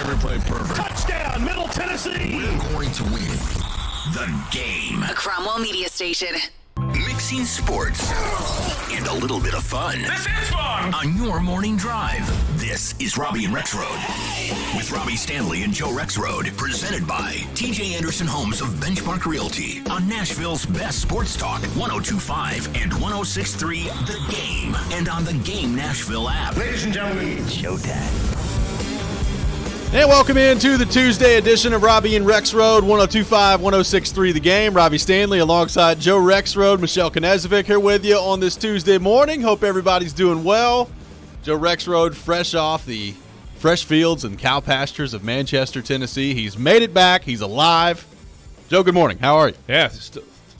every play perfect. Touchdown, Middle Tennessee. We're going to win the game. A Cromwell Media Station. Mixing sports and a little bit of fun. This is fun. On your morning drive. This is Robby and Rexrode. With Robby Stanley and Joe Rexrode. Presented by TJ Anderson Homes of Benchmark Realty. On Nashville's best sports talk, 102.5 and 106.3 The Game. And on the Game Nashville app. Ladies and gentlemen, it's showtime. And welcome into the Tuesday edition of Robby and Rexrode, 102.5, 106.3 The Game. Robby Stanley alongside Joe Rexrode, Michelle Knezovic here with you on this Tuesday morning. Hope everybody's doing well. Joe Rexrode fresh off the fresh fields and cow pastures of Manchester, Tennessee. He's made it back. He's alive. Joe, good morning. How are you? Yeah,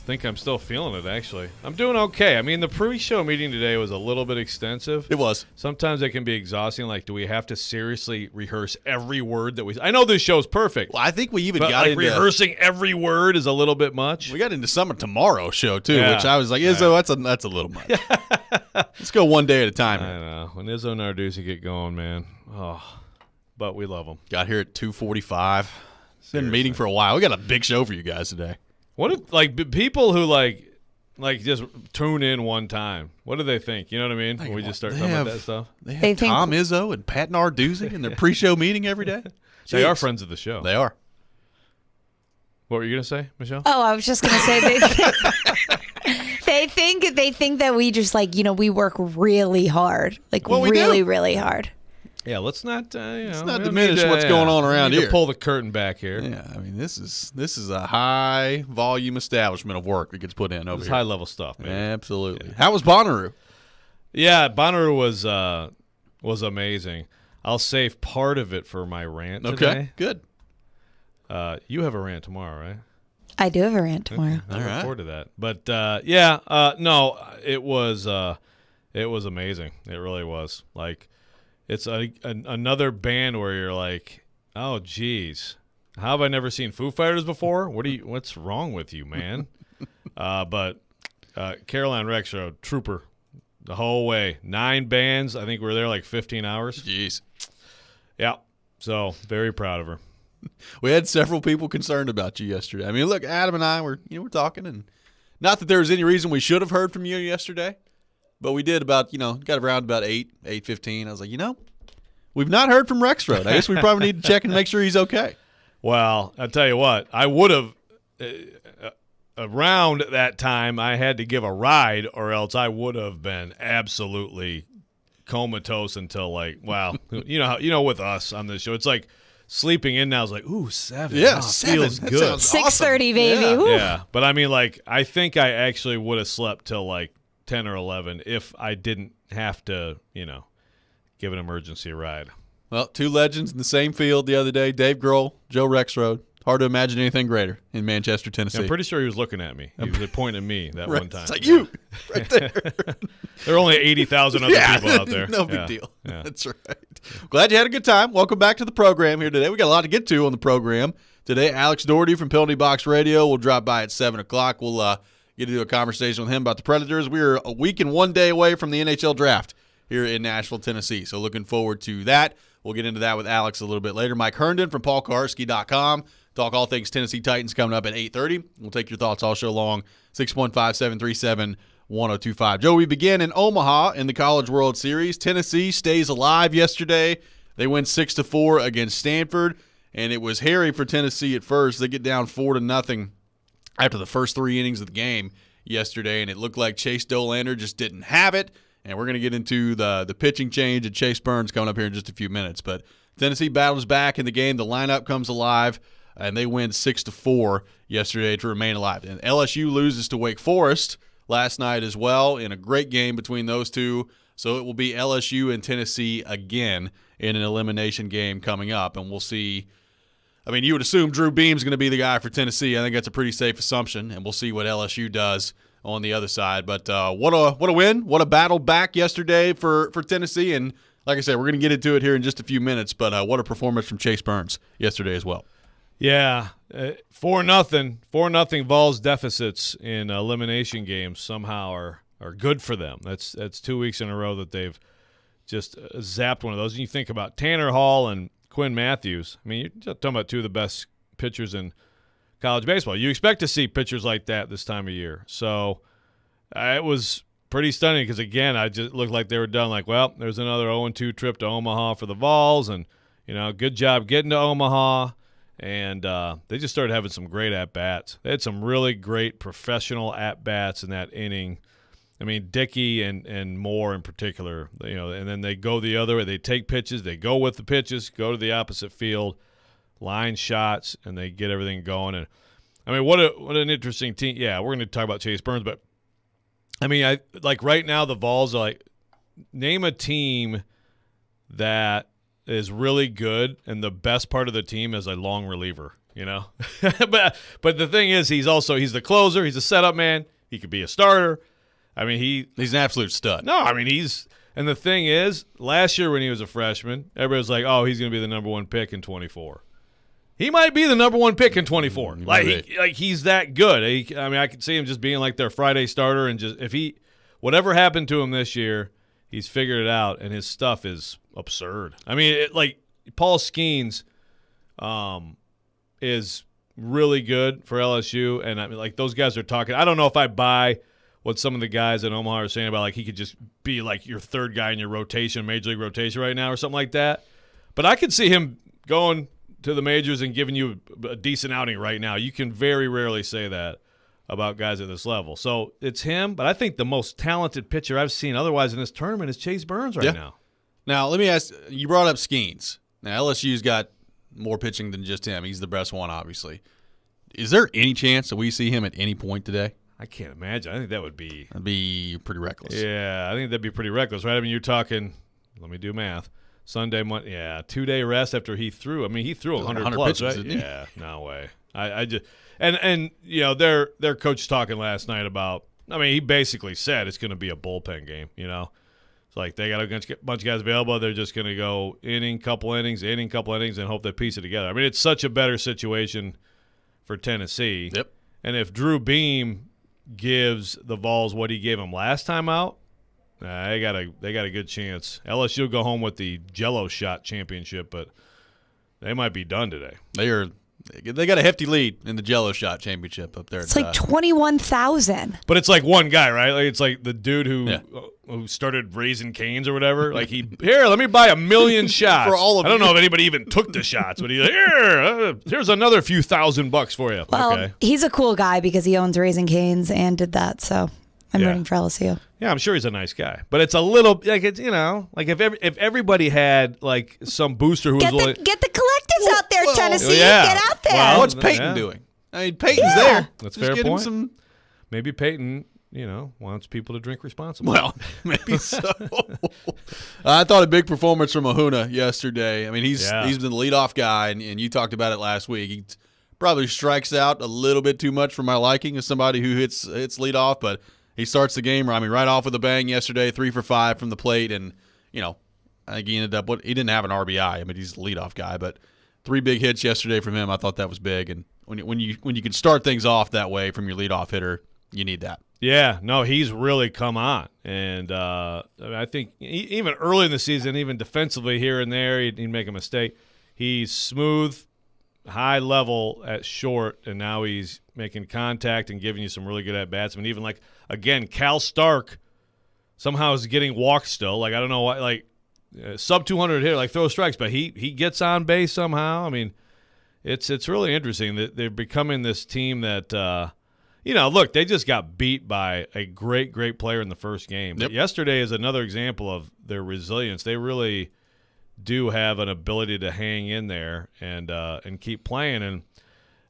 think I'm still feeling it, actually. I'm doing okay. I mean, the pre-show meeting today was a little bit extensive. It was. Sometimes it can be exhausting. Like, do we have to seriously rehearse every word that we – I know this show's perfect. Well, I think we even but got into – rehearsing every word is a little bit much. We got into Summer Tomorrow show, too, Yeah. which I was like, Izzo, that's a little much. Let's go one day at a time. I know. When Izzo and Narduzzi get going, man. Oh, but we love them. Got here at 2:45. Been meeting for a while. We got a big show for you guys today. What if, like, people who, like just tune in one time, what do they think? You know what I mean? When we just start talking about that stuff. They have They think- Tom Izzo and Pat Narduzzi in their pre-show meeting every day. They are Jeez. friends of the show. They are. What were you going to say, Michelle? Oh, I was just gonna say they think that we just we work really hard, Well, we really, do. really hard. Yeah, let's not not we don't diminish need to- what's going on around we need here. to pull the curtain back here. Yeah, I mean this is a high volume establishment of work that gets put in over It's here. high level stuff, man. Absolutely. Yeah. How was Bonnaroo? Yeah, Bonnaroo was amazing. I'll save part of it for my rant Okay, today. good. You have a rant tomorrow, right? I do have a rant tomorrow. I look right. forward to that. But no, it was amazing. It really was. Like, it's another band where you're like, oh, geez, how have I never seen Foo Fighters before? What's wrong with you, man? But Caroline Rexrode, trooper, the whole way. 9 bands. I think we were there like 15 hours. Jeez. Yeah. So very proud of her. We had several people concerned about you yesterday. I mean, look, Adam and I were talking, and not that there was any reason we should have heard from you yesterday, but we did got around about 8:15. I was like, we've not heard from Rexrode. I guess we probably need to check and make sure he's okay. Well, I'll tell you what, I would have around that time I had to give a ride, or else I would have been absolutely comatose until with us on this show, it's like sleeping in now is like, ooh, 7. Yeah, Oh, 7. feels That good. sounds 6:30, baby. Yeah. Woo. Yeah, but I mean, like, I think I actually would have slept till like 10 or 11 if I didn't have to, give an emergency ride. Well, 2 legends in the same field the other day, Dave Grohl, Joe Rexrode. Hard to imagine anything greater in Manchester, Tennessee. I'm pretty sure he was looking at me. He was pointing at me that Right. one time. It's like you, right there. There are only 80,000 other people out there. No big Yeah. deal. Yeah. That's right. Glad you had a good time. Welcome back to the program here today. We got a lot to get to on the program today. Alex Doherty from Penalty Box Radio will drop by at 7 o'clock. We'll get into a conversation with him about the Predators. We are a week and 1 day away from the NHL draft here in Nashville, Tennessee. So looking forward to that. We'll get into that with Alex a little bit later. Mike Herndon from PaulKarski.com. Talk all things Tennessee Titans coming up at 8:30. We'll take your thoughts all show long, 615-737-1025. Joe, we begin in Omaha in the College World Series. Tennessee stays alive yesterday. They win 6-4 against Stanford, and it was hairy for Tennessee at first. They get down 4-0 after the first 3 innings of the game yesterday, and it looked like Chase Dolander just didn't have it. And we're going to get into the pitching change and Chase Burns coming up here in just a few minutes. But Tennessee battles back in the game. The lineup comes alive, and they win 6-4 yesterday to remain alive. And LSU loses to Wake Forest last night as well in a great game between those two. So it will be LSU and Tennessee again in an elimination game coming up. And we'll see. I mean, you would assume Drew Beam's going to be the guy for Tennessee. I think that's a pretty safe assumption, and we'll see what LSU does on the other side. But what a win, what a battle back yesterday for Tennessee. And like I said, we're going to get into it here in just a few minutes, but what a performance from Chase Burns yesterday as well. Yeah, 4-0. 4-0 Vols deficits in elimination games somehow are good for them. That's 2 weeks in a row that they've just zapped one of those. And you think about Tanner Hall and Quinn Matthews. I mean, you're talking about two of the best pitchers in college baseball. You expect to see pitchers like that this time of year. So it was pretty stunning because, again, I just looked like they were done. Like, well, there's another 0-2 trip to Omaha for the Vols, and, good job getting to Omaha. And they just started having some great at-bats. They had some really great professional at-bats in that inning. I mean, Dickey and Moore in particular, and then they go the other way. They take pitches, they go with the pitches, go to the opposite field, line shots, and they get everything going. And I mean, what an interesting team. Yeah, we're going to talk about Chase Burns, but I mean, right now the Vols are like, name a team that is really good and the best part of the team is a long reliever, but the thing is, he's the closer, he's a setup man, he could be a starter. I mean, he's an absolute stud. No, I mean, and the thing is, last year when he was a freshman, everybody was like, oh, he's going to be the number 1 pick in 24. He might be the number 1 pick in 24. He's that good. I could see him just being like their Friday starter, and just whatever happened to him this year, he's figured it out, and his stuff is absurd. I mean, Paul Skeens is really good for LSU, and I mean, those guys are talking. I don't know if I buy what some of the guys in Omaha are saying about he could just be like your third guy in your rotation, major league rotation right now or something like that. But I could see him going to the majors and giving you a decent outing right now. You can very rarely say that about guys at this level. So it's him, but I think the most talented pitcher I've seen otherwise in this tournament is Chase Burns right now. Now, let me ask, you brought up Skeens. Now, LSU's got more pitching than just him. He's the best one, obviously. Is there any chance that we see him at any point today? I can't imagine. I think that'd be pretty reckless. Yeah, I think that'd be pretty reckless, right? I mean, you're talking, let me do math. Sunday, Monday, 2-day rest after he threw. I mean, he threw 100 plus, pitches, right? didn't he? Yeah, no way. I just and their coach talking last night about. I mean, he basically said it's going to be a bullpen game. It's like they got a bunch of guys available. They're just going to go inning, couple innings, and hope they piece it together. I mean, it's such a better situation for Tennessee. Yep. And if Drew Beam gives the Vols what he gave them last time out, they got a good chance. LSU will go home with the Jello shot championship, but they might be done today. They got a hefty lead in the Jello shot championship up there. It's like 21,000. But it's like one guy, right? It's like the dude who started Raising Cane's or whatever. Like here, let me buy 1 million shots for all of I don't you. know if anybody even took the shots, but he's like, here's another few $1,000 for you. Well, okay. He's a cool guy because he owns Raising Cane's and did that, so I'm rooting for LSU. Yeah, I'm sure he's a nice guy, but it's a little if everybody had some booster who Get was the collectives out there, Tennessee. yeah. Get out there. Well, What's Peyton doing? I mean, Peyton's there. That's Just fair get him point. some. Maybe Peyton, wants people to drink responsibly. Well, maybe so. I thought a big performance from Ahuna yesterday. I mean, he's been the leadoff guy, and you talked about it last week. He probably strikes out a little bit too much for my liking as somebody who hits leadoff, but he starts the game, right off with a bang yesterday, 3 for 5 from the plate, and I think he ended up he didn't have an RBI. I mean, he's the leadoff guy, but 3 big hits yesterday from him. I thought that was big, and when you can start things off that way from your leadoff hitter, you need that. Yeah, no, he's really come on, and I think even early in the season, even defensively here and there, he'd make a mistake. He's smooth, high level at short, and now he's making contact and giving you some really good at-bats. I mean, even again, Cal Stark somehow is getting walked still. I don't know why, sub 200 hitter, throw strikes, but he gets on base somehow. I mean, it's really interesting that they're becoming this team that, look, they just got beat by a great, great player in the first game. But yesterday is another example of their resilience. They really do have an ability to hang in there and keep playing. And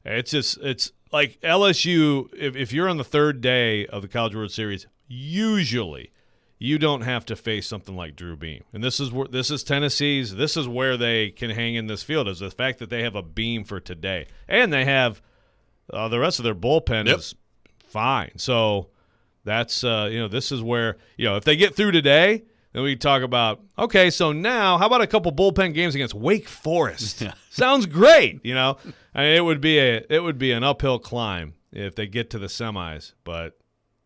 it's like LSU, if you're on the third day of the College World Series, usually you don't have to face something like Drew Beam. And this is Tennessee's. This is where they can hang in this field, is the fact that they have a Beam for today. And they have the rest of their bullpen is fine. So that's this is where if they get through today, then we talk about, okay, so now how about a couple bullpen games against Wake Forest? Sounds great. I mean, it would be an uphill climb if they get to the semis, but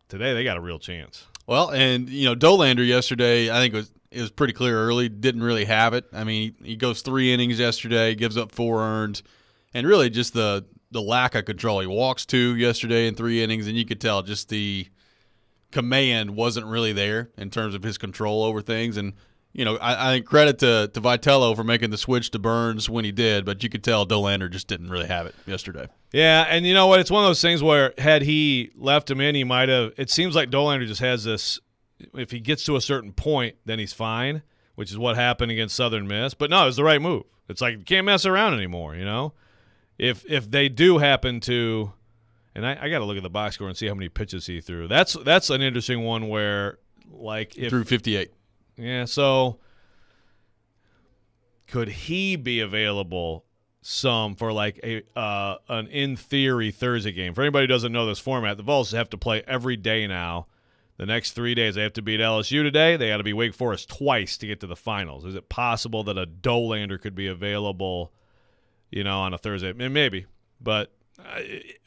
today they got a real chance. Well, and Dolander yesterday, I think it was pretty clear early, didn't really have it. I mean, he goes 3 innings yesterday, gives up 4 earned, and really just the lack of control. He walks 2 yesterday in 3 innings, and you could tell just the command wasn't really there in terms of his control over things. And, I think credit to Vitello for making the switch to Burns when he did, but you could tell Dollander just didn't really have it yesterday. Yeah, and you know what? It's one of those things where had he left him in, he might have – it seems like Dollander just has this – if he gets to a certain point, then he's fine, which is what happened against Southern Miss. But no, it was the right move. It's like you can't mess around anymore, If they do happen to – and I got to look at the box score and see how many pitches he threw. That's an interesting one where like if – threw 58. Yeah, so could he be available some for like an in theory Thursday game? For anybody who doesn't know this format, the Vols have to play every day now. The next 3 days, they have to beat LSU today. They got to beat Wake Forest twice to get to the finals. Is it possible that a Dollander could be available, on a Thursday? Maybe, but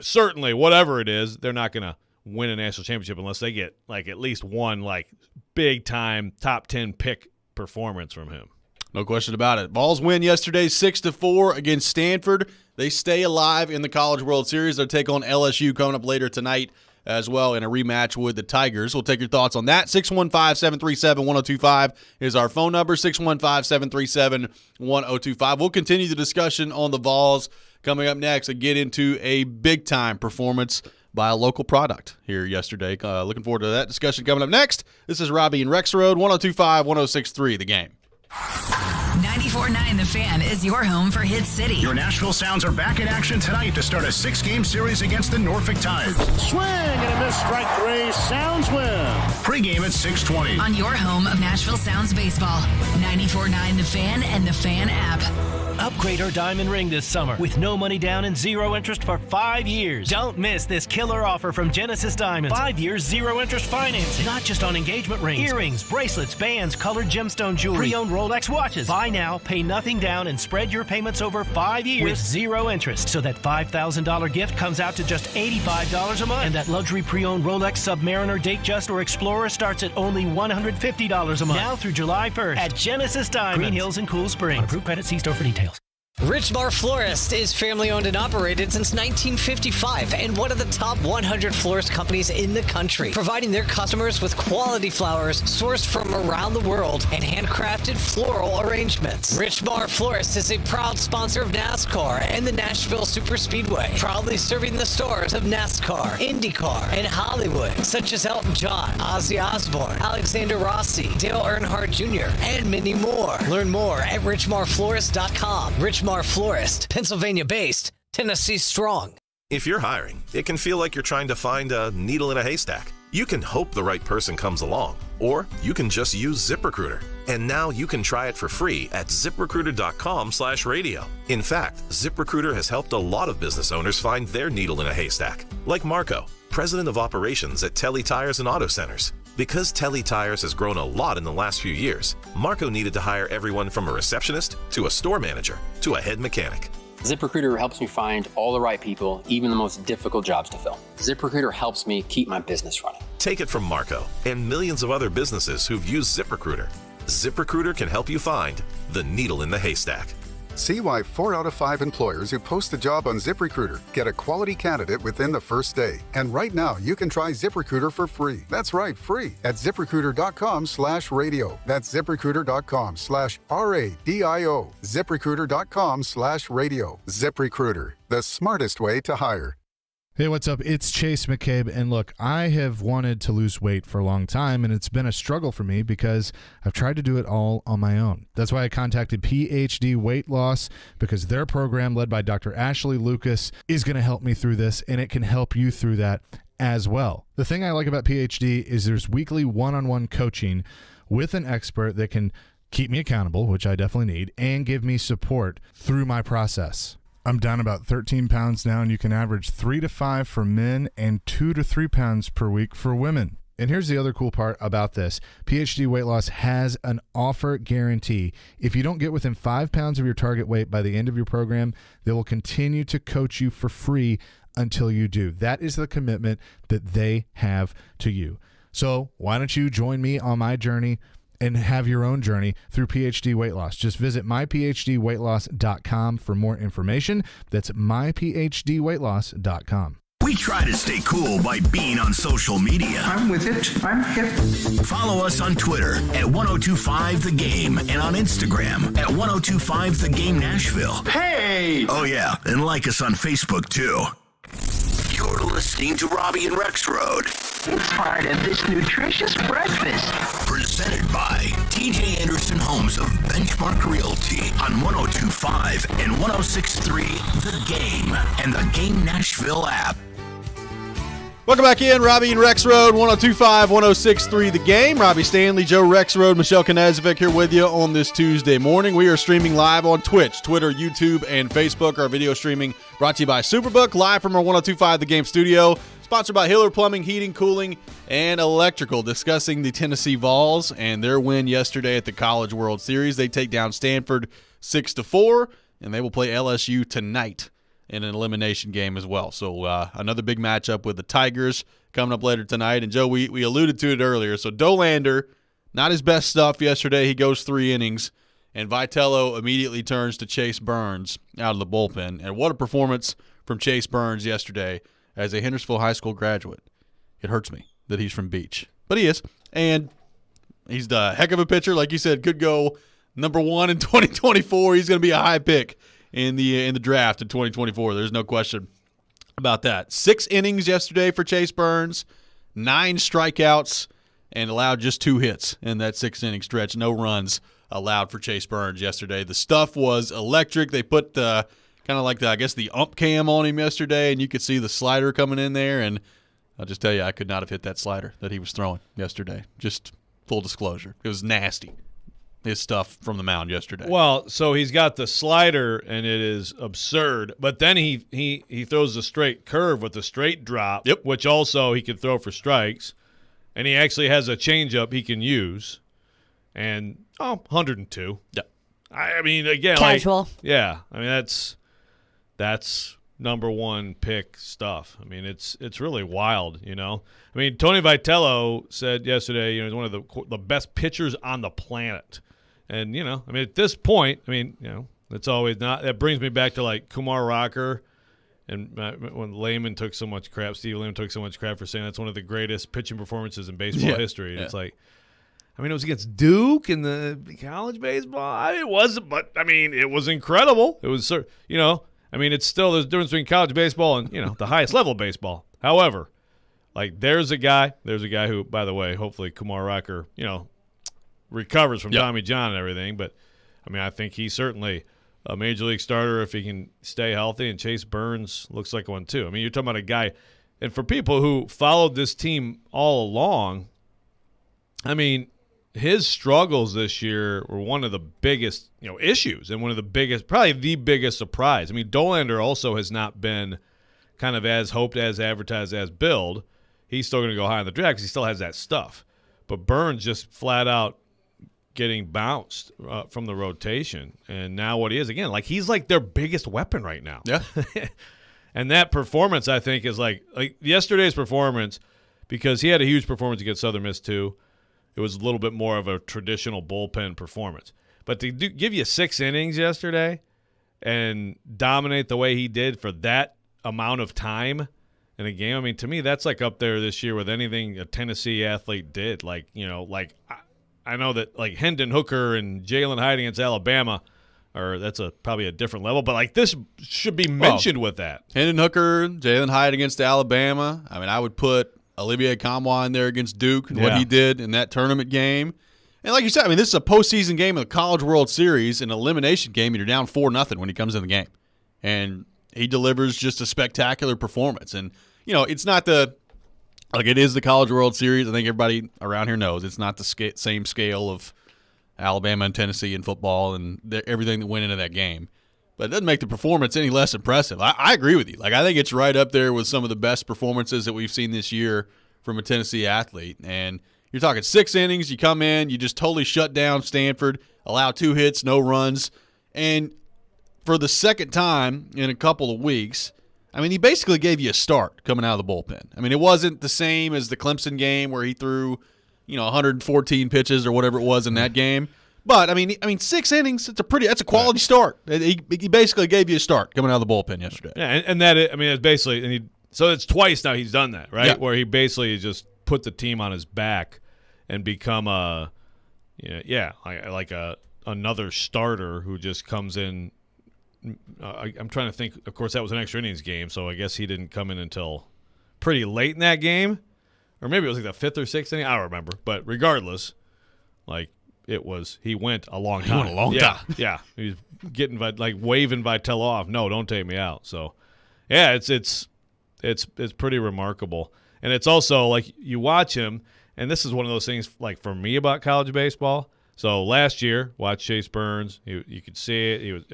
certainly, whatever it is, they're not going to win a national championship unless they get like at least one like big time top 10 pick performance from him. No question about it. Vols win yesterday 6-4 against Stanford. They stay alive in the College World Series. They'll take on LSU coming up later tonight as well in a rematch with the Tigers. We'll take your thoughts on that. 615-737-1025 is our phone number, 615-737-1025. We'll continue the discussion on the Vols coming up next and get into a big-time performance by a local product here yesterday. Looking forward to that discussion coming up next. This is Robby and Rexrode, 102.5, 106.3, The Game. 94.9 The Fan is your home for Hit City. Your Nashville Sounds are back in action tonight to start a 6-game series against the Norfolk Tigers. Swing and a miss, strike 3. Sounds win. Pre-game at 6:20. On your home of Nashville Sounds baseball. 94.9 The Fan and The Fan app. Upgrade our diamond ring this summer with no money down and 0 interest for 5 years. Don't miss this killer offer from Genesis Diamonds. 5 years, 0 interest financing. Not just on engagement rings, earrings, bracelets, bands, colored gemstone jewelry, pre-owned Rolex watches. Buy now, pay nothing down, and spread your payments over 5 years with 0 interest. So that $5,000 gift comes out to just $85 a month. And that luxury pre-owned Rolex Submariner, Datejust, or Explorer starts at only $150 a month. Now through July 1st at Genesis Diamonds, Green Hills and Cool Springs. On approved credit, see store for details. Richmar Florist is family-owned and operated since 1955 and one of the top 100 florist companies in the country, providing their customers with quality flowers sourced from around the world and handcrafted floral arrangements. Richmar Florist is a proud sponsor of NASCAR and the Nashville Superspeedway, proudly serving the stars of NASCAR, IndyCar, and Hollywood, such as Elton John, Ozzy Osbourne, Alexander Rossi, Dale Earnhardt Jr., and many more. Learn more at richmarflorist.com. Richmar Florist, Pennsylvania-based, Tennessee strong. If you're hiring, it can feel like you're trying to find a needle in a haystack. You can hope the right person comes along, or you can just use ZipRecruiter. And now you can try it for free at ZipRecruiter.com/radio. In fact, ZipRecruiter has helped a lot of business owners find their needle in a haystack, like Marco, president of operations at Telly Tires and Auto Centers. Because Telly Tires has grown a lot in the last few years, Marco needed to hire everyone from a receptionist to a store manager to a head mechanic. ZipRecruiter helps me find all the right people, even the most difficult jobs to fill. ZipRecruiter helps me keep my business running. Take it from Marco and millions of other businesses who've used ZipRecruiter. ZipRecruiter can help you find the needle in the haystack. See why 4 out of 5 employers who post a job on ZipRecruiter get a quality candidate within the first day. And right now, you can try ZipRecruiter for free. That's right, free at ZipRecruiter.com/radio. That's ZipRecruiter.com/RADIO. ZipRecruiter.com/radio. ZipRecruiter, the smartest way to hire. Hey, what's up? It's Chase McCabe, and look, I have wanted to lose weight for a long time, and it's been a struggle for me because I've tried to do it all on my own. That's why I contacted PhD Weight Loss, because their program, led by Dr. Ashley Lucas, is going to help me through this, and it can help you through that as well. The thing I like about PhD is there's weekly one-on-one coaching with an expert that can keep me accountable, which I definitely need, and give me support through my process. I'm down about 13 pounds now, and you can average 3 to 5 for men and 2 to 3 pounds per week for women. And here's the other cool part about this. PhD Weight Loss has an offer guarantee. If you don't get within 5 pounds of your target weight by the end of your program, they will continue to coach you for free until you do. That is the commitment that they have to you. So why don't you join me on my journey and have your own journey through PhD Weight Loss. Just visit myphdweightloss.com for more information. That's myphdweightloss.com. We try to stay cool by being on social media. I'm with it. I'm hip. Follow us on Twitter at 1025thegame and on Instagram at 1025thegame Nashville. Hey! Oh yeah, and like us on Facebook too. You're listening to Robby and Rexrode. It's part of this nutritious breakfast. Presented by TJ Anderson Homes of Benchmark Realty on 1025 and 1063 The Game and the Game Nashville app. Welcome back in, Robby and Rexrode, 1025, 1063 The Game. Robbie Stanley, Joe Rexrode, Michelle Knezovic here with you on this Tuesday morning. We are streaming live on Twitch, Twitter, YouTube, and Facebook. Our video streaming brought to you by Superbook, live from our 1025 The Game studio. Sponsored by Hiller Plumbing, Heating, Cooling, and Electrical. Discussing the Tennessee Vols and their win yesterday at the College World Series. They take down Stanford 6-4, and they will play LSU tonight in an elimination game as well. So another big matchup with the Tigers coming up later tonight. And, Joe, we alluded to it earlier. So Dolander, not his best stuff yesterday. He goes 3 innings. And Vitello immediately turns to Chase Burns out of the bullpen. And what a performance from Chase Burns yesterday as a Hendersonville High School graduate. It hurts me that he's from Beach. But he is. And he's the heck of a pitcher. Like you said, could go number 1 in 2024. He's going to be a high pick in the draft in 2024. There's no question about that. 6 innings yesterday for Chase Burns, 9 strikeouts, and allowed just 2 hits in that 6-inning stretch. No runs allowed for Chase Burns yesterday. The stuff was electric. They put kind of like the ump cam on him yesterday, and you could see the slider coming in there. And I'll just tell you, I could not have hit that slider that he was throwing yesterday. Just full disclosure. It was nasty. His stuff from the mound yesterday. Well, so he's got the slider, and it is absurd. But then he throws the straight curve with the straight drop, which also he can throw for strikes. And he actually has a changeup he can use. And, 102. Yeah. I mean, again, casual. I mean, that's number 1 pick stuff. I mean, it's really wild, you know. I mean, Tony Vitello said yesterday, he's one of the best pitchers on the planet. And, I mean, at this point, it's always not – that brings me back to, like, Kumar Rocker and when Lehman took so much crap, Steve Lehman took so much crap for saying that's one of the greatest pitching performances in baseball history. And it's like, I mean, it was against Duke in the college baseball. It wasn't, but, I mean, it was incredible. It was, I mean, it's still – there's a difference between college baseball and, the highest level of baseball. However, like, there's a guy who, by the way, hopefully Kumar Rocker, recovers from Tommy John and everything. But, I mean, I think he's certainly a major league starter if he can stay healthy, and Chase Burns looks like one too. I mean, you're talking about a guy – and for people who followed this team all along, I mean, his struggles this year were one of the biggest, issues and one of the biggest – probably the biggest surprise. I mean, Dolander also has not been kind of as hoped, as advertised, as billed. He's still going to go high in the draft because he still has that stuff. But Burns just flat out getting bounced from the rotation. And now what he is, again, like he's like their biggest weapon right now. Yeah. And that performance, I think, is like yesterday's performance, because he had a huge performance against Southern Miss too. It was a little bit more of a traditional bullpen performance. But to give you 6 innings yesterday and dominate the way he did for that amount of time in a game, I mean, to me, that's like up there this year with anything a Tennessee athlete did. Like, I know that like Hendon Hooker and Jalen Hyde against Alabama, that's probably a different level, but like this should be mentioned with that. Hendon Hooker, Jalen Hyde against Alabama. I mean, I would put Olivier Kamwa in there against Duke and what he did in that tournament game. And like you said, I mean, this is a postseason game of the College World Series, an elimination game, and you're down 4-0 when he comes in the game. And he delivers just a spectacular performance. And, it's not it is the College World Series. I think everybody around here knows it's not the same scale of Alabama and Tennessee in football and everything that went into that game. But it doesn't make the performance any less impressive. I agree with you. Like, I think it's right up there with some of the best performances that we've seen this year from a Tennessee athlete. And you're talking 6 innings, you come in, you just totally shut down Stanford, allow 2 hits, no runs. And for the second time in a couple of weeks, I mean, he basically gave you a start coming out of the bullpen. I mean, it wasn't the same as the Clemson game where he threw, 114 pitches or whatever it was in that game. But I mean, 6 innings. That's a quality start. He basically gave you a start coming out of the bullpen yesterday. Yeah, and it's basically, so it's twice now he's done that, right? Yeah. Where he basically just put the team on his back and become another starter who just comes in. I'm trying to think. Of course, that was an extra innings game, so I guess he didn't come in until pretty late in that game, or maybe it was like the 5th or 6th inning. I don't remember, but regardless, he went a long time. He went a long time. Yeah, he was getting waving Vitello off. No, don't take me out. So, yeah, it's pretty remarkable, and it's also you watch him, and this is one of those things for me about college baseball. So last year, watch Chase Burns. You could see it. He was,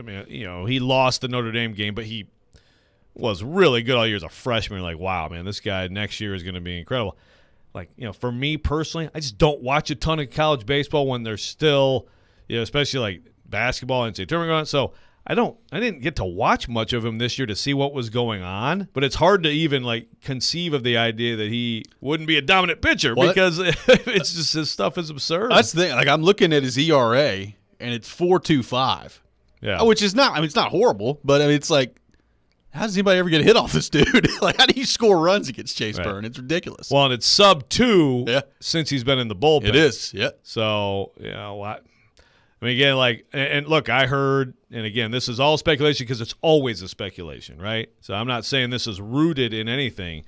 he lost the Notre Dame game, but he was really good all year as a freshman. Wow, man, this guy next year is going to be incredible. For me personally, I just don't watch a ton of college baseball when there's still, especially basketball and NCAA tournament going on. So I didn't get to watch much of him this year to see what was going on. But it's hard to even conceive of the idea that he wouldn't be a dominant pitcher because it's just his stuff is absurd. That's the thing. I'm looking at his ERA and it's 4.25. Yeah, which is not. It's not horrible, but it's how does anybody ever get a hit off this dude? How do you score runs against Chase Burns? It's ridiculous. Well, and it's sub-2 since he's been in the bullpen. It is, yeah. So, again, and look, I heard, and again, this is all speculation because it's always a speculation, right? So I'm not saying this is rooted in anything,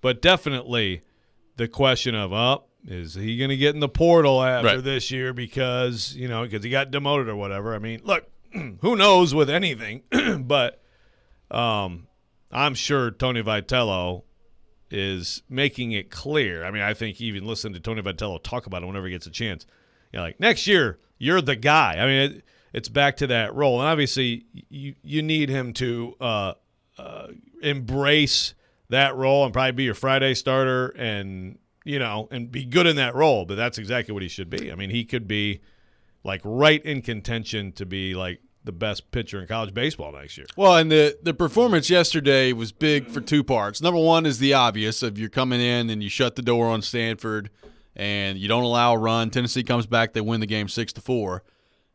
but definitely the question of, is he going to get in the portal after this year because he got demoted or whatever? I mean, look, who knows with anything, but I'm sure Tony Vitello is making it clear. I mean, I think even listen to Tony Vitello talk about it whenever he gets a chance. Next year, you're the guy. I mean, it's back to that role. And obviously, you need him to embrace that role and probably be your Friday starter and be good in that role. But that's exactly what he should be. I mean, he could be right in contention to be the best pitcher in college baseball next year. Well, and the performance yesterday was big for 2 parts. Number one is the obvious of you're coming in and you shut the door on Stanford and you don't allow a run. Tennessee comes back, they win the game 6-4.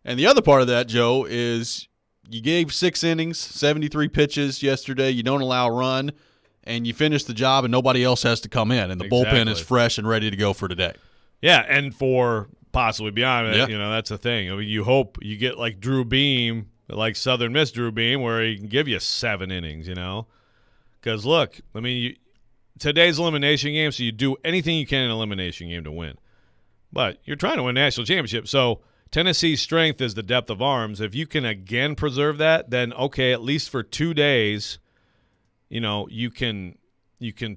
And the other part of that, Joe, is you gave 6 innings, 73 pitches yesterday. You don't allow a run, and you finish the job and nobody else has to come in. And the bullpen is fresh and ready to go for today. Yeah, and for possibly beyond it, that's the thing. I mean, you hope you get Drew Beam, Southern Miss Drew Beam, where he can give you 7 innings, Because, look, I mean, today's elimination game, so you do anything you can in an elimination game to win. But you're trying to win a national championship, so Tennessee's strength is the depth of arms. If you can, again, preserve that, then, okay, at least for 2 days, you can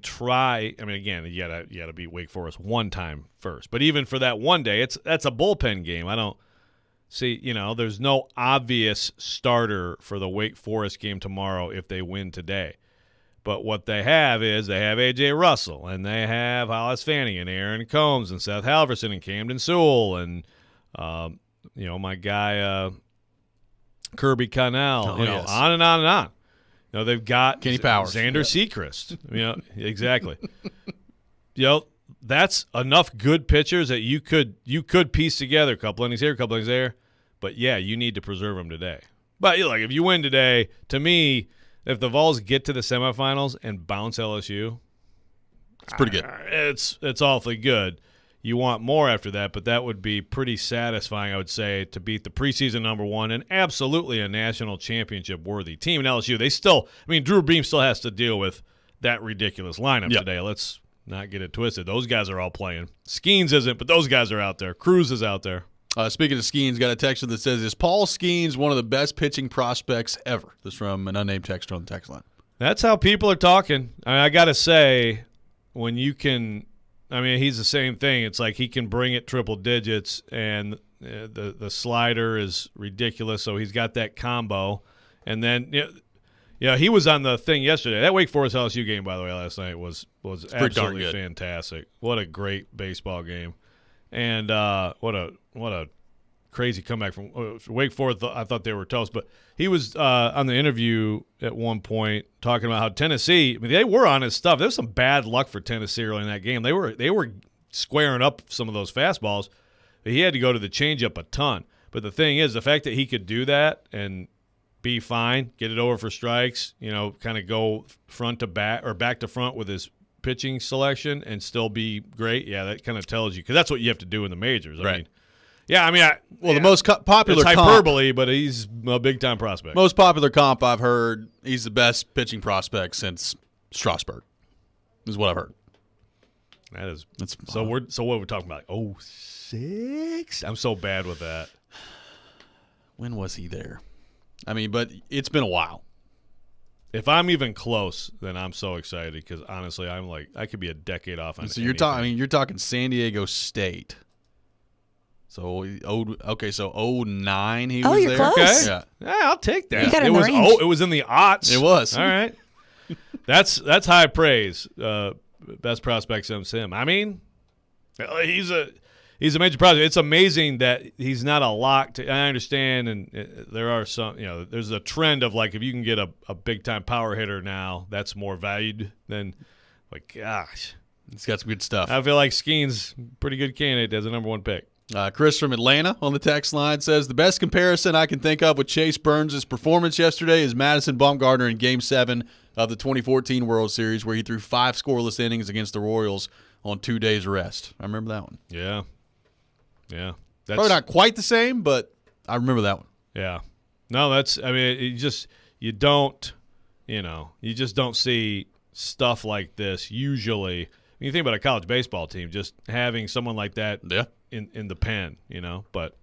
try. I mean, again, you gotta beat Wake Forest one time first. But even for that one day, that's a bullpen game. I don't see. There's no obvious starter for the Wake Forest game tomorrow if they win today. But what they have is they have A.J. Russell and they have Hollis Fanning and Aaron Combs and Seth Halverson and Camden Sewell and my guy Kirby Connell. On and on and on. They've got Kenny Powers, Xander Sechrist. Exactly. That's enough good pitchers that you could piece together a couple innings here, a couple innings there. But yeah, you need to preserve them today. But if you win today, to me, if the Vols get to the semifinals and bounce LSU, it's pretty good. It's awfully good. You want more after that, but that would be pretty satisfying, I would say, to beat the preseason number 1 and absolutely a national championship-worthy team. And LSU, Drew Beam still has to deal with that ridiculous lineup today. Let's not get it twisted. Those guys are all playing. Skeens isn't, but those guys are out there. Cruz is out there. Speaking of Skeens, got a texter that says, is Paul Skeens one of the best pitching prospects ever? This is from an unnamed texter on the text line. That's how people are talking. I got to say, when you can – he's the same thing. It's he can bring it triple digits, and the slider is ridiculous, so he's got that combo. And then, he was on the thing yesterday. That Wake Forest LSU game, by the way, last night was absolutely fantastic. What a great baseball game. And what a crazy comeback from Wake Forest. I thought they were toast, but he was on the interview at one point talking about how Tennessee. They were on his stuff. There was some bad luck for Tennessee early in that game. They were squaring up some of those fastballs. He had to go to the changeup a ton. But the thing is, the fact that he could do that and be fine, get it over for strikes, kind of go front to back or back to front with his pitching selection and still be great. Yeah, that kind of tells you, because that's what you have to do in the majors. Right. The most popular it's comp, hyperbole, but he's a big-time prospect. Most popular comp I've heard, he's the best pitching prospect since Strasburg, is what I've heard. That's so what are we talking about? Like, 06? I'm so bad with that. When was he there? But it's been a while. If I'm even close, then I'm so excited because honestly, I'm like, I could be a decade off on. So you're talking San Diego State. So 09 he was you're there. Close. Okay. Yeah, I'll take that. You got It in the was range. it was in the aughts. It was. All right. That's high praise. Best prospect since him. He's a major prospect. It's amazing that he's not a lock. I understand, and there are some. There's a trend of like if you can get a big time power hitter now, that's more valued than. Like, gosh, he's got some good stuff. I feel like Skeen's a pretty good candidate as a number 1 pick. Chris from Atlanta on the text line says, the best comparison I can think of with Chase Burns' performance yesterday is Madison Bumgarner in Game 7 of the 2014 World Series, where he threw 5 scoreless innings against the Royals on 2 days rest. I remember that one. Yeah. That's probably not quite the same, but I remember that one. Yeah. No, you just don't see stuff like this usually. When you think about a college baseball team, just having someone like that in the pen, but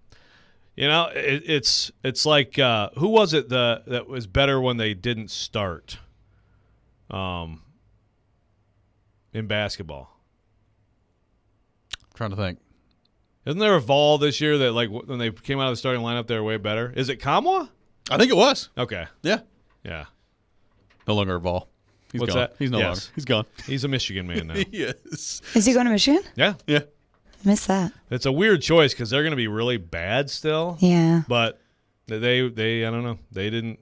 it's like who was it that was better when they didn't start in basketball? I'm trying to think. Isn't there a Vol this year that like when they came out of the starting lineup they were way better? Is it Kamwa? I think it was. Okay. Yeah. No longer a Vol. He's What's gone. that? He's no longer. He's gone. He's a Michigan man now. Yes. Is he going to Michigan? Yeah. Yeah. Missed that. It's a weird choice because they're going to be really bad still. Yeah. But they I don't know. They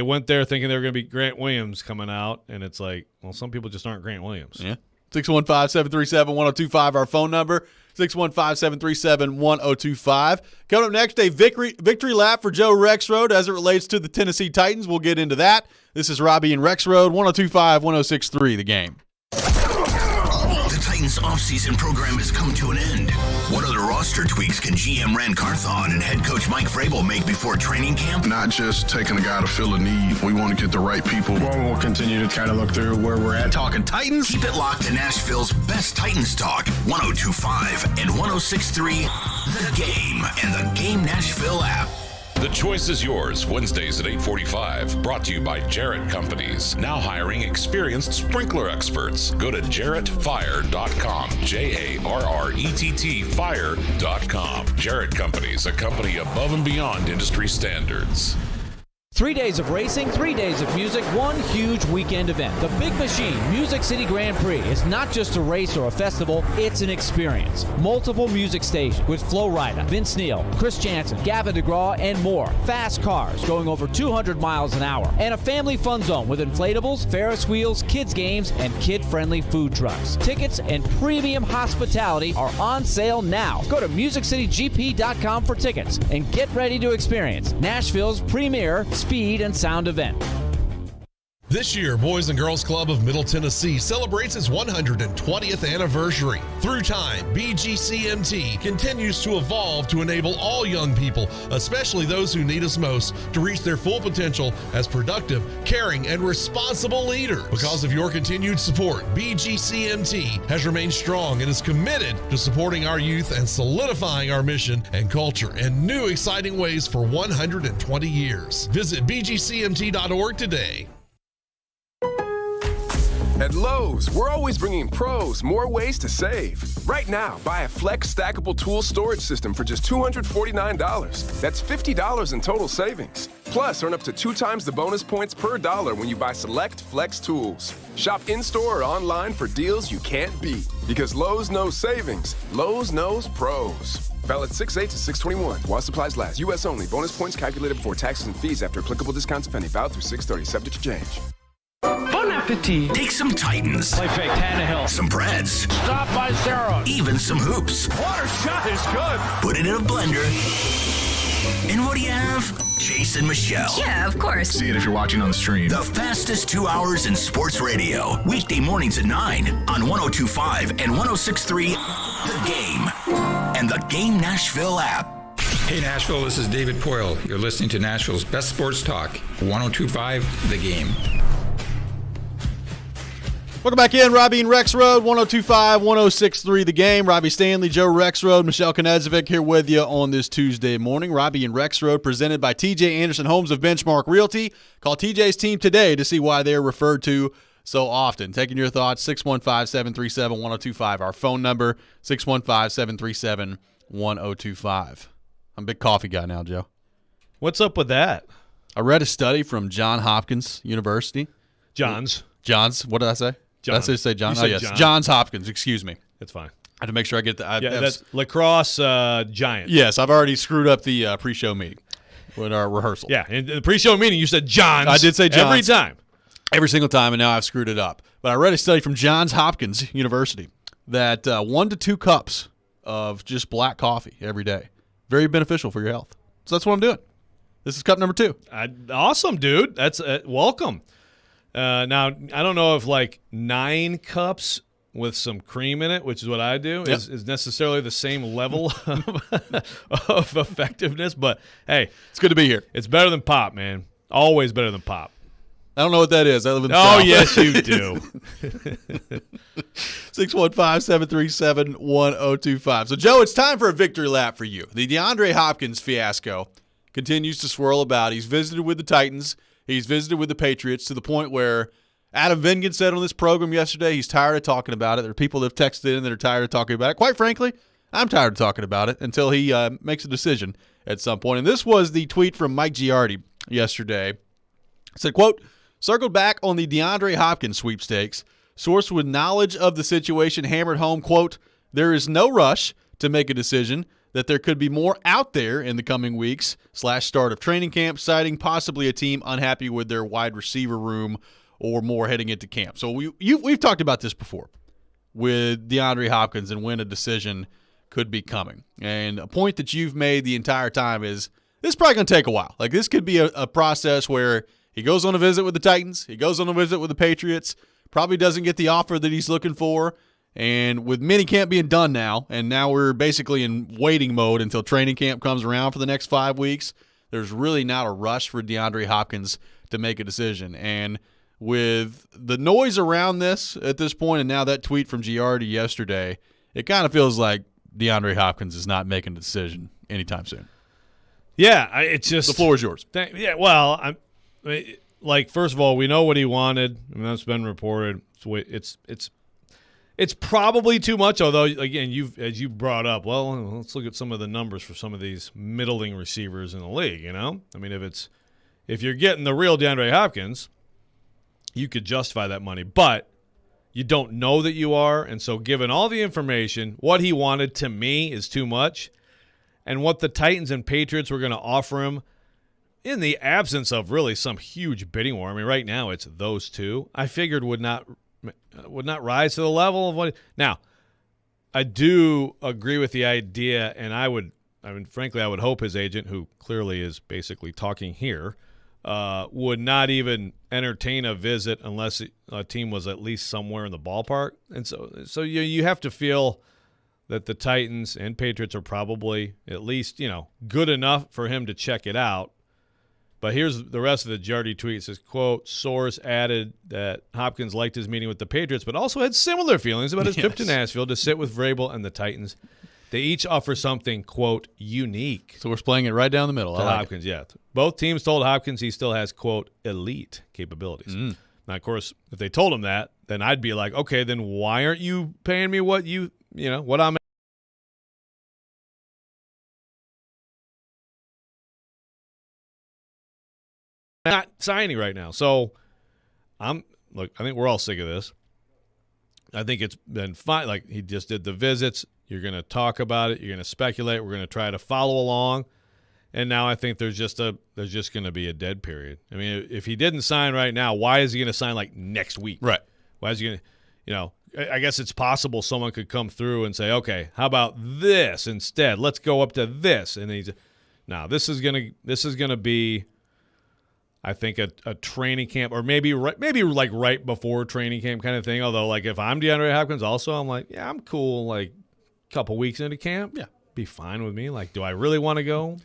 went there thinking they were going to be Grant Williams coming out, and it's like, well, some people just aren't Grant Williams. Yeah. 615-737-1025, our phone number. 615-737-1025. Coming up next, a victory lap for Joe Rexrode as it relates to the Tennessee Titans. We'll get into that. This is Robby and Rexrode, 102.5, 106.3, The Game. The Titans offseason program has come to an end. What other roster tweaks can GM Rand Carthon and head coach Mike Vrabel make before training camp? Not just taking a guy to fill a need. We want to get the right people. We'll continue to kind of look through where we're at. Talking Titans? Keep it locked to Nashville's best Titans talk, 102.5 and 106.3, The Game and the Game Nashville app. The choice is yours, Wednesdays at 8:45. Brought to you by Jarrett Companies. Now hiring experienced sprinkler experts. Go to jarrettfire.com. JARRETT fire.com. Jarrett Companies, a company above and beyond industry standards. 3 days of racing, 3 days of music, one huge weekend event. The Big Machine Music City Grand Prix is not just a race or a festival, it's an experience. Multiple music stations with Flo Rida, Vince Neil, Chris Jansen, Gavin DeGraw, and more. Fast cars going over 200 miles an hour. And a family fun zone with inflatables, Ferris wheels, kids games, and kid-friendly food trucks. Tickets and premium hospitality are on sale now. Go to MusicCityGP.com for tickets and get ready to experience Nashville's premier speed and sound event. This year, Boys and Girls Club of Middle Tennessee celebrates its 120th anniversary. Through time, BGCMT continues to evolve to enable all young people, especially those who need us most, to reach their full potential as productive, caring, and responsible leaders. Because of your continued support, BGCMT has remained strong and is committed to supporting our youth and solidifying our mission and culture in new exciting ways for 120 years. Visit bgcmt.org today. At Lowe's, we're always bringing pros more ways to save. Right now, buy a Flex stackable tool storage system for just $249. That's $50 in total savings. Plus, earn up to 2 times the bonus points per dollar when you buy select Flex tools. Shop in-store or online for deals you can't beat. Because Lowe's knows savings. Lowe's knows pros. Valid 6/8 to 6/21. While supplies last. U.S. only. Bonus points calculated before taxes and fees after applicable discounts, if any. Valid through 6/30. Subject to change. Bona fatigue. Take some Titans. Play fake, Tannehill. Some Preds. Stop by Sarah. Even some hoops. Water shot is good. Put it in a blender. And what do you have? Chase and Michelle. Yeah, of course. See it if you're watching on the stream. The fastest 2 hours in sports radio. Weekday mornings at 9 on 102.5 and 106.3 The Game. And the Game Nashville app. Hey Nashville, this is David Poyle. You're listening to Nashville's best sports talk, 102.5 The Game. Welcome back in, Robby and Rexrode, 102.5, 106.3 The Game. Robbie Stanley, Joe Rexrode, Michelle Knedzevic here with you on this Tuesday morning. Robbie and Rexrode presented by TJ Anderson Homes of Benchmark Realty. Call TJ's team today to see why they're referred to so often. Taking your thoughts, 615-737-1025. Our phone number, 615-737-1025. I'm a big coffee guy now, Joe. What's up with that? I read a study from Johns Hopkins University. Johns. What did I say? John. Did I say John? You Oh, said yes. John. Johns Hopkins, excuse me. That's fine. I had to make sure I get that. That's lacrosse giant. Yes, I've already screwed up the pre-show meeting with our rehearsal. Yeah, in the pre-show meeting, you said Johns. I did say Johns. Every time. Every single time, and now I've screwed it up. But I read a study from Johns Hopkins University that 1 to 2 cups of just black coffee every day, very beneficial for your health. So that's what I'm doing. This is cup number 2. Awesome, dude. That's welcome. Now, I don't know if like 9 cups with some cream in it, which is what I do, is necessarily the same level of effectiveness. But, hey. It's good to be here. It's better than pop, man. Always better than pop. I don't know what that is. I live in the South. South. Yes, you do. 615-737-1025. So, Joe, it's time for a victory lap for you. The DeAndre Hopkins fiasco continues to swirl about. He's visited with the Titans. He's visited with the Patriots to the point where Adam Vingan said on this program yesterday he's tired of talking about it. There are people that have texted in that are tired of talking about it. Quite frankly, I'm tired of talking about it until he makes a decision at some point. And this was the tweet from Mike Giardi yesterday. It said, quote, circled back on the DeAndre Hopkins sweepstakes. Source with knowledge of the situation hammered home, quote, there is no rush to make a decision, that there could be more out there in the coming weeks / start of training camp, citing possibly a team unhappy with their wide receiver room or more heading into camp. So we've talked about this before with DeAndre Hopkins and when a decision could be coming. And a point that you've made the entire time is this is probably going to take a while. Like this could be a process where he goes on a visit with the Titans, he goes on a visit with the Patriots, probably doesn't get the offer that he's looking for. And with minicamp being done now, and now we're basically in waiting mode until training camp comes around for the next 5 weeks, there's really not a rush for DeAndre Hopkins to make a decision. And with the noise around this at this point, and now that tweet from Giardi yesterday, it kind of feels like DeAndre Hopkins is not making a decision anytime soon. Yeah, it's just – the floor is yours. First of all, we know what he wanted. I mean, that's been reported. It's probably too much, although, again, as you brought up, well, let's look at some of the numbers for some of these middling receivers in the league, you know? I mean, if you're getting the real DeAndre Hopkins, you could justify that money, but you don't know that you are, and so given all the information, what he wanted to me is too much, and what the Titans and Patriots were going to offer him in the absence of really some huge bidding war. I mean, right now it's those two. I figured would not rise to the level of what. Now, I do agree with the idea, and frankly, I would hope his agent, who clearly is basically talking here, would not even entertain a visit unless a team was at least somewhere in the ballpark. And so you have to feel that the Titans and Patriots are probably at least, good enough for him to check it out. But here's the rest of the Giardi tweet. It says, quote, source added that Hopkins liked his meeting with the Patriots, but also had similar feelings about his trip to Nashville to sit with Vrabel and the Titans. They each offer something, quote, unique. So we're playing it right down the middle. To Hopkins, yeah. Both teams told Hopkins he still has, quote, elite capabilities. Now, of course, if they told him that, then I'd be like, okay, then why aren't you paying me what what I'm not signing right now. So I think we're all sick of this. I think it's been fine. Like, he just did the visits. You're going to talk about it. You're going to speculate. We're going to try to follow along. And now I think there's just going to be a dead period. I mean, if he didn't sign right now, why is he going to sign like next week? Right. Why is he going to, I guess it's possible someone could come through and say, okay, how about this instead? Let's go up to this. And this is going to be, I think, a training camp, or maybe like right before training camp kind of thing. Although, like, if I'm DeAndre Hopkins, also I'm like, yeah, I'm cool. Like, a couple weeks into camp, yeah, be fine with me. Like, do I really want to go?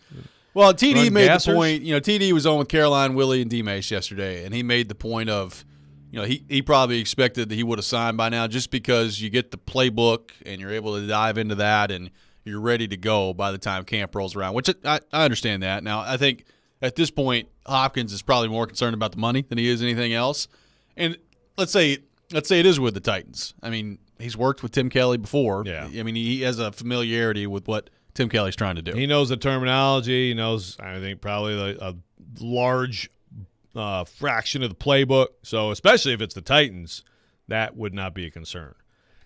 Well, TD made the point. TD was on with Caroline, Willie, and D-Mace yesterday, and he made the point of, he probably expected that he would have signed by now, just because you get the playbook and you're able to dive into that and you're ready to go by the time camp rolls around. Which I understand that. Now, I think at this point, Hopkins is probably more concerned about the money than he is anything else. And let's say it is with the Titans. I mean, he's worked with Tim Kelly before. Yeah. I mean, he has a familiarity with what Tim Kelly's trying to do. He knows the terminology. He knows, I think, probably a large fraction of the playbook. So especially if it's the Titans, that would not be a concern.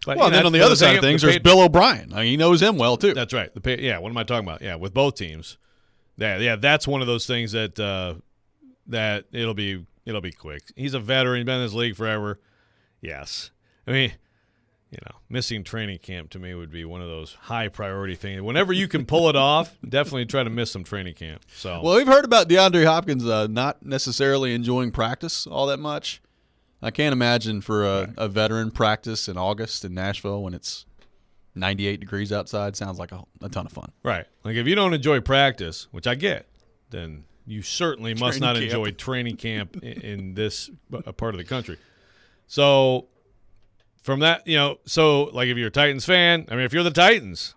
But, well, then on the other side of things, there's Bill O'Brien. I mean, he knows him well, too. That's right. What am I talking about? Yeah, with both teams. Yeah, that's one of those things that it'll be quick. He's a veteran. He's been in this league forever. Yes. I mean, missing training camp to me would be one of those high priority things. Whenever you can pull it off, definitely try to miss some training camp. So, well, we've heard about DeAndre Hopkins not necessarily enjoying practice all that much. I can't imagine for a veteran practice in August in Nashville when it's 98 degrees outside. Sounds like a ton of fun. Right. Like, if you don't enjoy practice, which I get, then you certainly must not enjoy training camp in this part of the country. So, from that, so, like, if you're a Titans fan, I mean, if you're the Titans,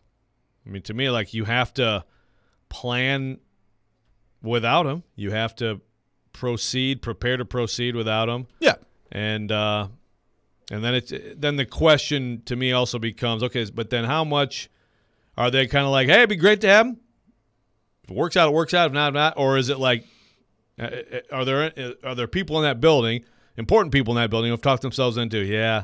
I mean, to me, like, you have to plan without him. You have to prepare to proceed without him. Yeah. And then the question to me also becomes, okay, but then how much are they kind of like, hey, it'd be great to have him? If it works out, it works out. If not, not. Or is it like, are there people in that building, important people in that building, who have talked themselves into, yeah,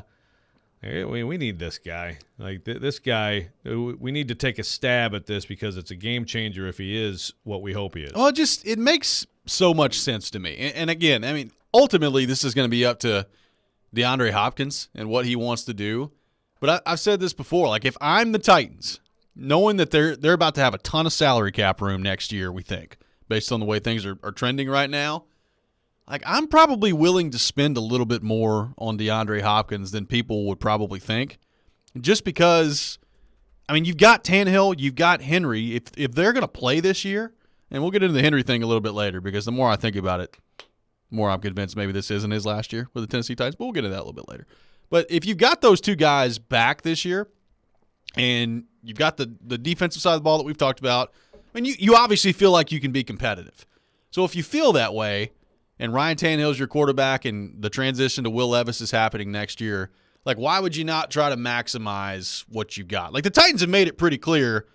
we need this guy. Like, this guy, we need to take a stab at this because it's a game changer if he is what we hope he is. Well, it makes so much sense to me. And again, I mean, ultimately, this is going to be up to DeAndre Hopkins and what he wants to do. But I've said this before. Like, if I'm the Titans, knowing that they're about to have a ton of salary cap room next year, we think, based on the way things are trending right now, like, I'm probably willing to spend a little bit more on DeAndre Hopkins than people would probably think. Just because, I mean, you've got Tannehill, you've got Henry. If they're going to play this year, and we'll get into the Henry thing a little bit later, because the more I think about it, the more I'm convinced maybe this isn't his last year with the Tennessee Titans, but we'll get into that a little bit later. But if you've got those two guys back this year, and you've got the defensive side of the ball that we've talked about, I mean, you obviously feel like you can be competitive. So if you feel that way, and Ryan Tannehill's your quarterback, and the transition to Will Levis is happening next year, like, why would you not try to maximize what you got? Like, the Titans have made it pretty clear,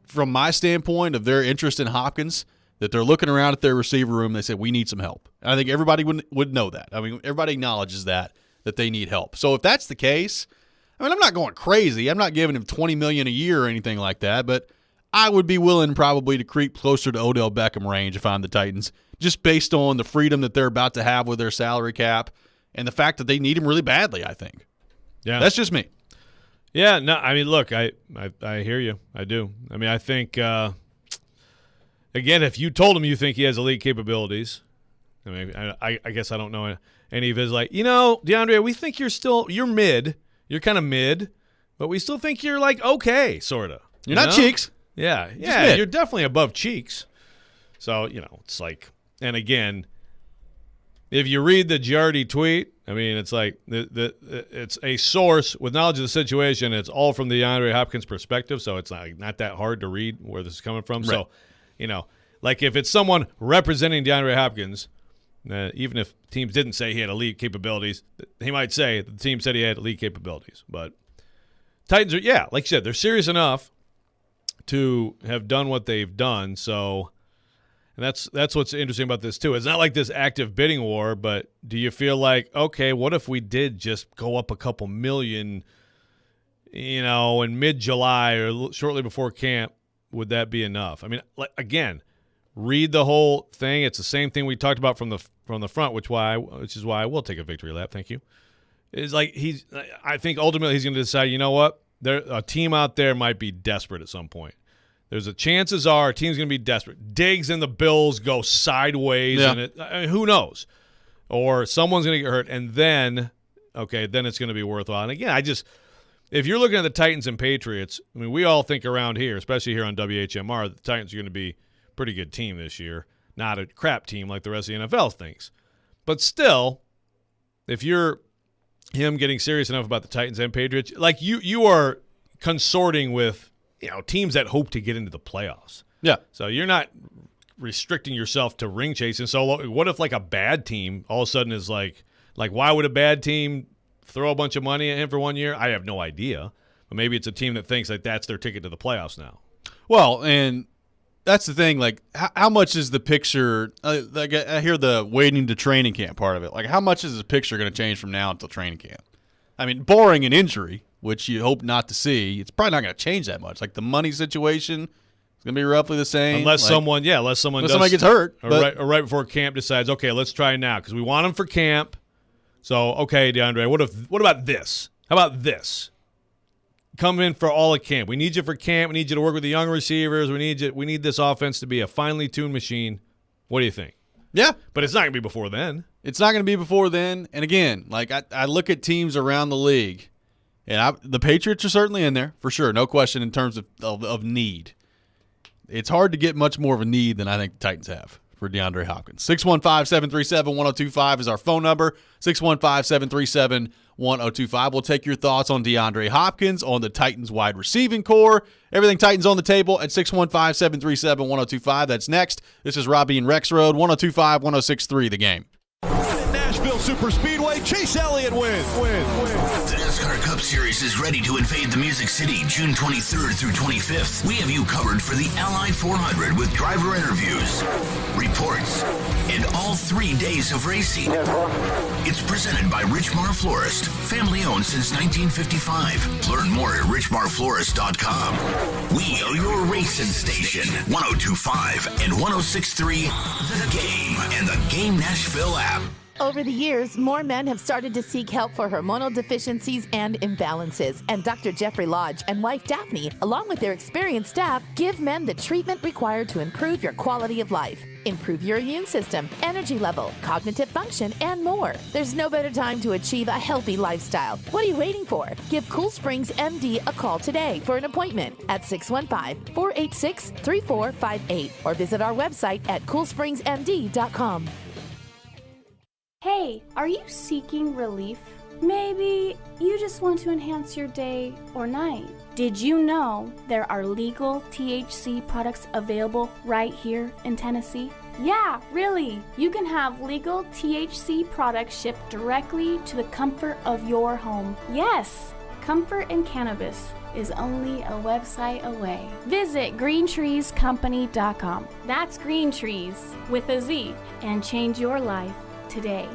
from my standpoint of their interest in Hopkins, that they're looking around at their receiver room. They said, we need some help. And I think everybody would know that. I mean, everybody acknowledges that they need help. So if that's the case, I mean, I'm not going crazy. I'm not giving him $20 million a year or anything like that, but I would be willing probably to creep closer to Odell Beckham range if I'm the Titans, just based on the freedom that they're about to have with their salary cap and the fact that they need him really badly, I think. Yeah. That's just me. Yeah, no, I mean, look, I hear you. I do. I mean, I think, again, if you told him you think he has elite capabilities, I mean, I guess I don't know any of his, like, DeAndre, we think you're mid. You're kind of mid, but we still think you're, like, okay, sort of. You're not Cheeks. Yeah, you're definitely above Cheeks. So, it's like, and again, if you read the Giardi tweet, I mean, it's like it's a source with knowledge of the situation. It's all from the DeAndre Hopkins perspective, so it's not that hard to read where this is coming from. Right. So, like, if it's someone representing DeAndre Hopkins, even if teams didn't say he had elite capabilities, he might say the team said he had elite capabilities. But Titans are, like you said, they're serious enough to have done what they've done. So, and that's what's interesting about this too. It's not like this active bidding war, but do you feel like, okay, what if we did just go up a couple million, in mid-July or shortly before camp? Would that be enough? I mean, again, read the whole thing. It's the same thing we talked about from the front, which is why I will take a victory lap. Thank you. It's like I think ultimately he's going to decide, you know what? A team out there might be desperate at some point. Chances are a team's going to be desperate. Diggs and the Bills go sideways, and who knows? Or someone's going to get hurt, and then it's going to be worthwhile. And again, if you're looking at the Titans and Patriots, I mean, we all think around here, especially here on WHMR, the Titans are going to be a pretty good team this year, not a crap team like the rest of the NFL thinks. But still, if you're him getting serious enough about the Titans and Patriots, like you are consorting with teams that hope to get into the playoffs. Yeah. So you're not restricting yourself to ring chasing. So what if like a bad team all of a sudden is like why would a bad team throw a bunch of money at him for 1 year? I have no idea. But maybe it's a team that thinks like that's their ticket to the playoffs now. Well, and that's the thing. Like, how much is the picture? Like, I hear the waiting to training camp part of it. Like, how much is the picture going to change from now until training camp? I mean, barring an injury, which you hope not to see, it's probably not going to change that much. Like, the money situation is going to be roughly the same. Unless somebody gets hurt. Or right before camp decides, okay, let's try now because we want them for camp. So, okay, DeAndre, what about this? How about this? Come in for all of camp. We need you for camp. We need you to work with the young receivers. We need this offense to be a finely tuned machine. What do you think? Yeah. But it's not going to be before then. It's not going to be before then. And again, like I look at teams around the league, and the Patriots are certainly in there for sure. No question in terms of need. It's hard to get much more of a need than I think the Titans have for DeAndre Hopkins. 615-737-1025 is our phone number. 615-737-1025. We'll take your thoughts on DeAndre Hopkins, on the Titans wide receiving core. Everything Titans on the table at 615-737-1025. That's next. This is Robby and Rexrode, 102.5, 106.3 The Game. Nashville Superspeedway, Chase Elliott wins. The NASCAR Cup Series is ready to invade the Music City June 23rd through 25th. We have you covered for the Allied 400 with driver interviews, reports, and all 3 days of racing. It's presented by Richmar Florist, family owned since 1955. Learn more at richmarflorist.com. We are your racing station, 102.5 and 106.3 The Game and the Game Nashville app. Over the years, more men have started to seek help for hormonal deficiencies and imbalances. And Dr. Jeffrey Lodge and wife Daphne, along with their experienced staff, give men the treatment required to improve your quality of life, improve your immune system, energy level, cognitive function, and more. There's no better time to achieve a healthy lifestyle. What are you waiting for? Give Cool Springs MD a call today for an appointment at 615-486-3458 or visit our website at coolspringsmd.com. Hey, are you seeking relief? Maybe you just want to enhance your day or night. Did you know there are legal THC products available right here in Tennessee? Yeah, really. You can have legal THC products shipped directly to the comfort of your home. Yes, comfort in cannabis is only a website away. Visit greentreescompany.com. That's Green Trees with a Z, and change your life today.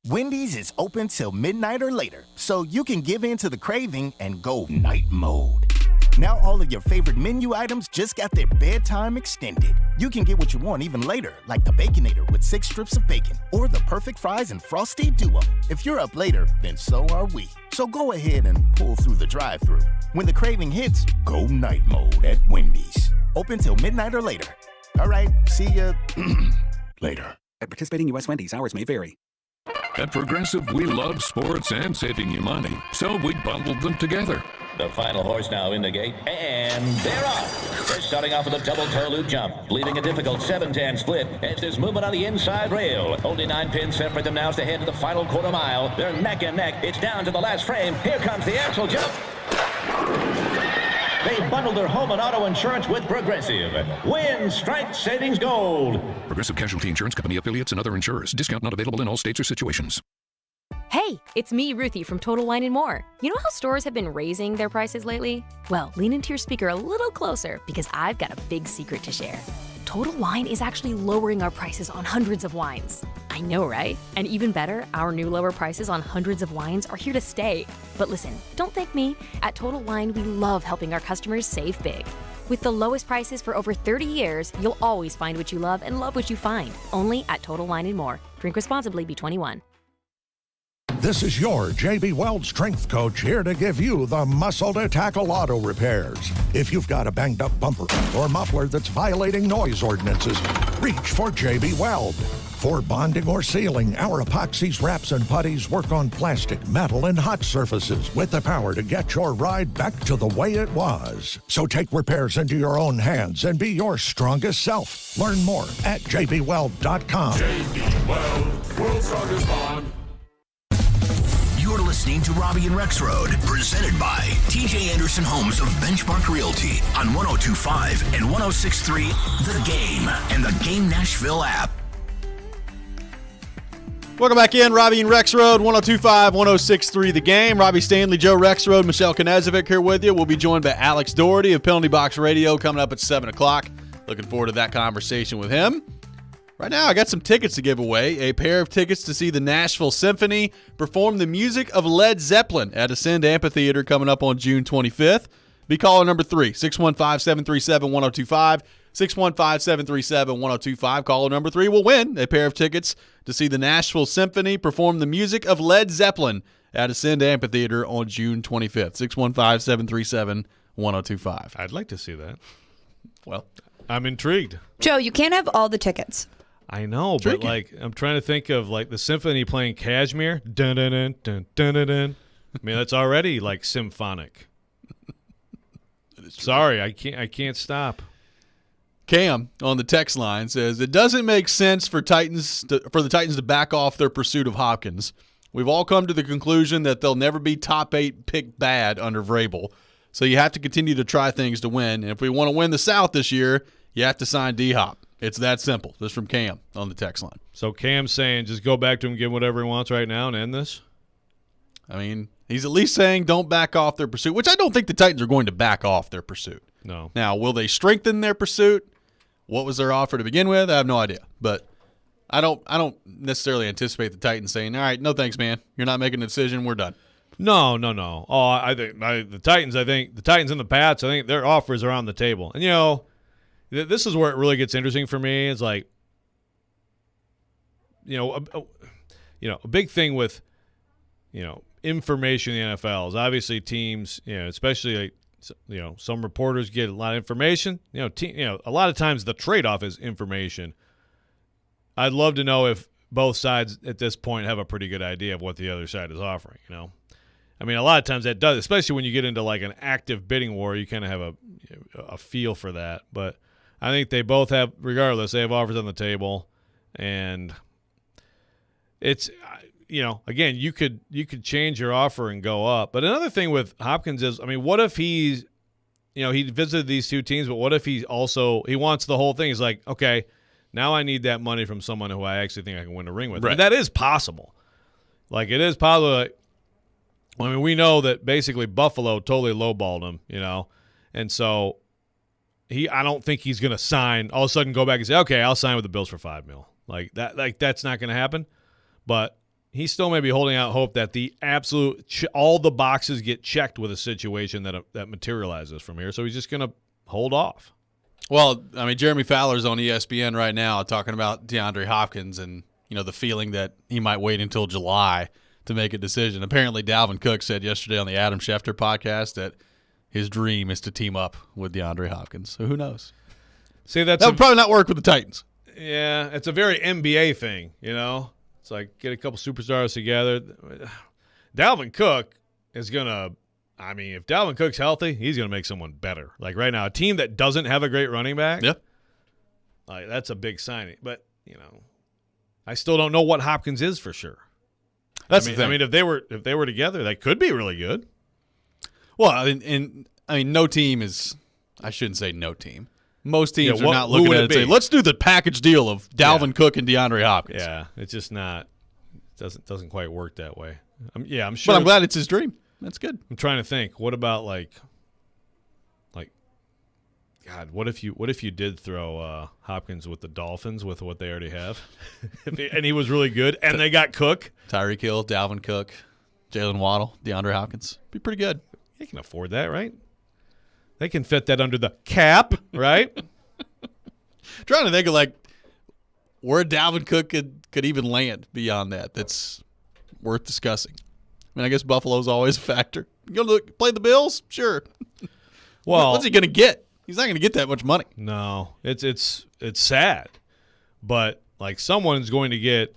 Wendy's is open till midnight or later, so you can give in to the craving and go night mode. Now all of your favorite menu items just got their bedtime extended. You can get what you want even later, like the Baconator with 6 strips of bacon, or the perfect fries and frosty duo. If you're up later, then so are we. So go ahead and pull through the drive-thru. When the craving hits, go night mode at Wendy's. Open till midnight or later. All right, see ya later. At participating U.S. Wendy's, hours may vary. At Progressive, we love sports and saving you money, so we bundled them together. The final horse now in the gate, and they're off. They're starting off with a double toe loop jump, leaving a difficult 7-10 split as there's movement on the inside rail. Only 9 pins separate them now as they head to the final quarter mile. They're neck and neck. It's down to the last frame. Here comes the axle jump. They bundled their home and auto insurance with Progressive. Win, strike, savings, gold. Progressive Casualty Insurance Company, affiliates, and other insurers. Discount not available in all states or situations. Hey, it's me, Ruthie, from Total Wine & More. You know how stores have been raising their prices lately? Well, lean into your speaker a little closer because I've got a big secret to share. Total Wine is actually lowering our prices on hundreds of wines. I know, right? And even better, our new lower prices on hundreds of wines are here to stay. But listen, don't thank me. At Total Wine, we love helping our customers save big. With the lowest prices for over 30 years, you'll always find what you love and love what you find. Only at Total Wine & More. Drink responsibly. Be 21. This is your JB Weld Strength Coach here to give you the muscle to tackle auto repairs. If you've got a banged up bumper or muffler that's violating noise ordinances, reach for JB Weld. For bonding or sealing, our epoxies, wraps, and putties work on plastic, metal, and hot surfaces with the power to get your ride back to the way it was. So take repairs into your own hands and be your strongest self. Learn more at jbweld.com. JB Weld, world's strongest bond. You're listening to Robby and Rexrode, presented by TJ Anderson Homes of Benchmark Realty on 102.5 and 106.3 The Game and the Game Nashville app. Welcome back in, Robby and Rexrode, 102.5, 106.3 The Game. Robbie Stanley, Joe Rexrode, Michelle Knezovic here with you. We'll be joined by Alex Doherty of Penalty Box Radio coming up at 7 o'clock. Looking forward to that conversation with him. Right now, I got some tickets to give away. A pair of tickets to see the Nashville Symphony perform the music of Led Zeppelin at Ascend Amphitheater coming up on June 25th. Be caller number 3, 615-737-1025. 615-737-1025. Caller number 3 will win a pair of tickets to see the Nashville Symphony perform the music of Led Zeppelin at Ascend Amphitheater on June 25th. 615-737-1025. I'd like to see that. Well, I'm intrigued. Joe, you can't have all the tickets. I know, but like I'm trying to think of like the symphony playing Kashmir. Dun dun dun dun dun dun dun. I mean, that's already like symphonic. Sorry, I can't stop. Cam on the text line says it doesn't make sense for the Titans to back off their pursuit of Hopkins. We've all come to the conclusion that they'll never be top 8 pick bad under Vrabel. So you have to continue to try things to win. And if we want to win the South this year, you have to sign D-Hop. It's that simple. This is from Cam on the text line. So Cam's saying just go back to him, give him whatever he wants right now and end this? I mean, he's at least saying don't back off their pursuit, which I don't think the Titans are going to back off their pursuit. No. Now, will they strengthen their pursuit? What was their offer to begin with? I have no idea. But I don't necessarily anticipate the Titans saying, all right, no thanks, man. You're not making a decision. We're done. No. Oh, I think the Titans and the Pats, I think their offers are on the table. And, this is where it really gets interesting for me. It's like, a big thing with, information in the NFL is obviously teams, especially some reporters get a lot of information. A lot of times the trade-off is information. I'd love to know if both sides at this point have a pretty good idea of what the other side is offering. I mean, a lot of times that does, especially when you get into like an active bidding war. You kind of have a feel for that, but I think they both have, regardless, they have offers on the table, and it's, again, you could change your offer and go up. But another thing with Hopkins is, I mean, what if he's, he visited these two teams, but what if he wants the whole thing? He's like, okay, now I need that money from someone who I actually think I can win a ring with. Right. I mean, that is possible. Like, it is possible. I mean, we know that basically Buffalo totally lowballed him, and so I don't think he's going to sign, all of a sudden go back and say, okay, I'll sign with the Bills for $5 million. That's not going to happen. But he still may be holding out hope that the absolute all the boxes get checked with a situation that materializes from here. So he's just going to hold off. Well, I mean, Jeremy Fowler's on ESPN right now talking about DeAndre Hopkins and, the feeling that he might wait until July to make a decision. Apparently, Dalvin Cook said yesterday on the Adam Schefter podcast that his dream is to team up with DeAndre Hopkins. So who knows? See, that would probably not work with the Titans. Yeah, it's a very NBA thing, It's like get a couple superstars together. Dalvin Cook is going to – I mean, if Dalvin Cook's healthy, he's going to make someone better. Like right now, a team that doesn't have a great running back, like that's a big signing. But, I still don't know what Hopkins is for sure. That's the thing. I mean, if they were together, that could be really good. Well, and I mean, no team is – I shouldn't say no team. Most teams are not looking at it and say, let's do the package deal of Dalvin Cook and DeAndre Hopkins. Yeah, it's just not – doesn't quite work that way. I'm sure. But I'm glad it's his dream. That's good. I'm trying to think. What about like God, what if you did throw Hopkins with the Dolphins with what they already have? And he was really good, and they got Cook. Tyreek Hill, Dalvin Cook, Jalen Waddle, DeAndre Hopkins. Be pretty good. You can afford that, right? They can fit that under the cap, right? Trying to think of where Dalvin Cook could even land beyond that. That's worth discussing. I mean, I guess Buffalo's always a factor. You go play the Bills? Sure. Well, what's he going to get? He's not going to get that much money. No, it's sad, but someone's going to get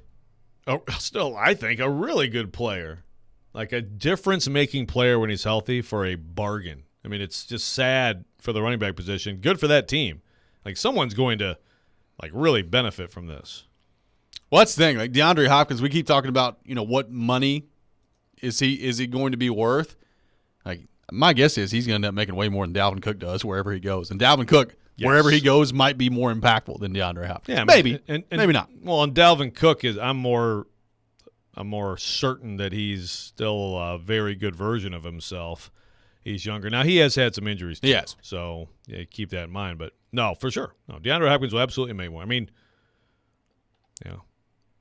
still, I think, a really good player, like a difference-making player when he's healthy for a bargain. I mean, it's just sad for the running back position. Good for that team. Someone's going to really benefit from this. Well, that's the thing. DeAndre Hopkins, we keep talking about, what money is he going to be worth? My guess is he's going to end up making way more than Dalvin Cook does wherever he goes. And Dalvin Cook, wherever he goes, might be more impactful than DeAndre Hopkins. Yeah, maybe. And maybe not. Well, and Dalvin Cook I'm more certain that he's still a very good version of himself. He's younger. Now, he has had some injuries, too. Yes. So, keep that in mind. But, no, for sure. No, DeAndre Hopkins will absolutely make more. I mean,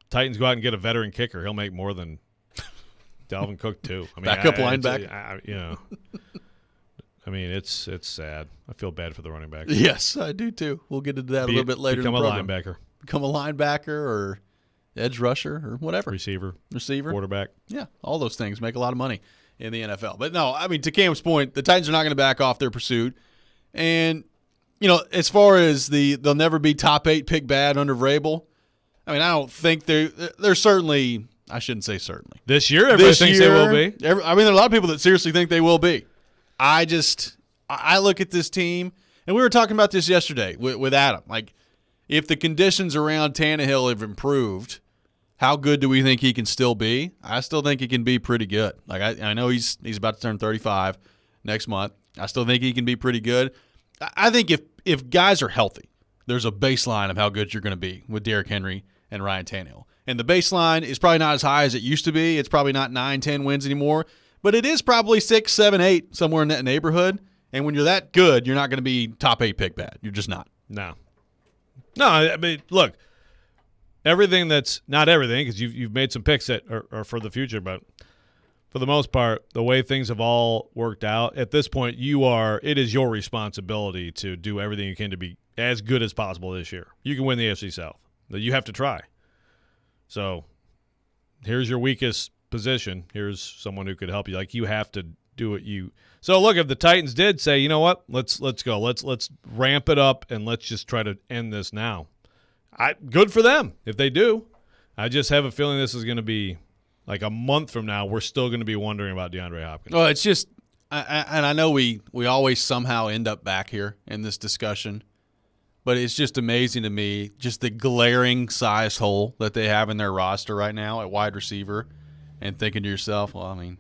Titans go out and get a veteran kicker. He'll make more than Dalvin Cook, too. I mean, backup linebacker. I mean, it's sad. I feel bad for the running back. Yes, I do, too. We'll get into that a little bit later. Become a linebacker. Become a linebacker or edge rusher or whatever. Receiver. Quarterback. Yeah, all those things make a lot of money in the NFL. But no, I mean, to Cam's point, the Titans are not going to back off their pursuit. And, as far as they'll never be top 8 pick bad under Vrabel, I mean, I don't think they're certainly, I shouldn't say certainly. This year, everybody thinks they will be. There are a lot of people that seriously think they will be. I look at this team, and we were talking about this yesterday with Adam. If the conditions around Tannehill have improved, how good do we think he can still be? I still think he can be pretty good. I know he's about to turn 35 next month. I still think he can be pretty good. I think if guys are healthy, there's a baseline of how good you're going to be with Derrick Henry and Ryan Tannehill. And the baseline is probably not as high as it used to be. It's probably not 9-10 wins anymore. But it is probably 6, 7, 8, somewhere in that neighborhood. And when you're that good, you're not going to be top 8 pick bad. You're just not. No, I mean, look, everything that's not everything, because you've made some picks that are for the future, but for the most part, the way things have all worked out, at this point, it is your responsibility to do everything you can to be as good as possible this year. You can win the AFC South. You have to try. So here's your weakest position. Here's someone who could help you. You have to do what you. So look, if the Titans did say, you know what, let's go, let's ramp it up and let's just try to end this now. Good for them if they do. I just have a feeling this is going to be a month from now. We're still going to be wondering about DeAndre Hopkins. Well, it's just, and I know we always somehow end up back here in this discussion, but it's just amazing to me just the glaring size hole that they have in their roster right now at wide receiver. And thinking to yourself, well, I mean,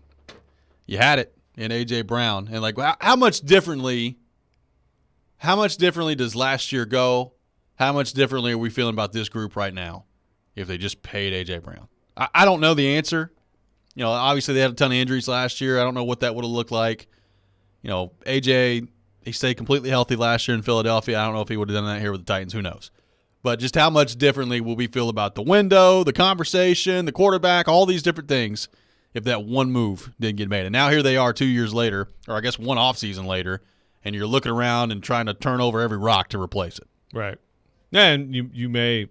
you had it in A.J. Brown. And, how much differently does last year go? How much differently are we feeling about this group right now if they just paid A.J. Brown? I don't know the answer. Obviously they had a ton of injuries last year. I don't know what that would have looked like. A.J., he stayed completely healthy last year in Philadelphia. I don't know if he would have done that here with the Titans. Who knows? But just how much differently will we feel about the window, the conversation, the quarterback, all these different things if that one move didn't get made. And now here they are 2 years later, or I guess one offseason later, and you're looking around and trying to turn over every rock to replace it. Right. And you may,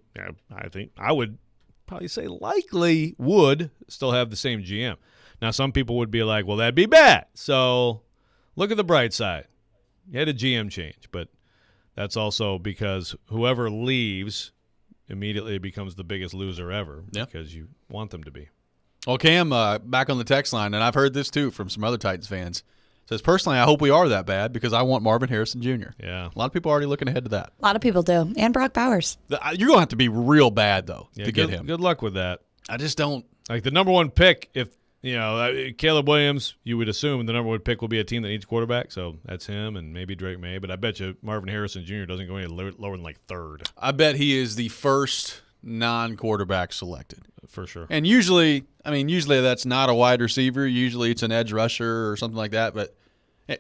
I think, I would probably say likely would still have the same GM. Now, some people would be like, well, that'd be bad. So look at the bright side. You had a GM change, but that's also because whoever leaves immediately becomes the biggest loser ever because you want them to be. Well, Cam, back on the text line, and I've heard this too from some other Titans fans, says, personally, I hope we are that bad because I want Marvin Harrison Jr. Yeah. A lot of people are already looking ahead to that. A lot of people do. And Brock Bowers. You're going to have to be real bad, though, to get him. Good luck with that. I just don't. The number one pick, if Caleb Williams, you would assume the number one pick will be a team that needs quarterback, so that's him and maybe Drake May. But I bet you Marvin Harrison Jr. doesn't go any lower than third. I bet he is the first non-quarterback selected. For sure. And usually that's not a wide receiver. Usually it's an edge rusher or something like that. But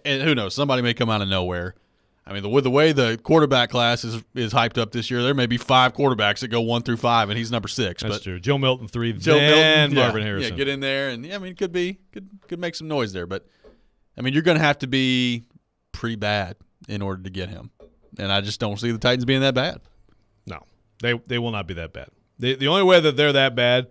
and who knows? Somebody may come out of nowhere. I mean, with the way the quarterback class is hyped up this year, there may be 5 quarterbacks that go 1 through 5, and he's number 6. That's but true. Joe Milton 3, then Marvin Harrison. Yeah, get in there, and could make some noise there. But I mean, you're going to have to be pretty bad in order to get him. And I just don't see the Titans being that bad. No, they will not be that bad. The only way that they're that bad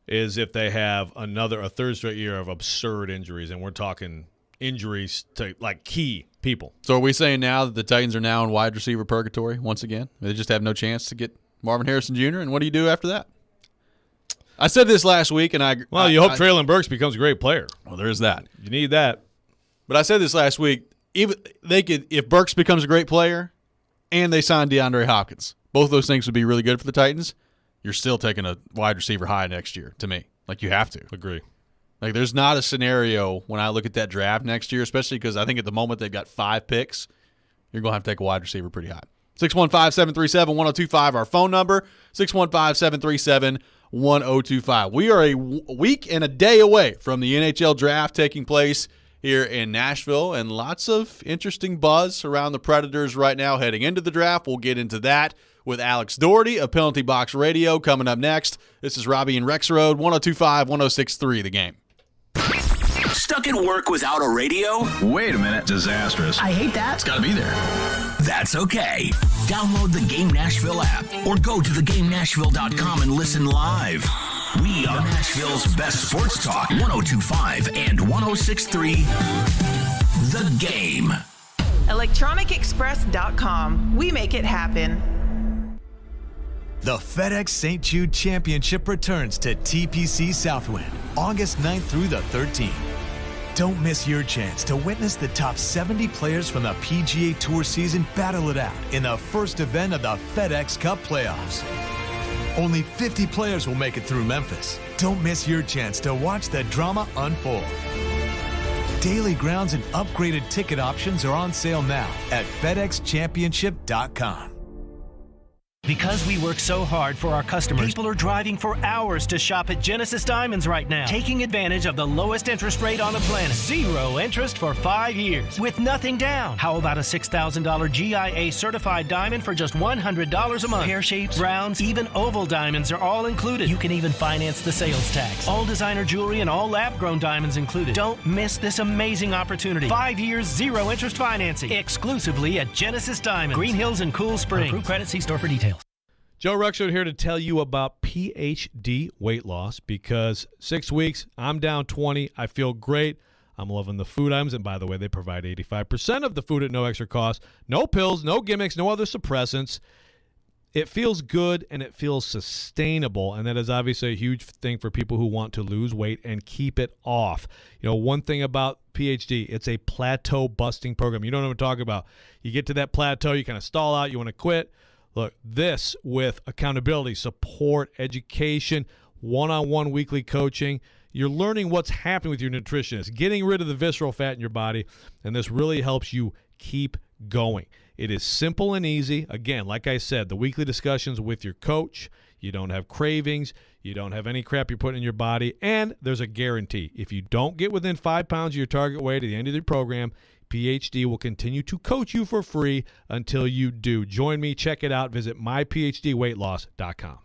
is if they have a third straight year of absurd injuries, and we're talking injuries to like key people. So are we saying now that the Titans are now in wide receiver purgatory once again? They just have no chance to get Marvin Harrison Jr., and what do you do after that? I said this last week, and you hope Traylon Burks becomes a great player. Well, there's that. You need that. But I said this last week. Even if Burks becomes a great player, and they sign DeAndre Hopkins, both those things would be really good for the Titans. You're still taking a wide receiver high next year, to me. Like, you have to. Agree. Like, there's not a scenario when I look at that draft next year, especially because I think at the moment they've got 5 picks, you're going to have to take a wide receiver pretty high. 615-737-1025, our phone number, 615-737-1025. We are a week and a day away from the NHL draft taking place here in Nashville, and lots of interesting buzz around the Predators right now heading into the draft. We'll get into that with Alex Doherty of Penalty Box Radio coming up next. This is Robby and Rexrode, 102.5, 106.3, The Game. Stuck at work without a radio? Wait a minute. Disastrous. I hate that. It's got to be there. That's okay. Download the Game Nashville app or go to thegamenashville.com and listen live. We are Nashville's best sports talk, 102.5 and 106.3, The Game. ElectronicExpress.com. We make it happen. The FedEx St. Jude Championship returns to TPC Southwind, August 9th through the 13th. Don't miss your chance to witness the top 70 players from the PGA Tour season battle it out in the first event of the FedEx Cup playoffs. Only 50 players will make it through Memphis. Don't miss your chance to watch the drama unfold. Daily grounds and upgraded ticket options are on sale now at FedExChampionship.com. Because we work so hard for our customers, people are driving for hours to shop at Genesis Diamonds right now, taking advantage of the lowest interest rate on the planet. 0 interest for 5 years with nothing down. How about a $6,000 GIA certified diamond for just $100 a month? Pear shapes, rounds, even oval diamonds are all included. You can even finance the sales tax. All designer jewelry and all lab-grown diamonds included. Don't miss this amazing opportunity. 5 years, 0 interest financing, exclusively at Genesis Diamonds, Green Hills and Cool Springs. Approved credit, see store for details. Joe Rexrode here to tell you about PhD weight loss, because 6 weeks, I'm down 20. I feel great. I'm loving the food items. And by the way, they provide 85% of the food at no extra cost. No pills, no gimmicks, no other suppressants. It feels good and it feels sustainable. And that is obviously a huge thing for people who want to lose weight and keep it off. You know, one thing about PhD, it's a plateau busting program. You know what I'm talking about. You get to that plateau, you kind of stall out, you want to quit. Look, this with accountability, support, education, one-on-one weekly coaching, you're learning what's happening with your nutritionist, getting rid of the visceral fat in your body, and this really helps you keep going. It is simple and easy. Again, like I said, the weekly discussions with your coach, you don't have cravings, you don't have any crap you're putting in your body, and there's a guarantee. If you don't get within 5 pounds of your target weight at the end of the program, PhD will continue to coach you for free until you do. Join me. Check it out. Visit myphdweightloss.com.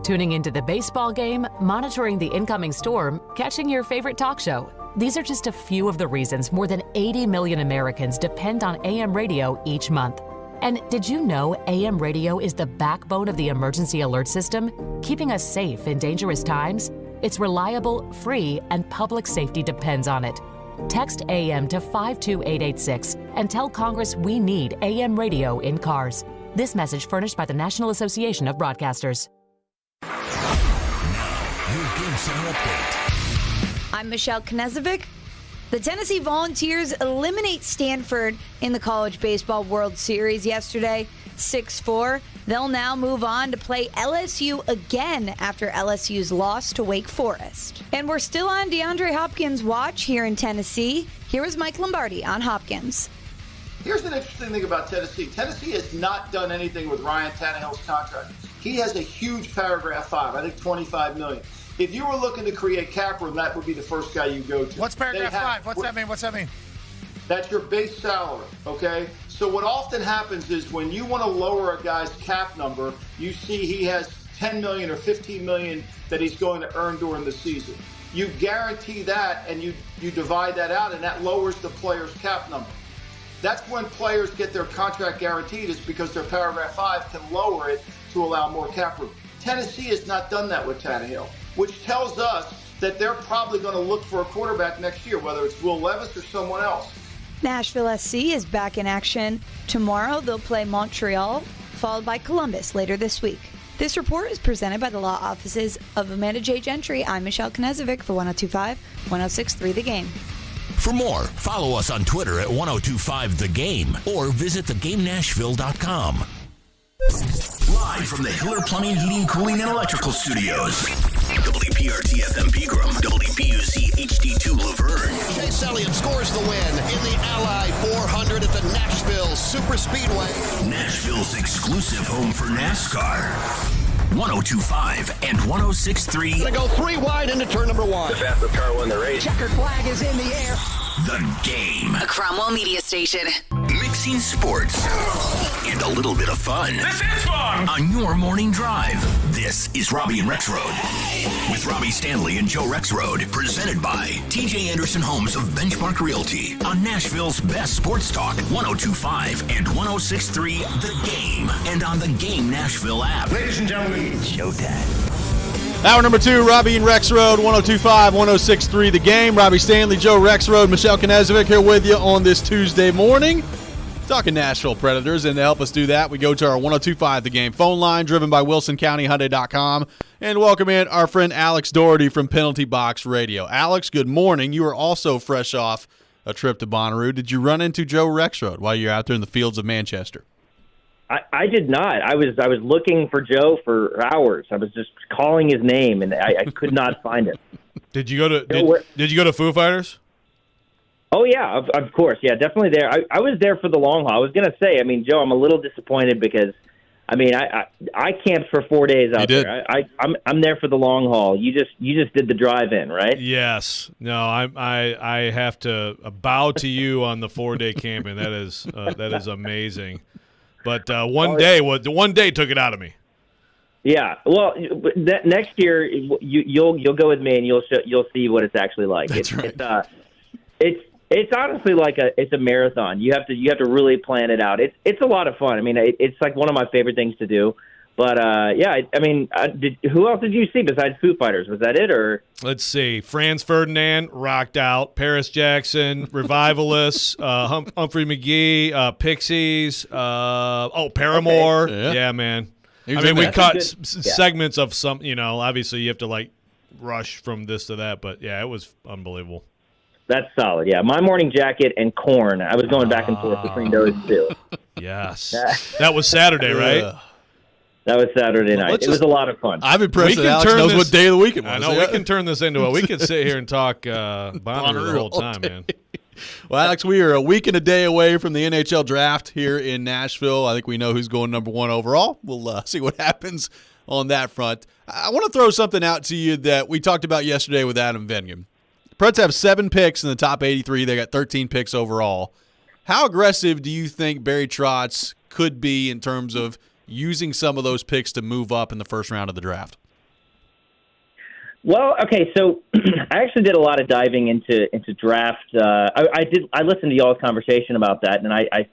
Tuning into the baseball game, monitoring the incoming storm, catching your favorite talk show. These are just a few of the reasons more than 80 million Americans depend on AM radio each month. And did you know AM radio is the backbone of the emergency alert system, keeping us safe in dangerous times? It's reliable, free, and public safety depends on it. Text AM to 52886 and tell Congress we need AM radio in cars. This message furnished by the National Association of Broadcasters. Your Game Center update. I'm Michelle Knezovic. The Tennessee Volunteers eliminate Stanford in the College Baseball World Series yesterday, 6-4. They'll now move on to play LSU again after LSU's loss to Wake Forest. And we're still on DeAndre Hopkins' watch here in Tennessee. Here is Mike Lombardi on Hopkins. Here's an interesting thing about Tennessee. Tennessee has not done anything with Ryan Tannehill's contract. He has a huge paragraph 5, I think $25 million. If you were looking to create cap room, that would be the first guy you go to. What's paragraph 5? What's that mean? That's your base salary, okay? So what often happens is when you want to lower a guy's cap number, you see he has $10 million or $15 million that he's going to earn during the season. You guarantee that, and you divide that out, and that lowers the player's cap number. That's when players get their contract guaranteed, is because their paragraph 5 can lower it to allow more cap room. Tennessee has not done that with Tannehill, which tells us that they're probably going to look for a quarterback next year, whether it's Will Levis or someone else. Nashville SC is back in action. Tomorrow they'll play Montreal, followed by Columbus later this week. This report is presented by the law offices of Amanda J. Gentry. I'm Michelle Knezovic for 102.5, 106.3 The Game. For more, follow us on Twitter at 1025 The Game or visit thegamenashville.com. Live from the Hiller Plumbing, Heating, Cooling, and Electrical Studios. WPRT FM Pegram, WPUC HD2 Laverne. Chase Elliott scores the win in the Ally 400 at the Nashville Super Speedway. Nashville's exclusive home for NASCAR. 102.5 and 106.3. Gonna go 3 wide into turn number 1. The fastest car won the race. Checkered flag is in the air. The Game. A Cromwell Media Station. Mixing sports and a little bit of fun. This is fun! On your morning drive. This is Robby and Rexrode. With Robby Stanley and Joe Rexrode. Presented by TJ Anderson Homes of Benchmark Realty. On Nashville's best sports talk. 102.5 and 106.3 The Game. And on the Game Nashville app. Ladies and gentlemen, showtime. Hour number 2, Robby and Rexrode, 102.5, 106.3 The Game. Robby Stanley, Joe Rexrode, Michelle Knezovic here with you on this Tuesday morning. Talking Nashville Predators, and to help us do that, we go to our 102.5 The Game phone line, driven by WilsonCountyHyundai.com, and welcome in our friend Alex Doherty from Penalty Box Radio. Alex, good morning. You are also fresh off a trip to Bonnaroo. Did you run into Joe Rexrode while you're out there in the fields of Manchester? I did not. I was looking for Joe for hours. I was just calling his name, and I could not find him. Did you go to Foo Fighters? Oh yeah, of course, yeah, definitely there. I was there for the long haul. I was gonna say, Joe, I'm a little disappointed because, I camped for 4 days out there. I'm there for the long haul. You just did the drive-in, right? Yes. No, I have to bow to you on the 4-day camping. That is amazing. But one day took it out of me. Yeah. Well, next year you'll go with me and you'll see what it's actually like. That's right. It's honestly like it's a marathon. You have to really plan it out. It's a lot of fun. It's like one of my favorite things to do. But who else did you see besides Foo Fighters? Was that it, or? Let's see. Franz Ferdinand rocked out. Paris Jackson, Revivalists, Humphrey McGee, Pixies. Paramore. Okay. Yeah, man. We caught segments of some. Obviously you have to rush from this to that, but yeah, it was unbelievable. That's solid. Yeah, My Morning Jacket and Korn. I was going back and forth between those two. Yes, that was Saturday, right? That was Saturday night. It was a lot of fun. I'm impressed that Alex knows what day of the week it was. I know, we can turn this into we could sit here and talk Bonnaroo the whole time, man. Well, Alex, we are a week and a day away from the NHL draft here in Nashville. I think we know who's going number 1 overall. We'll see what happens on that front. I want to throw something out to you that we talked about yesterday with Adam Vengen. Preds have 7 picks in the top 83. They got 13 picks overall. How aggressive do you think Barry Trotz could be in terms of using some of those picks to move up in the first round of the draft? Well, okay, so I actually did a lot of diving into draft. I listened to y'all's conversation about that, and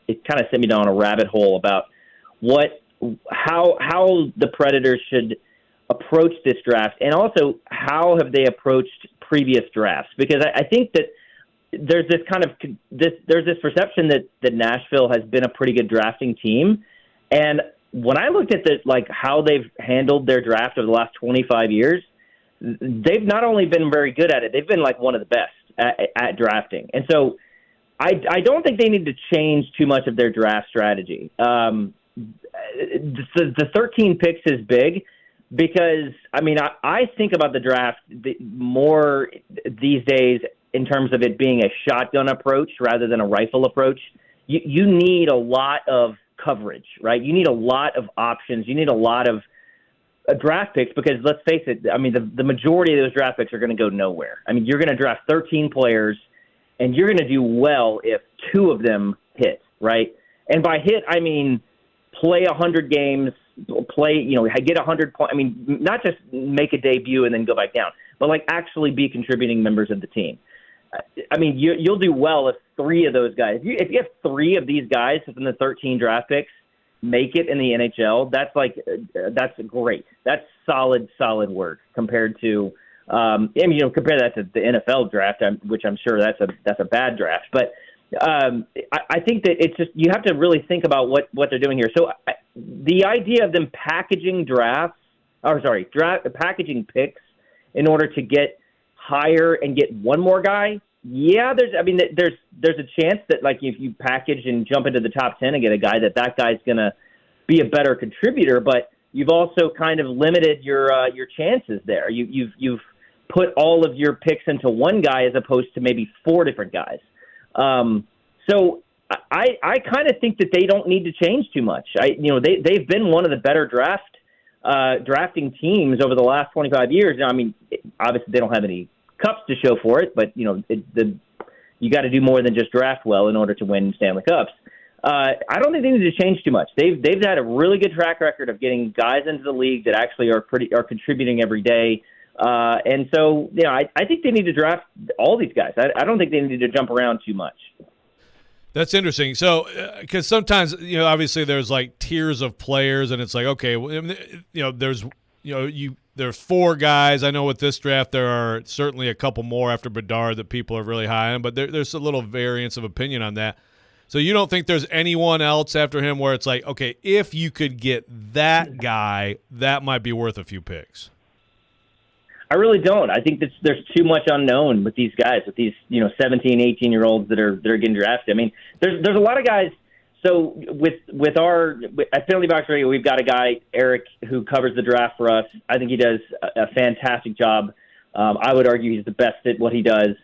it kind of sent me down a rabbit hole about how the Predators should approach this draft, and also how have they approached previous drafts? Because I think that there's this perception that Nashville has been a pretty good drafting team, and when I looked at how they've handled their draft over the last 25 years, they've not only been very good at it, they've been one of the best at drafting. And so I don't think they need to change too much of their draft strategy. The 13 picks is big because, I think about the draft more these days in terms of it being a shotgun approach rather than a rifle approach. You need a lot of coverage, right? You need a lot of options. You need a lot of draft picks because, let's face it, the majority of those draft picks are going to go nowhere. You're going to draft 13 players, and you're going to do well if 2 of them hit, right? And by hit, I mean play 100 games, get 100 points. Not just make a debut and then go back down, but actually be contributing members of the team. I mean, you'll do well if 3 of those guys. If you have 3 of these guys within the 13 draft picks make it in the NHL, that's great. That's solid work compared to, compare that to the NFL draft, which I'm sure that's a bad draft. But I think that it's just, you have to really think about what they're doing here. So the idea of them packaging packaging picks in order to get higher and get one more guy. Yeah, there's a chance that, like, if you package and jump into the top 10 and get a guy, that guy's going to be a better contributor, but you've also kind of limited your chances there. You've put all of your picks into one guy as opposed to maybe 4 different guys. So I kind of think that they don't need to change too much. They've been one of the better drafting teams over the last 25 years. Now, I mean, obviously they don't have any cups to show for it, but you got to do more than just draft well in order to win Stanley Cups. I don't think they need to change too much. They've had a really good track record of getting guys into the league that actually are contributing every day. And so, I think they need to draft all these guys. I don't think they need to jump around too much. That's interesting. So, because sometimes, obviously there's like tiers of players, and it's like, okay, there's 4 guys. I know with this draft there are certainly a couple more after Bedard that people are really high on, but there's a little variance of opinion on that. So you don't think there's anyone else after him where it's like, okay, if you could get that guy, that might be worth a few picks? I really don't. I think there's too much unknown with these guys, with these 17, 18-year-olds that are getting drafted. I mean, there's a lot of guys. So at Penalty Box Radio, we've got a guy, Eric, who covers the draft for us. I think he does a fantastic job. I would argue he's the best at what he does.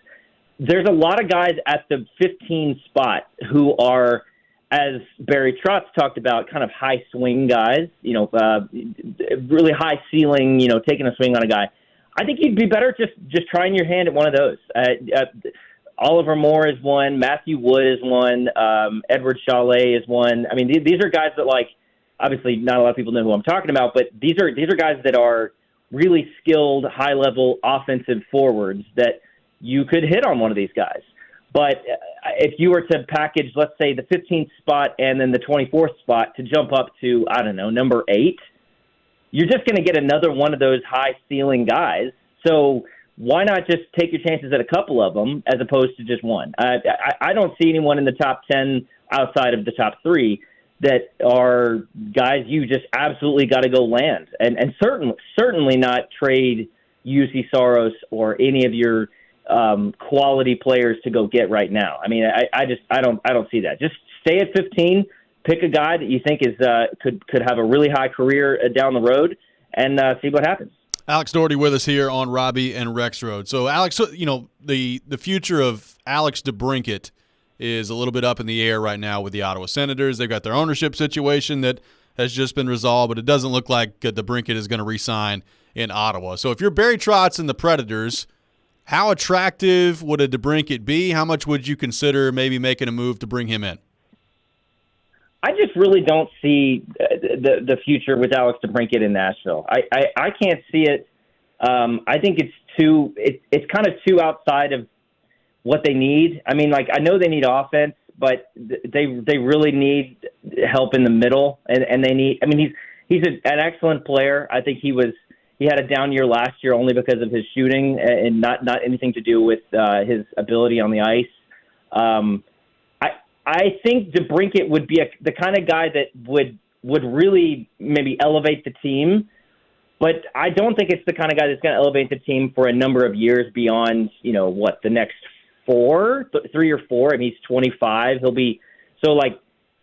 There's a lot of guys at the 15 spot who are, as Barry Trotz talked about, kind of high swing guys, really high ceiling, taking a swing on a guy. I think you'd be better just trying your hand at one of those. Oliver Moore is one. Matthew Wood is one. Edward Chalet is one. I mean, these are guys that, like, obviously not a lot of people know who I'm talking about, but these are guys that are really skilled, high-level offensive forwards that you could hit on one of these guys. But if you were to package, let's say, the 15th spot and then the 24th spot to jump up to, I don't know, number 8, you're just going to get another one of those high-ceiling guys. So why not just take your chances at a couple of them as opposed to just one? I don't see anyone in the top 10 outside of the top 3 that are guys you just absolutely got to go land. And certainly not trade UC Saros or any of your quality players to go get right now. I mean, I don't see that. Just stay at 15. Pick a guy that you think is could have a really high career down the road, and see what happens. Alex Doherty with us here on Robby and Rexrode. So, Alex, the future of Alex DeBrincat is a little bit up in the air right now with the Ottawa Senators. They've got their ownership situation that has just been resolved, but it doesn't look like DeBrincat is going to re-sign in Ottawa. So, if you're Barry Trotz and the Predators, how attractive would a DeBrincat be? How much would you consider maybe making a move to bring him in? I just really don't see the future with Alex DeBrincat in Nashville. I can't see it. I think it's kind of too outside of what they need. I mean, like, I know they need offense, but they really need help in the middle, and they need. I mean, he's an excellent player. I think he had a down year last year only because of his shooting and not anything to do with his ability on the ice. I think DeBrincat would be the kind of guy that would really maybe elevate the team, but I don't think it's the kind of guy that's going to elevate the team for a number of years beyond, the next 3 or 4. I mean, he's 25. He'll be so, like,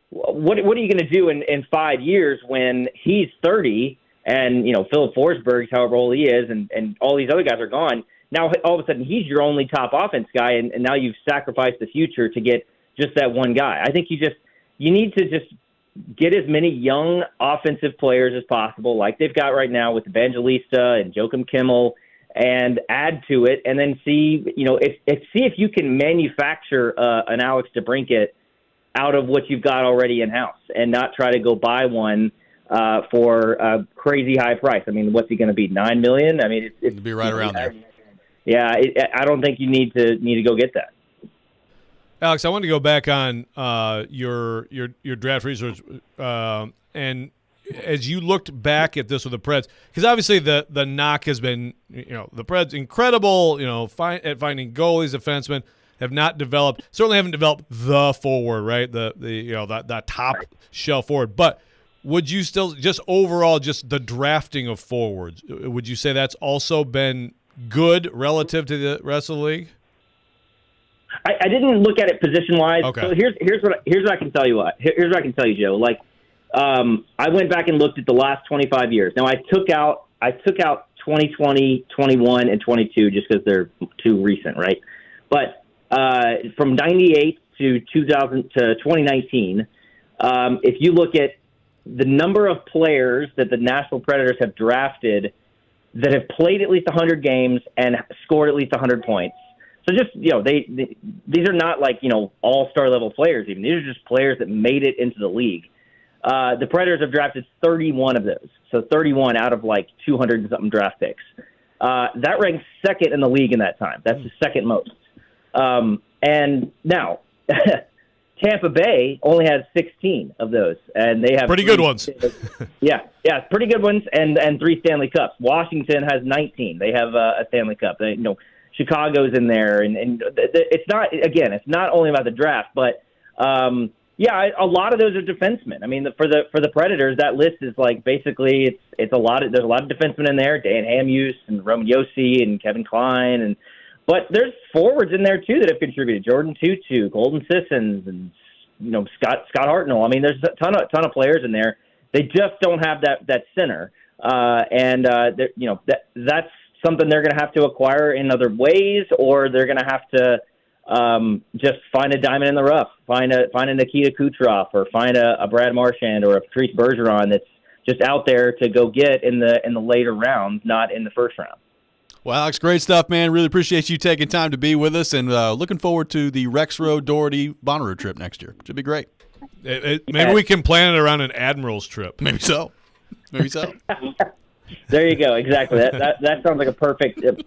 what are you going to do in 5 years when he's 30 and Philip Forsberg's however old he is and all these other guys are gone? Now all of a sudden he's your only top offense guy, and now you've sacrificed the future to get just that one guy. I think you need to just get as many young offensive players as possible, like they've got right now with Evangelista and Joakim Kimmel, and add to it, and then see if you can manufacture an Alex DeBrincat out of what you've got already in house, and not try to go buy one for a crazy high price. I mean, what's he going to be? $9 million? I mean, it'd be right around there. yeah, I don't think you need to go get that. Alex, I want to go back on your draft research, and as you looked back at this with the Preds, because obviously the knock has been, the Preds incredible, at finding goalies, defensemen, have not developed, certainly haven't developed the forward, right? The top shelf forward. But would you still, just overall, just the drafting of forwards, would you say that's also been good relative to the rest of the league? I didn't look at it position wise. Okay. So here's what I can tell you. Here's what I can tell you, Joe. Like, I went back and looked at the last 25 years. Now I took out 2020, 21, and 22 just because they're too recent, right? But from 98 to 2000 to 2019, if you look at the number of players that the Nashville Predators have drafted that have played at least 100 games and scored at least 100 points. So just, these are not like, all-star level players even. These are just players that made it into the league. The Predators have drafted 31 of those. So 31 out of like 200 and something draft picks. That ranks second in the league in that time. That's the second most. And now Tampa Bay only has 16 of those, and they have pretty good ones. yeah, pretty good ones, and 3 Stanley Cups. Washington has 19. They have a Stanley Cup. Chicago's in there, and it's not only about the draft, but a lot of those are defensemen. I mean, for the Predators, that list is like basically it's a lot of, there's a lot of defensemen in there, Dan Hamhuis and Roman Josi and Kevin Kline, but there's forwards in there too that have contributed. Jordan Tutu, Golden Sissons, and Scott Hartnell. I mean, there's a ton of players in there. They just don't have that center, that's something they're going to have to acquire in other ways, or they're going to have to just find a diamond in the rough, find a Nikita Kucherov, or find a Brad Marchand or a Patrice Bergeron that's just out there to go get in the later rounds, not in the first round. Well, Alex, great stuff, man. Really appreciate you taking time to be with us, and looking forward to the Rexrode Doherty Bonnaroo trip next year. Should be great. Maybe we can plan it around an Admirals trip. Maybe so. There you go. Exactly. That sounds like a perfect trip.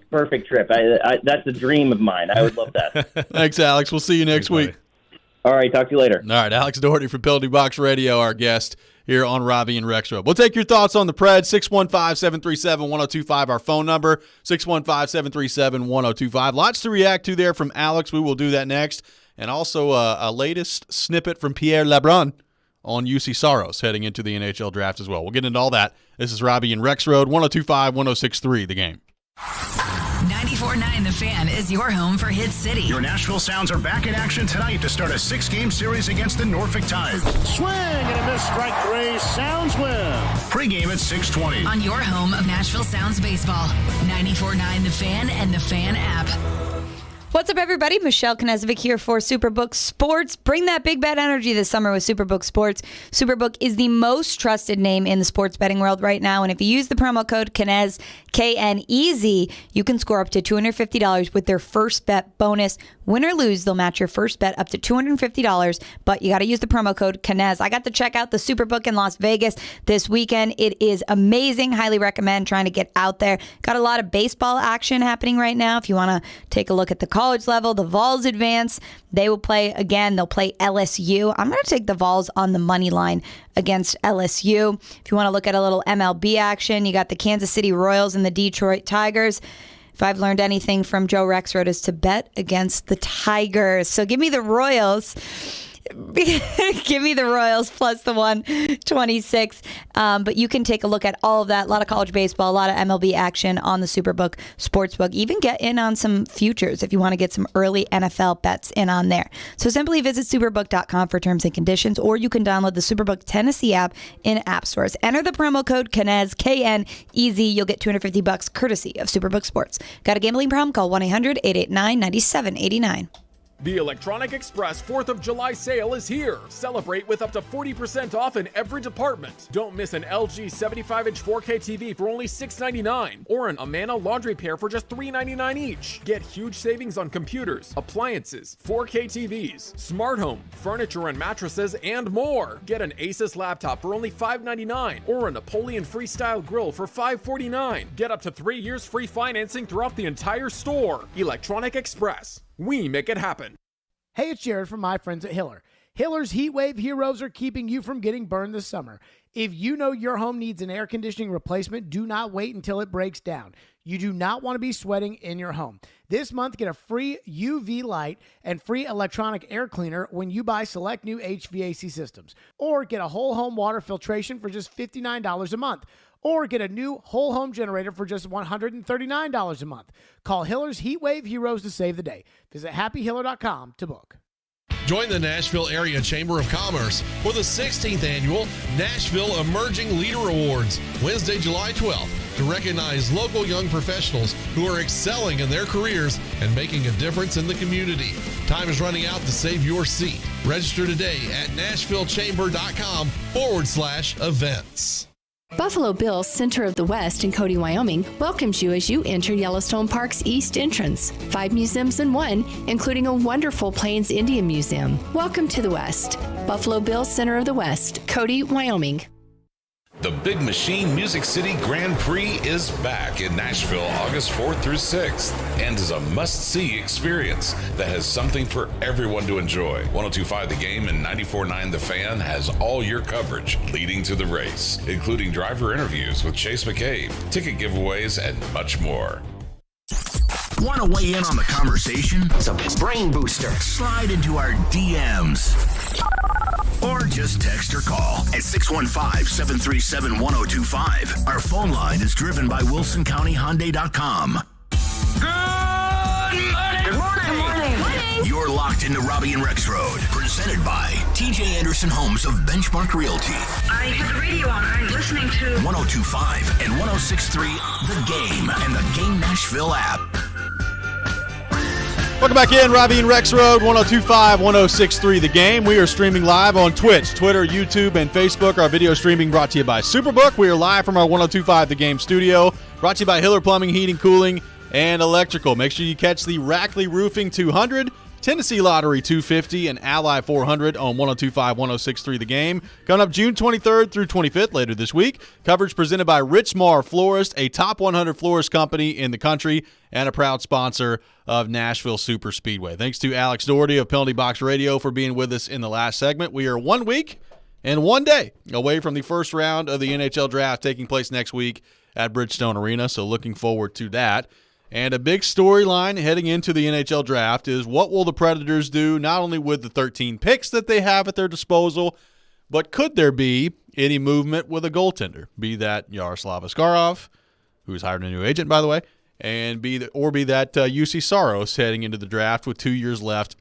That's a dream of mine. I would love that. Thanks, Alex. We'll see you next week. All right. Talk to you later. All right. Alex Doherty from Penalty Box Radio, our guest here on Robby and Rexrode. We'll take your thoughts on the Preds. 615-737-1025, our phone number. 615-737-1025. Lots to react to there from Alex. We will do that next. And also a latest snippet from Pierre LeBrun on UC Saros heading into the NHL draft as well. We'll get into all that. This is Robby and Rexrode, 102.5, 106.3, The Game. 94.9 The Fan is your home for Hit City. Your Nashville Sounds are back in action tonight to start a 6-game series against the Norfolk Tides. Swing and a miss, strike 3. Sounds win. Pre-game at 6:20. On your home of Nashville Sounds baseball, 94.9 The Fan and The Fan app. What's up, everybody? Michelle Knezovic here for Superbook Sports. Bring that big bet energy this summer with Superbook Sports. Superbook is the most trusted name in the sports betting world right now, and if you use the promo code KNEZ, KNEZ, you can score up to $250 with their first bet bonus. Win or lose, they'll match your first bet up to $250, but you got to use the promo code KNEZ. I got to check out the Superbook in Las Vegas this weekend. It is amazing. Highly recommend trying to get out there. Got a lot of baseball action happening right now. If you want to take a look at the college level, the Vols advance. They will play again. They'll play LSU. I'm going to take the Vols on the money line against LSU. If you want to look at a little MLB action, you got the Kansas City Royals and the Detroit Tigers. If I've learned anything from Joe Rexrode, is to bet against the Tigers. So give me the Royals. Give me the Royals plus the 126. But you can take a look at all of that. A lot of college baseball, a lot of MLB action on the Superbook Sportsbook. Even get in on some futures if you want to get some early NFL bets in on there. So simply visit superbook.com for terms and conditions, or you can download the Superbook Tennessee app in app stores. Enter the promo code KNEZ, KNEZ. You'll get $250 courtesy of Superbook Sports. Got a gambling problem? Call 1-800-889-9789. The Electronic Express 4th of July sale is here. Celebrate with up to 40% off in every department. Don't miss an LG 75-inch 4K TV for only $699 or an Amana laundry pair for just $399 each. Get huge savings on computers, appliances, 4K TVs, smart home, furniture and mattresses, and more. Get an Asus laptop for only $599 or a Napoleon Freestyle grill for $549. Get up to 3 years free financing throughout the entire store. Electronic Express. We make it happen. Hey, it's Jared from my friends at Hiller. Hiller's Heatwave Heroes are keeping you from getting burned this summer. If you know your home needs an air conditioning replacement, do not wait until it breaks down. You do not want to be sweating in your home. This month, get a free UV light and free electronic air cleaner when you buy select new HVAC systems. Or get a whole home water filtration for just $59 a month. Or get a new whole home generator for just $139 a month. Call Hiller's Heatwave Heroes to save the day. Visit happyhiller.com to book. Join the Nashville Area Chamber of Commerce for the 16th Annual Nashville Emerging Leader Awards, Wednesday, July 12th, to recognize local young professionals who are excelling in their careers and making a difference in the community. Time is running out to save your seat. Register today at nashvillechamber.com/events. Buffalo Bill's Center of the West in Cody, Wyoming welcomes you as you enter Yellowstone Park's east entrance. 5 museums in one, including a wonderful Plains Indian Museum. Welcome to the West. Buffalo Bill's Center of the West, Cody, Wyoming. The Big Machine Music City Grand Prix is back in Nashville August 4th through 6th and is a must-see experience that has something for everyone to enjoy. 102.5 The Game and 94.9 The Fan has all your coverage leading to the race, including driver interviews with Chase McCabe, ticket giveaways, and much more. Want to weigh in on the conversation? It's a brain booster. Slide into our DMs. Or just text or call at 615-737-1025. Our phone line is driven by WilsonCountyHyundai.com. Good morning. You're locked into Robby and Rexrode, presented by TJ Anderson Homes of Benchmark Realty. I have the radio on. I'm listening to 102.5 and 106.3 The Game and the Game Nashville app. Welcome back in, Robby and Rexrode, 102.5, 106.3 The Game. We are streaming live on Twitch, Twitter, YouTube, and Facebook. Our video streaming brought to you by Superbook. We are live from our 102.5 The Game studio, brought to you by Hiller Plumbing, Heating, Cooling, and Electrical. Make sure you catch the Rackley Roofing 200, Tennessee Lottery 250, and Ally 400 on 102.5, 106.3 The Game. Coming up June 23rd through 25th later this week. Coverage presented by Rich Marr Florist, a top 100 florist company in the country and a proud sponsor of Nashville Super Speedway. Thanks to Alex Doherty of Penalty Box Radio for being with us in the last segment. We are 1 week and 1 day away from the first round of the NHL draft taking place next week at Bridgestone Arena, so looking forward to that. And a big storyline heading into the NHL draft is what will the Predators do, not only with the 13 picks that they have at their disposal, but could there be any movement with a goaltender, be that Yaroslav Askarov, who's hired a new agent, by the way, and be that UC Saros heading into the draft with 2 years left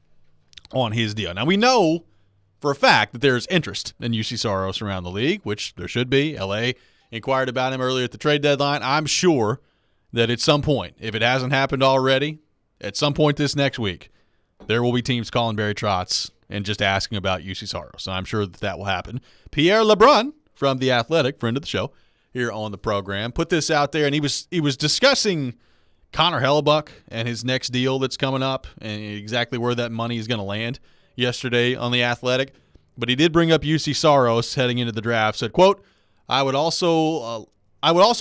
on his deal. Now, we know for a fact that there's interest in UC Saros around the league, which there should be. LA inquired about him earlier at the trade deadline. I'm sure that at some point, if it hasn't happened already, at some point this next week, there will be teams calling Barry Trotz and just asking about UC Saros. So I'm sure that will happen. Pierre LeBrun from The Athletic, friend of the show here on the program, put this out there, and he was discussing Connor Hellebuck and his next deal that's coming up and exactly where that money is going to land yesterday on The Athletic. But he did bring up UC Saros heading into the draft, said, quote, I would also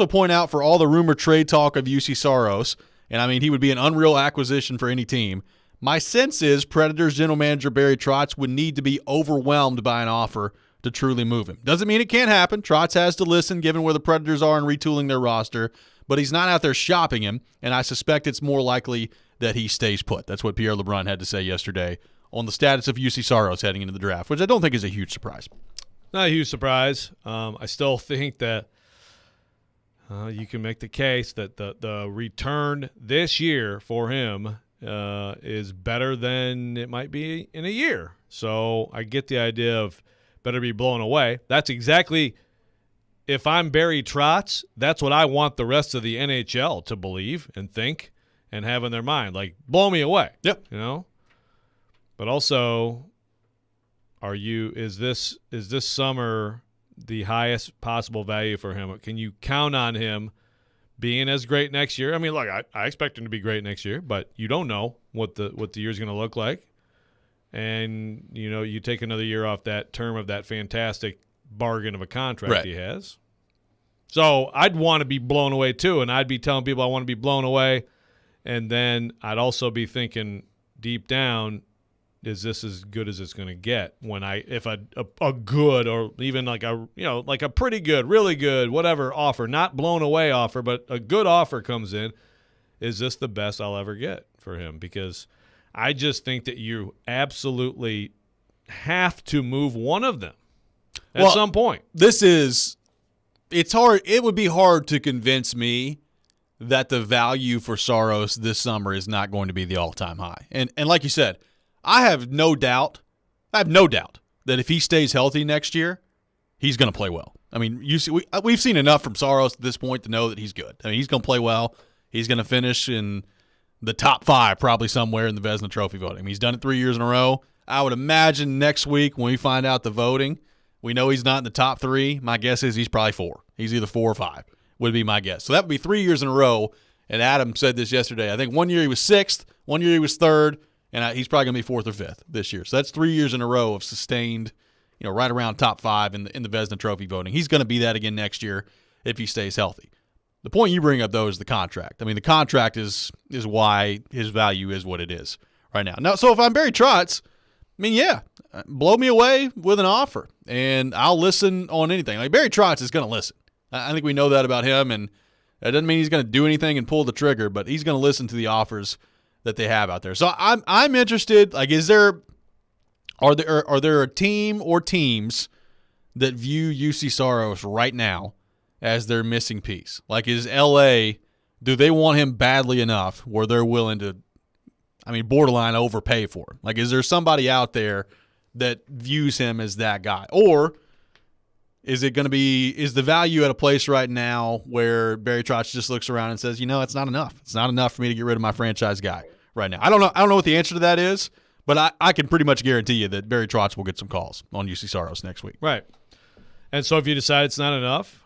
point out for all the rumored trade talk of UC Saros, and I mean he would be an unreal acquisition for any team, my sense is Predators general manager Barry Trotz would need to be overwhelmed by an offer to truly move him. Doesn't mean it can't happen. Trotz has to listen given where the Predators are in retooling their roster, but he's not out there shopping him, and I suspect it's more likely that he stays put. That's what Pierre LeBrun had to say yesterday on the status of UC Saros heading into the draft, which I don't think is a huge surprise. Not a huge surprise. I still think that you can make the case that the return this year for him is better than it might be in a year. So I get the idea of better be blown away. That's exactly, if I'm Barry Trotz, that's what I want the rest of the NHL to believe and think and have in their mind. Like, blow me away. Yep. You know? But also, is this summer the highest possible value for him? Can you count on him being as great next year? I mean, look, I expect him to be great next year, but you don't know what the year's going to look like. And, you take another year off that term of that fantastic bargain of a contract he has. So I'd want to be blown away too, and I'd be telling people I want to be blown away. And then I'd also be thinking deep down, is this as good as it's going to get? If a good, or even like a pretty good, really good, whatever offer, not blown away offer, but a good offer comes in, is this the best I'll ever get for him? Because I just think that you absolutely have to move one of them at some point. It's hard. It would be hard to convince me that the value for Saros this summer is not going to be the all-time high. And like you said, I have no doubt that if he stays healthy next year, he's going to play well. I mean, we've seen enough from Saros at this point to know that he's good. I mean, he's going to play well. He's going to finish in the top 5 probably somewhere in the Vezina Trophy voting. I mean, he's done it 3 years in a row. I would imagine next week when we find out the voting, we know he's not in the top 3. My guess is he's probably 4. He's either 4 or 5 would be my guess. So that would be 3 years in a row. And Adam said this yesterday. I think 1 year he was 6th, 1 year he was 3rd, and he's probably going to be 4th or 5th this year. So that's 3 years in a row of sustained, right around top 5 in the Vezina Trophy voting. He's going to be that again next year if he stays healthy. The point you bring up, though, is the contract. I mean, the contract is why his value is what it is right now. Now, so if I'm Barry Trotz, I mean, yeah, blow me away with an offer, and I'll listen on anything. Like, Barry Trotz is going to listen. I think we know that about him, and that doesn't mean he's going to do anything and pull the trigger, but he's going to listen to the offers that they have out there. So I'm interested. Like, are there a team or teams that view UC Saros right now as their missing piece? Like, is LA, do they want him badly enough where they're willing to, borderline overpay for him? Like, is there somebody out there that views him as that guy? Or is the value at a place right now where Barry Trotz just looks around and says, it's not enough. It's not enough for me to get rid of my franchise guy right now. I don't know what the answer to that is, but I can pretty much guarantee you that Barry Trotz will get some calls on UC Saros next week. Right. And so if you decide it's not enough,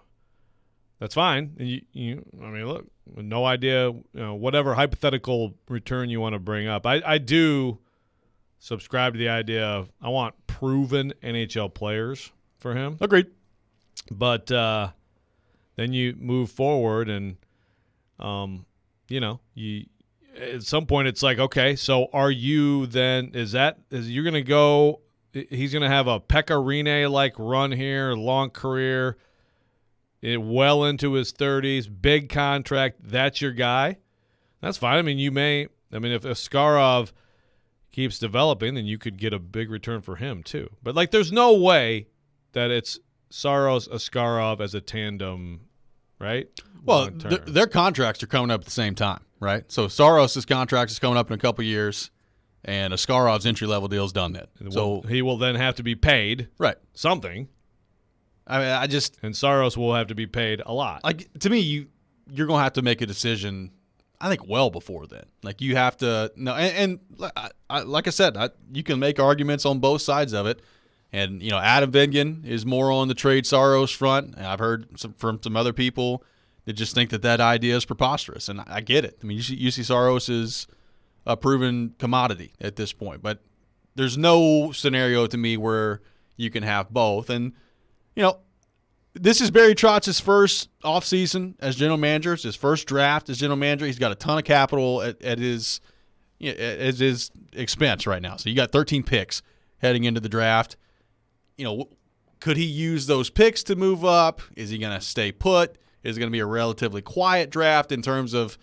that's fine. And look, no idea, whatever hypothetical return you want to bring up. I do subscribe to the idea of I want proven NHL players for him. Agreed. But then you move forward and, at some point it's like, okay, so are you then, is you're going to go, he's going to have a Pekka Rinne-like run here, long career, well into his 30s, big contract, that's your guy? That's fine. If Askarov keeps developing, then you could get a big return for him too. But, there's no way that it's Saros, Askarov as a tandem, right? Well, their contracts are coming up at the same time, right? So Saros' contract is coming up in a couple years, and Askarov's entry-level deal is done then. So he will then have to be paid something. And Saros will have to be paid a lot. Like, to me, you're going to have to make a decision, I think, well before then. Like, you have to – like I said, you can make arguments on both sides of it. And, Adam Vingan is more on the trade Saros front. And I've heard from some other people that just think that idea is preposterous. And I get it. UC Saros is a proven commodity at this point. But there's no scenario to me where you can have both. And, this is Barry Trotz's first offseason as general manager. It's his first draft as general manager. He's got a ton of capital at his expense right now. So you got 13 picks heading into the draft. Could he use those picks to move up? Is he going to stay put? Is it going to be a relatively quiet draft in terms of,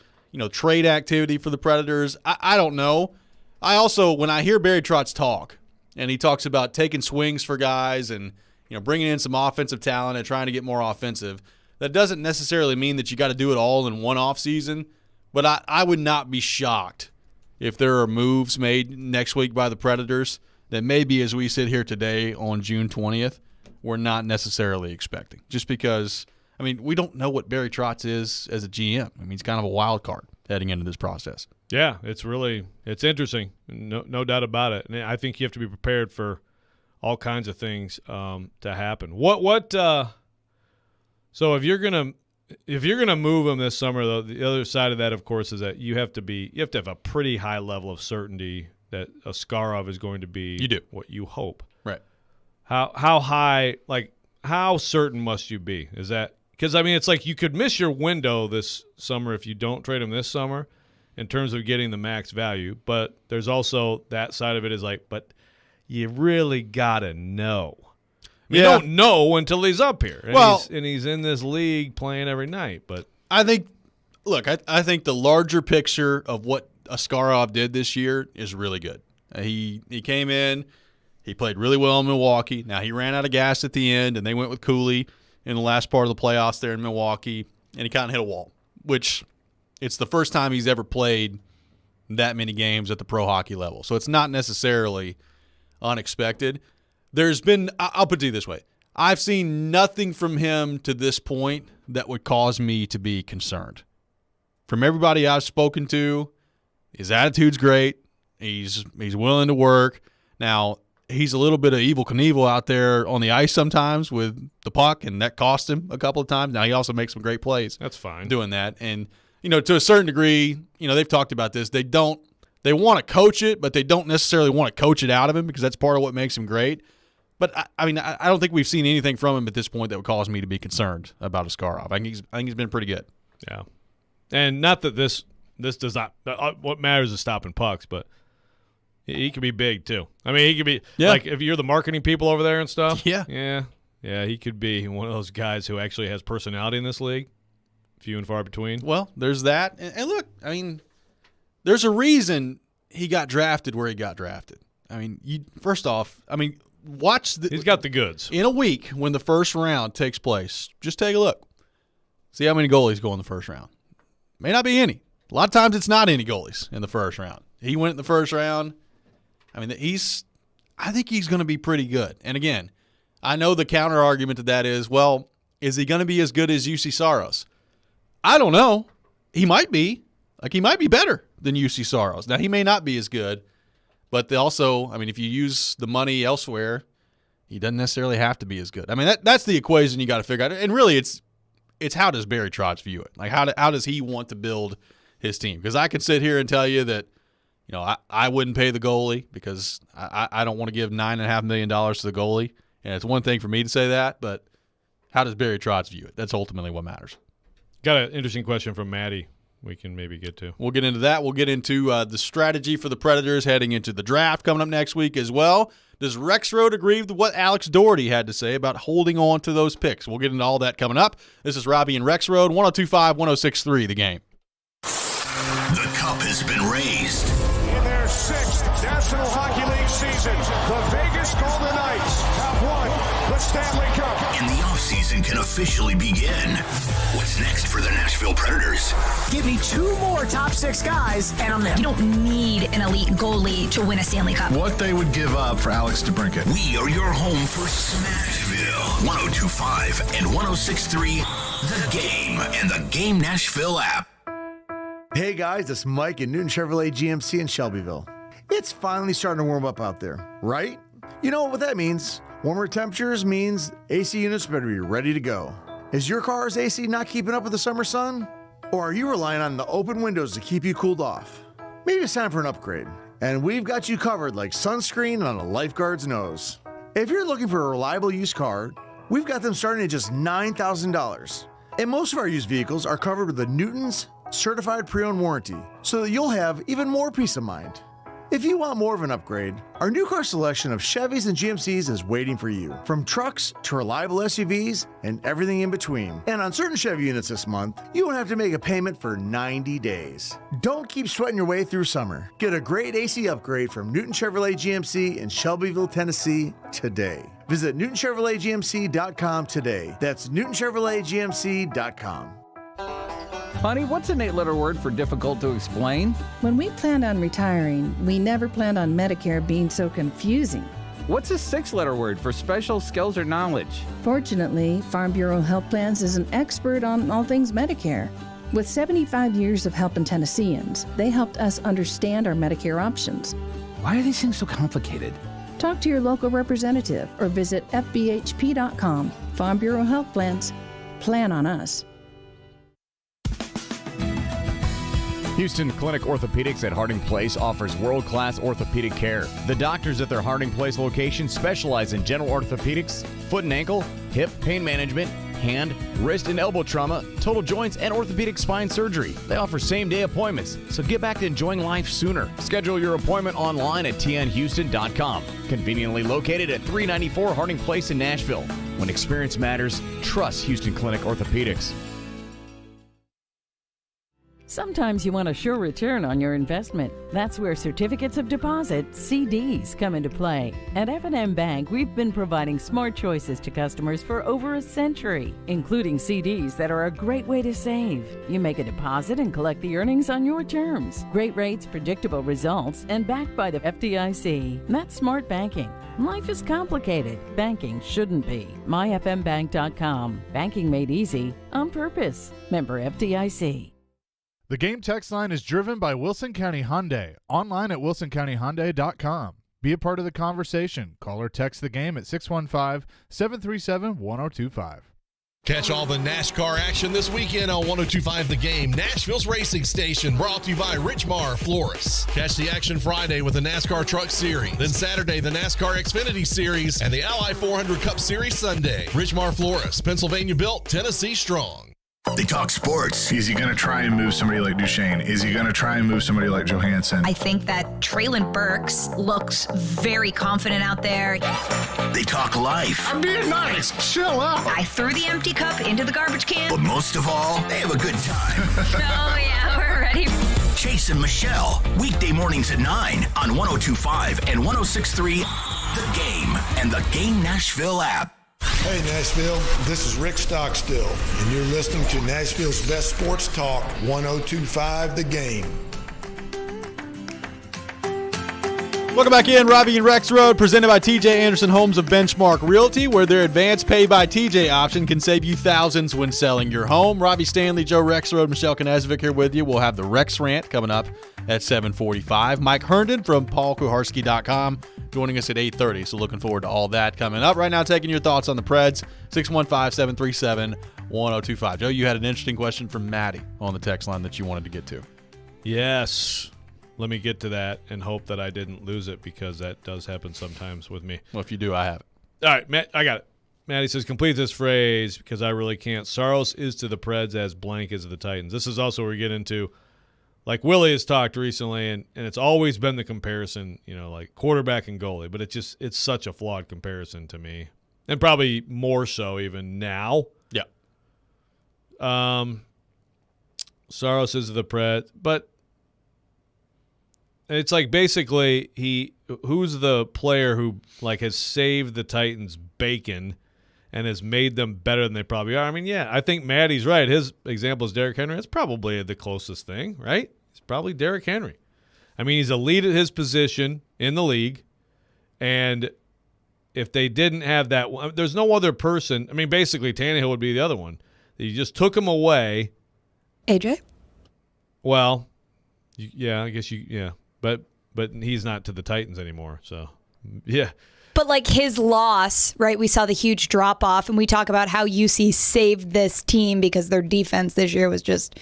trade activity for the Predators? I don't know. I also, when I hear Barry Trotz talk, and he talks about taking swings for guys and, bringing in some offensive talent and trying to get more offensive, that doesn't necessarily mean that you got to do it all in one offseason. But I would not be shocked if there are moves made next week by the Predators that maybe as we sit here today on June 20th, we're not necessarily expecting. Just because, we don't know what Barry Trotz is as a GM. He's kind of a wild card heading into this process. Yeah, it's interesting. No doubt about it. And I think you have to be prepared for all kinds of things to happen. So if you're gonna move him this summer, though, the other side of that, of course, is that you have to have a pretty high level of certainty that Askarov is going to be what you hope. Right. How high, like how certain must you be? Is that because it's like you could miss your window this summer if you don't trade him this summer in terms of getting the max value, but there's also that side of it is like, but you really gotta know. You don't know until he's up here. And he's in this league playing every night. But I think the larger picture of what Askarov did this year is really good. He came in, he played really well in Milwaukee. Now he ran out of gas at the end, and they went with Cooley in the last part of the playoffs there in Milwaukee, and he kind of hit a wall, which it's the first time he's ever played that many games at the pro hockey level. So it's not necessarily unexpected. I'll put it this way. I've seen nothing from him to this point that would cause me to be concerned. From everybody I've spoken to, his attitude's great. He's willing to work. Now, he's a little bit of Evel Knievel out there on the ice sometimes with the puck, and that cost him a couple of times. Now, he also makes some great plays. That's fine. Doing that. And, to a certain degree, they've talked about this. They want to coach it, but they don't necessarily want to coach it out of him because that's part of what makes him great. But, I don't think we've seen anything from him at this point that would cause me to be concerned about Askarov. I think he's been pretty good. Yeah. And not that this does not – what matters is stopping pucks, but he could be big too. He could be like if you're the marketing people over there and stuff. Yeah, he could be one of those guys who actually has personality in this league, few and far between. Well, there's that. And look, there's a reason he got drafted where he got drafted. First off, watch he's got the goods. In a week when the first round takes place, just take a look. See how many goalies go in the first round. May not be any. A lot of times it's not any goalies in the first round. He went in the first round. I think he's going to be pretty good. And again, I know the counter argument to that is, well, is he going to be as good as UC Saros? I don't know. He might be. He might be better than UC Saros. Now, he may not be as good. But also, if you use the money elsewhere, he doesn't necessarily have to be as good. That's the equation you got to figure out. And really, it's how does Barry Trotz view it? Like, how does he want to build his team? Because I could sit here and tell you that, I wouldn't pay the goalie because I don't want to give $9.5 million to the goalie. And it's one thing for me to say that, but how does Barry Trotz view it? That's ultimately what matters. Got an interesting question from Maddie. We can maybe get to. We'll get into that. We'll get into the strategy for the Predators heading into the draft coming up next week as well. Does Rexrode agree with what Alex Doherty had to say about holding on to those picks? We'll get into all that coming up. This is Robby and Rexrode, 102.5, 106.3, The Game. The cup has been raised. In their sixth National Hockey League season, the Vegas Golden Knights have won the Stanley Cup. And the offseason can officially begin. What's next for the Nashville Predators? Give me 2 more top 6 guys, and I'm there. You don't need an elite goalie to win a Stanley Cup. What they would give up for Alex DeBrincat. We are your home for Smashville. 102.5 and 106.3, The Game and the Game Nashville app. Hey guys, it's Mike at Newton Chevrolet GMC in Shelbyville. It's finally starting to warm up out there, right? You know what that means. Warmer temperatures means AC units better be ready to go. Is your car's AC not keeping up with the summer sun? Or are you relying on the open windows to keep you cooled off? Maybe it's time for an upgrade. And we've got you covered like sunscreen on a lifeguard's nose. If you're looking for a reliable used car, we've got them starting at just $9,000. And most of our used vehicles are covered with the Newton's certified pre-owned warranty, so that you'll have even more peace of mind. If you want more of an upgrade, our new car selection of Chevys and GMCs is waiting for you. From trucks to reliable SUVs and everything in between. And on certain Chevy units this month, you won't have to make a payment for 90 days. Don't keep sweating your way through summer. Get a great AC upgrade from Newton Chevrolet GMC in Shelbyville, Tennessee today. Visit NewtonChevroletGMC.com today. That's NewtonChevroletGMC.com. Honey, what's an 8-letter word for difficult to explain? When we planned on retiring, we never planned on Medicare being so confusing. What's a 6-letter word for special skills or knowledge? Fortunately, Farm Bureau Health Plans is an expert on all things Medicare. With 75 years of helping Tennesseans, they helped us understand our Medicare options. Why are these things so complicated? Talk to your local representative or visit fbhp.com. Farm Bureau Health Plans. Plan on us. Houston Clinic Orthopedics at Harding Place offers world-class orthopedic care. The doctors at their Harding Place location specialize in general orthopedics, foot and ankle, hip, pain management, hand, wrist, and elbow trauma, total joints, and orthopedic spine surgery. They offer same-day appointments, so get back to enjoying life sooner. Schedule your appointment online at tnhouston.com. Conveniently located at 394 Harding Place in Nashville. When experience matters, trust Houston Clinic Orthopedics. Sometimes you want a sure return on your investment. That's where certificates of deposit, CDs, come into play. At F&M Bank, we've been providing smart choices to customers for over a century, including CDs that are a great way to save. You make a deposit and collect the earnings on your terms. Great rates, predictable results, and backed by the FDIC. That's smart banking. Life is complicated. Banking shouldn't be. MyFMBank.com. Banking made easy on purpose. Member FDIC. The Game text line is driven by Wilson County Hyundai. Online at wilsoncountyhyundai.com. Be a part of the conversation. Call or text the Game at 615-737-1025. Catch all the NASCAR action this weekend on 102.5 The Game, Nashville's racing station, brought to you by Richmar Florists. Catch the action Friday with the NASCAR Truck Series, then Saturday the NASCAR Xfinity Series, and the Ally 400 Cup Series Sunday. Richmar Florists, Pennsylvania built, Tennessee strong. They talk sports. Is he going to try and move somebody like Duchesne? Is he going to try and move somebody like Johansson? I think that Traylon Burks looks very confident out there. They talk life. I'm being nice. Chill out. I threw the empty cup into the garbage can. But most of all, they have a good time. Oh, yeah, we're ready. Chase and Michelle, weekday mornings at 9 on 102.5 and 106.3 The Game and the Game Nashville app. Hey Nashville, this is Rick Stockstill, and you're listening to Nashville's best sports talk, 102.5 The Game. Welcome back in, Robby and Rexrode, presented by TJ Anderson Homes of Benchmark Realty, where their advanced pay by TJ option can save you thousands when selling your home. Robbie Stanley, Joe Rexrode, Michelle Knezovic here with you. We'll have the Rex Rant coming up at 7:45. Mike Herndon from paulkuharski.com joining us at 8:30, so looking forward to all that coming up. Right now, taking your thoughts on the Preds, 615-737-1025. Joe, you had an interesting question from Maddie on the text line that you wanted to get to. Yes. Let me get to that and hope that I didn't lose it, because that does happen sometimes with me. Well, if you do, I have it. All right, Matt, I got it. Maddie says, complete this phrase because I really can't. Saros is to the Preds as blank is to the Titans. This is also where we get into, like Willie has talked recently, and it's always been the comparison, like quarterback and goalie, but it's such a flawed comparison to me, and probably more so even now. Yeah. Saros is to the Preds, but it's like basically who's the player who like has saved the Titans bacon and has made them better than they probably are. I mean, yeah, I think Maddie's right. His example is Derrick Henry. That's probably the closest thing, right? It's probably Derrick Henry. I mean, he's elite at his position in the league, and if they didn't have that, there's no other person. I mean, basically Tannehill would be the other one. You just took him away. AJ? Well, yeah, I guess yeah. But he's not to the Titans anymore, so yeah. But like his loss, right? We saw the huge drop off, and we talk about how UC saved this team because their defense this year was just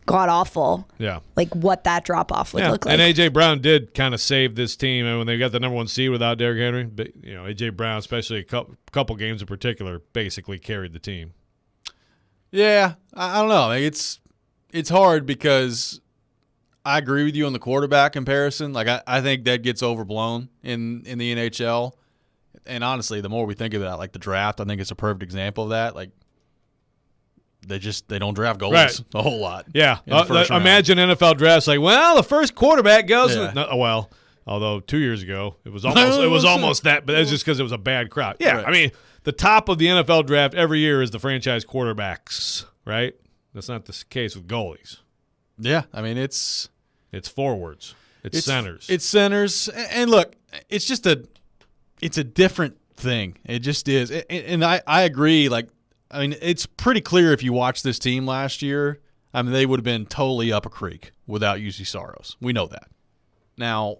god awful. Yeah, like what that drop off would look like. And AJ Brown did kind of save this team, and when they got the number 1 seed without Derrick Henry, but AJ Brown, especially a couple games in particular, basically carried the team. Yeah, I don't know. It's hard because I agree with you on the quarterback comparison. Like I think that gets overblown in the NHL. And honestly, the more we think about it, like the draft, I think it's a perfect example of that. Like they don't draft goalies a whole lot. Yeah. Imagine NFL drafts like, well, the first quarterback goes well, although 2 years ago it was almost that, but that's just because it was a bad crowd. Yeah. Right. I mean, the top of the NFL draft every year is the franchise quarterbacks, right? That's not the case with goalies. Yeah. I mean, it's forwards. It's centers. It's centers. And look, it's a different thing. It just is. And I agree. Like, I mean, it's pretty clear if you watch this team last year. I mean, they would have been totally up a creek without UC Saros. We know that. Now,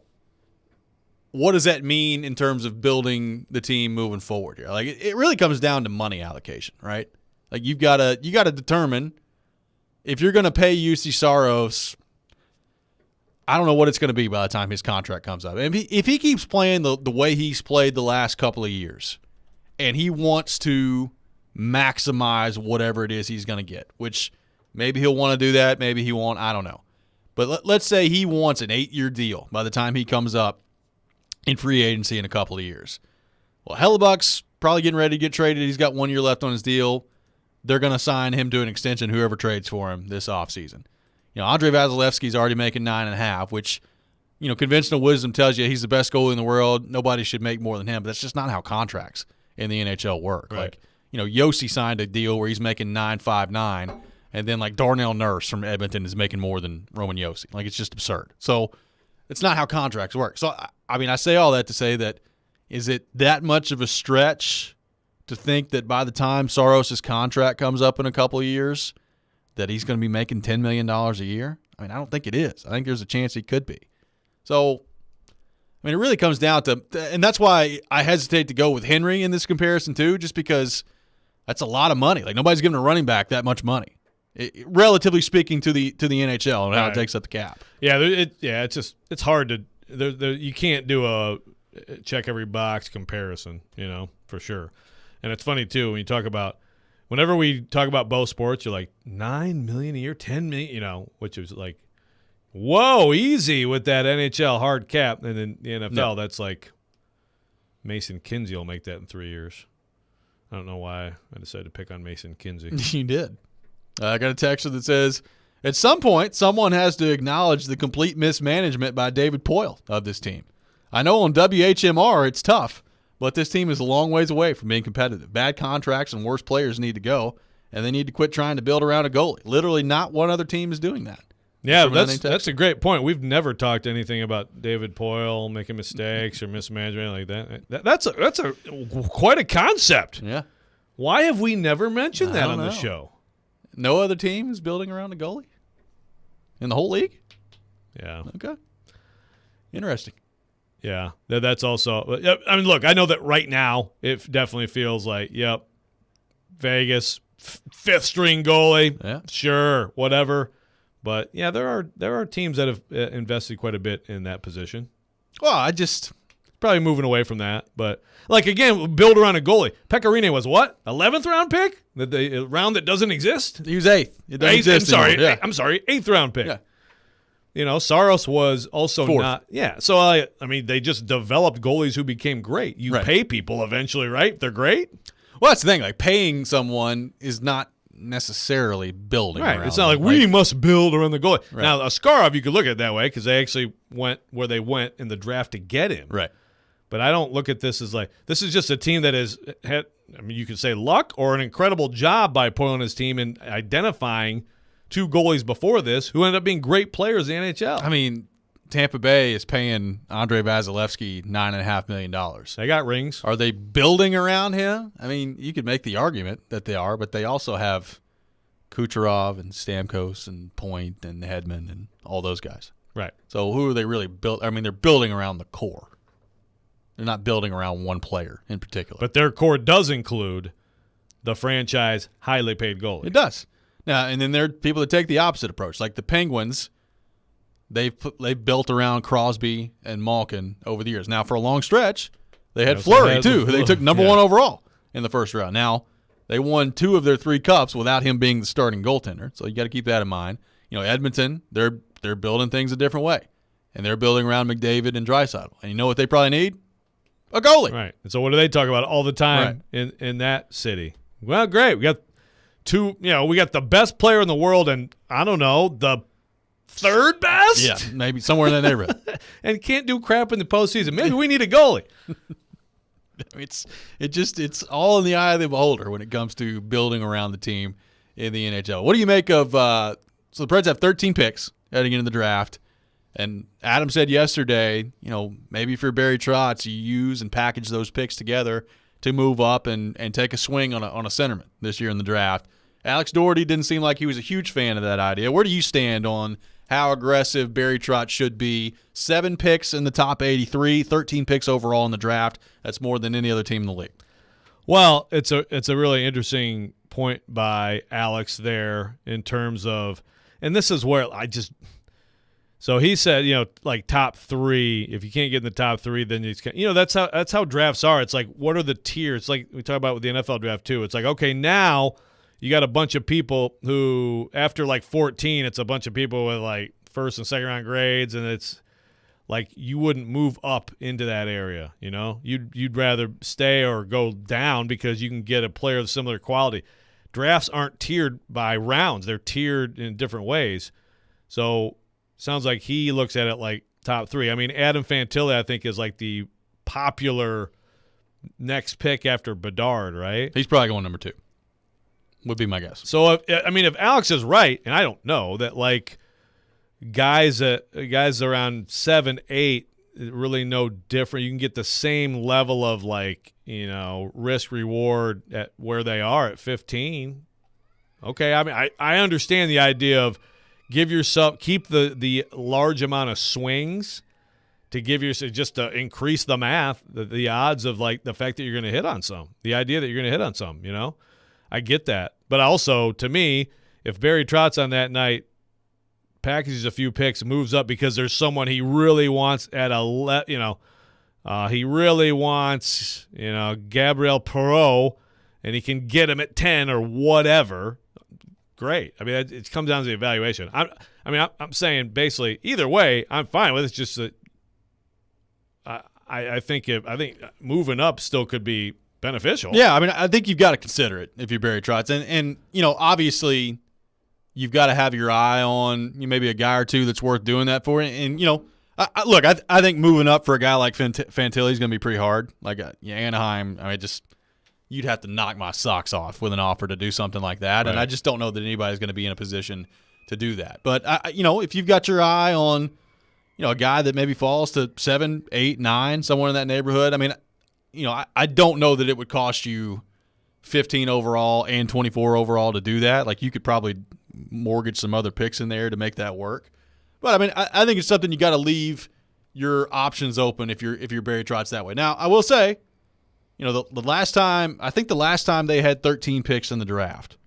what does that mean in terms of building the team moving forward here? Like, it really comes down to money allocation, right? Like, you gotta determine if you're going to pay UC Saros. I don't know what it's going to be by the time his contract comes up. If he keeps playing the way he's played the last couple of years, and he wants to maximize whatever it is he's going to get, which maybe he'll want to do that, maybe he won't, I don't know. But let's say he wants an 8-year deal by the time he comes up in free agency in a couple of years. Well, Hellebuck's probably getting ready to get traded. He's got 1 year left on his deal. They're going to sign him to an extension, whoever trades for him this offseason. Andre Vasilevsky's already making 9.5, which, conventional wisdom tells you he's the best goalie in the world. Nobody should make more than him, but that's just not how contracts in the NHL work. Right. Like, Yossi signed a deal where he's making $9.59, and then like Darnell Nurse from Edmonton is making more than Roman Yossi. Like, it's just absurd. So it's not how contracts work. So, I say all that to say that, is it that much of a stretch to think that by the time Saros' contract comes up in a couple of years, that he's going to be making $10 million a year? I don't think it is. I think there's a chance he could be. So, it really comes down to, and that's why I hesitate to go with Henry in this comparison too, just because that's a lot of money. Like, nobody's giving a running back that much money, relatively speaking to the NHL and how it takes up the cap. Yeah, it's hard to you can't do a check every box comparison, for sure. And it's funny too when you talk about. Whenever we talk about both sports, you're like, $9 million a year, $10 million, which is like, whoa, easy with that NHL hard cap. And then the NFL, that's like Mason Kinsey will make that in 3 years. I don't know why I decided to pick on Mason Kinsey. You did. I got a texter that says, at some point, someone has to acknowledge the complete mismanagement by David Poile of this team. I know on WHMR it's tough, but this team is a long ways away from being competitive. Bad contracts and worse players need to go, and they need to quit trying to build around a goalie. Literally not one other team is doing that. Yeah, that's a great point. We've never talked anything about David Poile making mistakes or mismanagement like that. That's quite a concept. Yeah. Why have we never mentioned that on the show? No other team is building around a goalie in the whole league? Yeah. Okay. Interesting. Yeah, that's also. Look, I know that right now it definitely feels like, yep, Vegas, fifth string goalie, sure, whatever. But yeah, there are teams that have invested quite a bit in that position. Well, probably moving away from that. But like again, build around a goalie. Pecorine was what, 11th round pick? The round that doesn't exist. He was 8th. It doesn't exist anymore. I'm sorry, 8th round pick. Yeah. Saros was also 4th. not. Yeah, so they just developed goalies who became great. You pay people eventually, right? They're great. Well, that's the thing. Like, paying someone is not necessarily building. Right. Around It's not like we must build around the goalie. Right. Now, Askarov, you could look at it that way because they actually went where they went in the draft to get him. Right. But I don't look at this as like this is just a team that has had. You could say luck or an incredible job by Poile and his team in identifying 2 goalies before this who ended up being great players in the NHL. Tampa Bay is paying Andre Vasilevsky $9.5 million. They got rings. Are they building around him? You could make the argument that they are, but they also have Kucherov and Stamkos and Point and Hedman and all those guys. Right. So who are they really built? They're building around the core. They're not building around one player in particular. But their core does include the franchise highly paid goalie. It does. Now, and then there are people that take the opposite approach. Like the Penguins, they've built around Crosby and Malkin over the years. Now, for a long stretch, they had Fleury, too, who they took number 1 overall in the first round. Now, they won 2 of their 3 cups without him being the starting goaltender, so you got to keep that in mind. Edmonton, they're building things a different way, and they're building around McDavid and Draisaitl. And you know what they probably need? A goalie. Right. And so what do they talk about all the time in that city? Well, great. We got 2, we got the best player in the world and, I don't know, the 3rd best? Yeah, maybe somewhere in that neighborhood. And can't do crap in the postseason. Maybe we need a goalie. It's all in the eye of the beholder when it comes to building around the team in the NHL. What do you make of so the Preds have 13 picks heading into the draft, and Adam said yesterday, maybe if you're Barry Trotz, you use and package those picks together to move up and take a swing on a centerman this year in the draft. Alex Doherty didn't seem like he was a huge fan of that idea. Where do you stand on how aggressive Barry Trotz should be? 7 picks in the top 83, 13 picks overall in the draft. That's more than any other team in the league. Well, it's a really interesting point by Alex there in terms of, and this is where so he said, like top 3. If you can't get in the top 3, then that's how drafts are. It's like, what are the tiers? It's like we talk about with the NFL draft too. It's like, okay, now you got a bunch of people who after like 14, it's a bunch of people with like first and second round grades, and it's like you wouldn't move up into that area. You'd rather stay or go down because you can get a player of similar quality. Drafts aren't tiered by rounds; they're tiered in different ways. So sounds like he looks at it like top 3. I mean, Adam Fantilli, I think, is like the popular next pick after Bedard, right? He's probably going number 2. Would be my guess. So if Alex is right, and I don't know that, like guys around 7, 8, really no different. You can get the same level of risk reward at where they are at 15. Okay, I mean I understand the idea of keep the large amount of swings to give yourself just to increase the math, the odds of like the fact that you're going to hit on some, the idea that you're going to hit on some. I get that, but also to me, if Barry Trotz on that night packages a few picks, moves up because there's someone he really wants at he really wants Gabriel Perreault, and he can get him at 10 or whatever. Great. I mean, it comes down to the evaluation. I'm saying basically either way, I'm fine with it. It's just that I think moving up still could be beneficial. Yeah, I mean, I think you've got to consider it if you're Barry Trotz, and obviously you've got to have your eye on maybe a guy or two that's worth doing that for. And I think moving up for a guy like Fantilli is going to be pretty hard. Like Anaheim, you'd have to knock my socks off with an offer to do something like that, right. And I just don't know that anybody's going to be in a position to do that. But if you've got your eye on a guy that maybe falls to 7, 8, 9, somewhere in that neighborhood, I mean, I don't know that it would cost you 15 overall and 24 overall to do that. Like you could probably mortgage some other picks in there to make that work. But I mean, I think it's something you got to leave your options open if you're Barry Trotz that way. Now, I will say, the last time they had 13 picks in the draft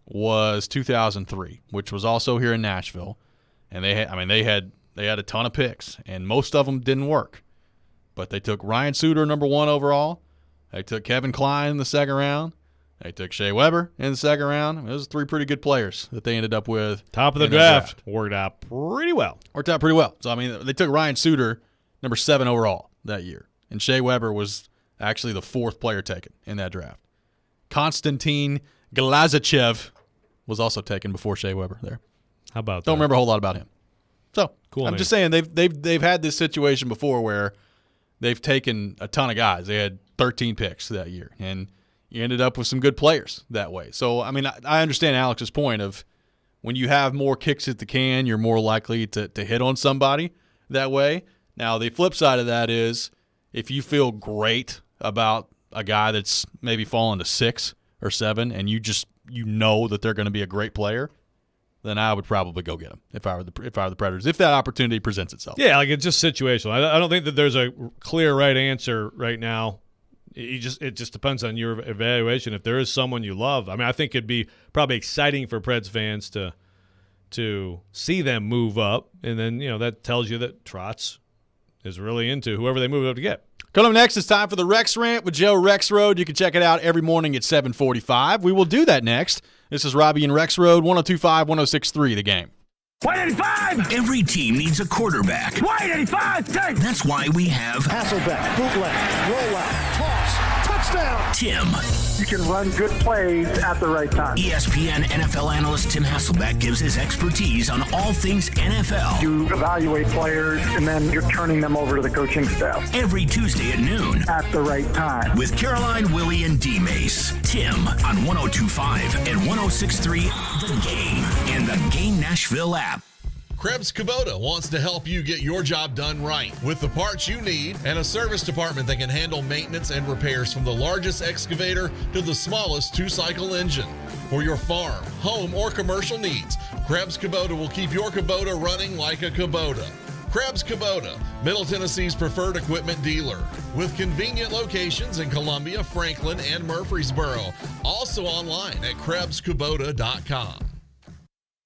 was 2003, which was also here in Nashville, and they had a ton of picks, and most of them didn't work. But they took Ryan Suter number 1 overall. They took Kevin Kline in the second round. They took Shea Weber in the second round. I mean, those are 3 pretty good players that they ended up with. Top of the draft. Worked out pretty well. So, I mean, they took Ryan Suter, number 7 overall that year. And Shea Weber was actually the 4th player taken in that draft. Konstantin Glazachev was also taken before Shea Weber there. How about that? Don't remember a whole lot about him. So, cool. I'm just saying they've had this situation before where they've taken a ton of guys. They had 13 picks that year, and you ended up with some good players that way. So, I mean, I understand Alex's point of when you have more kicks at the can, you're more likely to hit on somebody that way. Now, the flip side of that is if you feel great about a guy that's maybe fallen to 6 or 7 and you know that they're going to be a great player, then I would probably go get them if I were the Predators, if that opportunity presents itself. Yeah, like it's just situational. I don't think that there's a clear right answer right now. It just depends on your evaluation. If there is someone you love, I mean, I think it'd be probably exciting for Preds fans to see them move up, and then that tells you that Trotz is really into whoever they move up to get. Coming up next, it's time for the Rex Rant with Joe Rexrode. You can check it out every morning at 7:45. We will do that next. This is Robby and Rexrode, 102.5, 106.3, The Game. 185! Every team needs a quarterback. 185! That's why we have Hasselbeck, bootleg, rollout, toss, touchdown. Tim. You can run good plays at the right time. ESPN NFL analyst Tim Hasselbeck gives his expertise on all things NFL. You evaluate players, and then you're turning them over to the coaching staff. Every Tuesday at noon. At the right time. With Caroline, Willie, and D-Mace. Tim on 102.5 and 106.3 The Game and the Game Nashville app. Krebs Kubota wants to help you get your job done right with the parts you need and a service department that can handle maintenance and repairs from the largest excavator to the smallest two-cycle engine. For your farm, home, or commercial needs, Krebs Kubota will keep your Kubota running like a Kubota. Krebs Kubota, Middle Tennessee's preferred equipment dealer, with convenient locations in Columbia, Franklin, and Murfreesboro. Also online at KrebsKubota.com.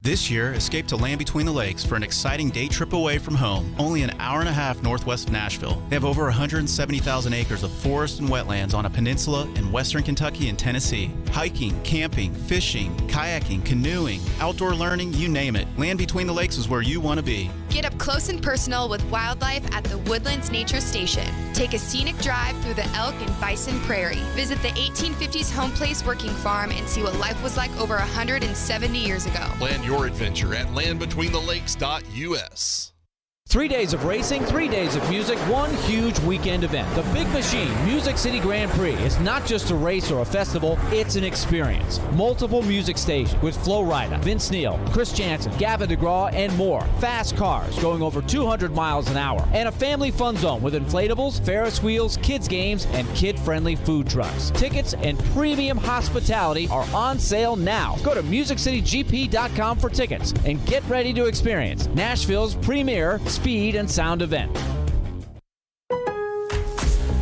This year, escape to Land Between the Lakes for an exciting day trip away from home, only an hour and a half northwest of Nashville. They have over 170,000 acres of forest and wetlands on a peninsula in western Kentucky and Tennessee. Hiking, camping, fishing, kayaking, canoeing, outdoor learning, you name it. Land Between the Lakes is where you want to be. Get up close and personal with wildlife at the Woodlands Nature Station. Take a scenic drive through the elk and bison prairie. Visit the 1850s home place working farm and see what life was like over 170 years ago. Plan your adventure at landbetweenthelakes.us. 3 days of racing, 3 days of music, one huge weekend event. The Big Machine Music City Grand Prix is not just a race or a festival, it's an experience. Multiple music stations with Flo Rida, Vince Neil, Chris Jansen, Gavin DeGraw, and more. Fast cars going over 200 miles an hour. And a family fun zone with inflatables, Ferris wheels, kids games, and kid-friendly food trucks. Tickets and premium hospitality are on sale now. Go to MusicCityGP.com for tickets and get ready to experience Nashville's premier speed and sound event.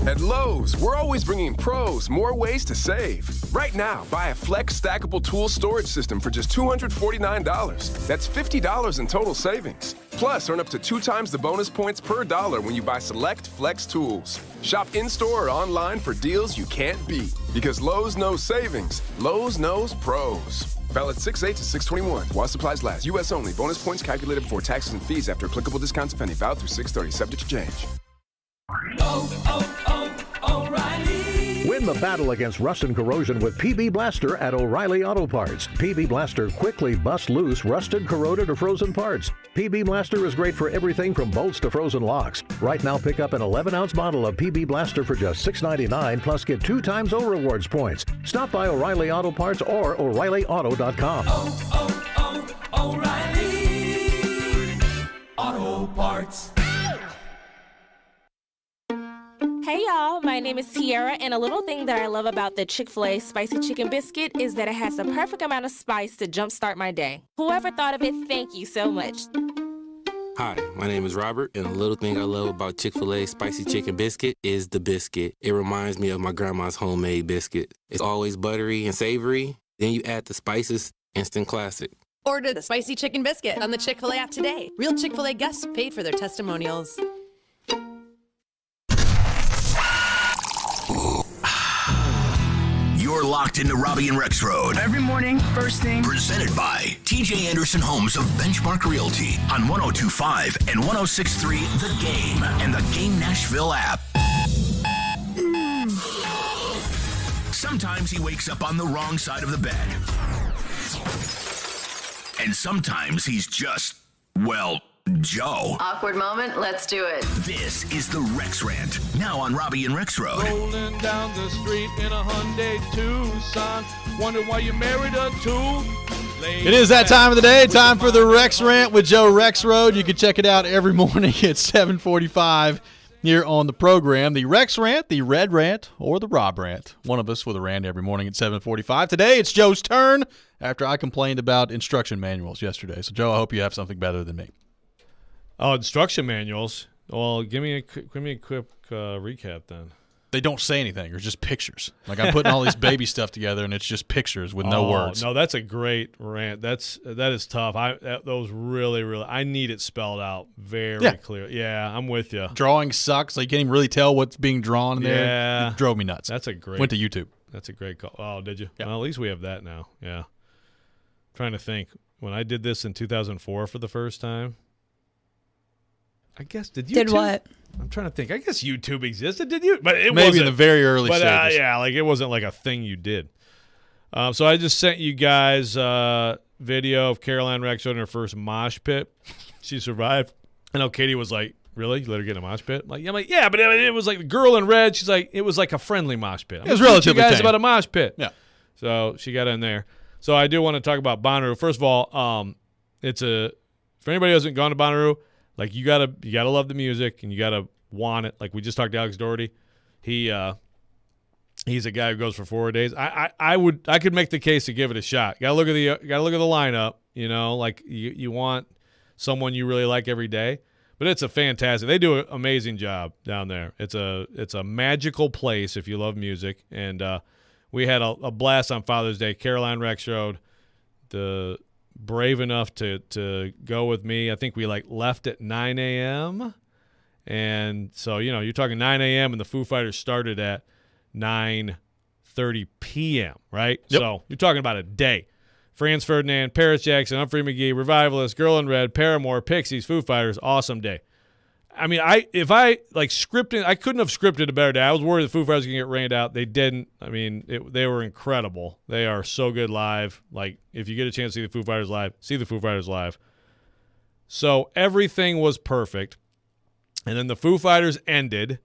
At Lowe's, we're always bringing pros more ways to save. Right now, buy a Flex stackable tool storage system for just $249. That's $50 in total savings. Plus, earn up to 2 times the bonus points per dollar when you buy select Flex tools. Shop in-store or online for deals you can't beat. Because Lowe's knows savings. Lowe's knows pros. Valid 6/8 to 6/21. While supplies last. U.S. only. Bonus points calculated before taxes and fees after applicable discounts, if any. Valid through 6/30. Subject to change. O'Reilly. Win the battle against rust and corrosion with PB Blaster at O'Reilly Auto Parts. PB Blaster quickly busts loose rusted, corroded, or frozen parts. PB Blaster is great for everything from bolts to frozen locks. Right now, pick up an 11-ounce bottle of PB Blaster for just $6.99, plus get 2 times O Rewards points. Stop by O'Reilly Auto Parts or O'ReillyAuto.com. O'Reilly Auto Parts. Hey y'all, my name is Tiara, and a little thing that I love about the Chick-fil-A Spicy Chicken Biscuit is that it has the perfect amount of spice to jumpstart my day. Whoever thought of it, thank you so much. Hi, my name is Robert, and a little thing I love about Chick-fil-A Spicy Chicken Biscuit is the biscuit. It reminds me of my grandma's homemade biscuit. It's always buttery and savory. Then you add the spices, instant classic. Order the Spicy Chicken Biscuit on the Chick-fil-A app today. Real Chick-fil-A guests paid for their testimonials. You're locked into Robby and Rexrode. Every morning, first thing. Presented by TJ Anderson Homes of Benchmark Realty on 102.5 and 106.3 The Game and the Game Nashville app. Sometimes he wakes up on the wrong side of the bed. And sometimes he's just, well, Joe. Awkward moment, let's do it. This is the Rex Rant, now on Robby and Rexrode. Rolling down the street in a Hyundai Tucson. Wonder why you married a two. It is that time of the day, time for the Rex Rant with Joe Rexrode. You can check it out every morning at 7:45 here on the program. The Rex Rant, the Red Rant, or the Rob Rant. One of us with a rant every morning at 7:45. Today it's Joe's turn after I complained about instruction manuals yesterday. So, Joe, I hope you have something better than me. Oh, instruction manuals. Well, give me a quick recap then. They don't say anything. They're just pictures. Like, I'm putting all these baby stuff together, and it's just pictures with no words. No, that's a great rant. That is tough. Those really, I need it spelled out very clear. Yeah, I'm with you. Drawing sucks. Like, you can't even really tell what's being drawn in there. Yeah. It drove me nuts. That's a great. Went to YouTube. That's a great call. Oh, did you? Yeah. Well, at least we have that now. Yeah. Trying to think. When I did this in 2004 for the first time, I guess did YouTube? Did what? I'm trying to think. I guess YouTube existed. Did you? But it maybe wasn't, in the very early stages. Yeah, like it wasn't like a thing you did. So I just sent you guys video of Caroline Rexrode in her first mosh pit. She survived. I know Katie was like, "Really? You let her get in a mosh pit?" I'm like, yeah, but it was like the girl in red. She's like, it was like a friendly mosh pit. It was relatively you guys tame. about a mosh pit. Yeah. So she got in there. So I do want to talk about Bonnaroo. First of all, it's a for anybody who hasn't gone to Bonnaroo, like you gotta love the music and you gotta want it. Like we just talked to Alex Doherty. He's a guy who goes for 4 days. I could make the case to give it a shot. Gotta look at the lineup. You know, like you want someone you really like every day. But it's a fantastic. They do an amazing job down there. It's a magical place if you love music. And we had a blast on Father's Day. Caroline Rexrode, the brave enough to go with me. I think we left at 9 a.m. And so, you're talking 9 a.m. and the Foo Fighters started at 9:30 p.m., right? Yep. So you're talking about a day. Franz Ferdinand, Paris Jackson, Humphrey McGee, Revivalists, Girl in Red, Paramore, Pixies, Foo Fighters, awesome day. I mean, if I scripted, I couldn't have scripted a better day. I was worried the Foo Fighters were going to get rained out. They didn't. I mean, they were incredible. They are so good live. Like, if you get a chance to see the Foo Fighters live, see the Foo Fighters live. So everything was perfect. And then the Foo Fighters ended.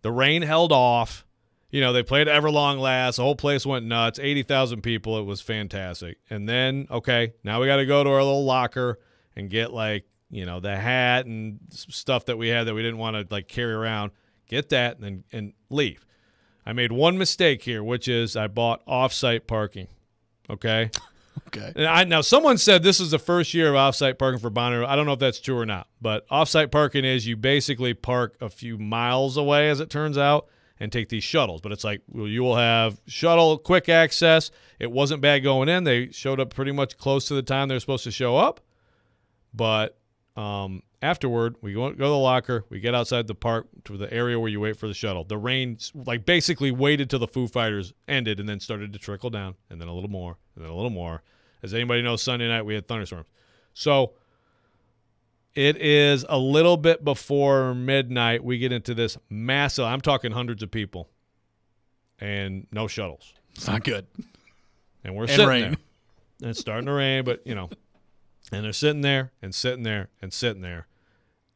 The rain held off. They played Everlong Last. The whole place went nuts. 80,000 people. It was fantastic. And then, okay, now we got to go to our little locker and get the hat and stuff that we had that we didn't want to carry around. Get that and leave. I made one mistake here, which is I bought off-site parking. Okay. Okay. And now someone said this is the first year of off-site parking for Bonnaroo. I don't know if that's true or not, but off-site parking is you basically park a few miles away, as it turns out, and take these shuttles. But it's you will have shuttle quick access. It wasn't bad going in. They showed up pretty much close to the time they were supposed to show up. But afterward, we go to the locker. We get outside the park to the area where you wait for the shuttle. The rain basically waited till the Foo Fighters ended and then started to trickle down, and then a little more, and then a little more. As anybody knows, Sunday night we had thunderstorms. So it is a little bit before midnight. We get into this massive, I'm talking hundreds of people, and no shuttles. It's not good. And we're sitting there. And it's starting to rain, but, and they're sitting there and sitting there and sitting there.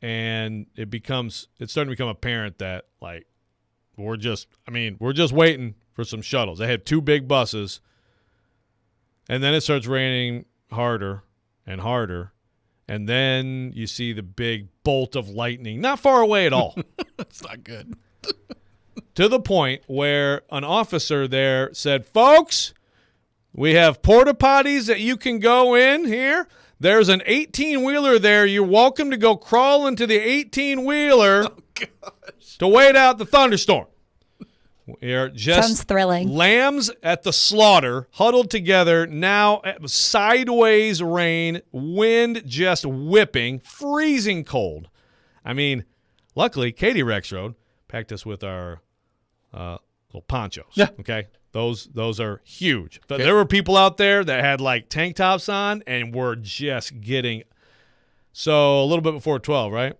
And it's starting to become apparent that, we're just waiting for some shuttles. They had 2 big buses. And then it starts raining harder and harder. And then you see the big bolt of lightning, not far away at all. That's not good. To the point where an officer there said, folks, we have porta potties that you can go in here. There's an 18-wheeler there. You're welcome to go crawl into the 18-wheeler to wait out the thunderstorm. We are just sounds thrilling. Lambs at the slaughter, huddled together, now sideways rain, wind just whipping, freezing cold. I mean, luckily, Katie Rexrode packed us with our little ponchos. Yeah. Okay? Those are huge. But Okay. there were people out there that had tank tops on and were just getting – so a little bit before 12, right?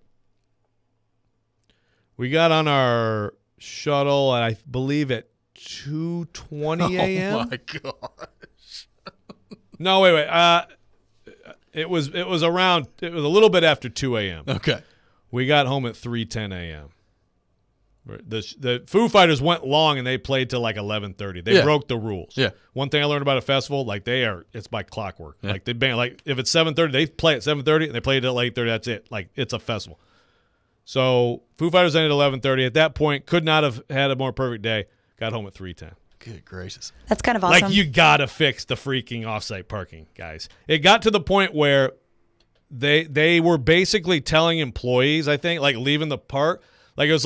We got on our – shuttle, I believe at 2:20 a.m. Oh my gosh! No, wait. It was a little bit after 2 a.m. Okay. We got home at 3:10 a.m. The Foo Fighters went long and they played till 11:30. They broke the rules. Yeah. One thing I learned about a festival, it's by clockwork. Yeah. They bang if it's 7:30, they play at 7:30 and they play till 8:30. That's it. It's a festival. So Foo Fighters ended at 11:30. At that point, could not have had a more perfect day. Got home at 3:10. Good gracious. That's kind of awesome. You got to fix the freaking offsite parking, guys. It got to the point where they were basically telling employees, I think, leaving the park. It was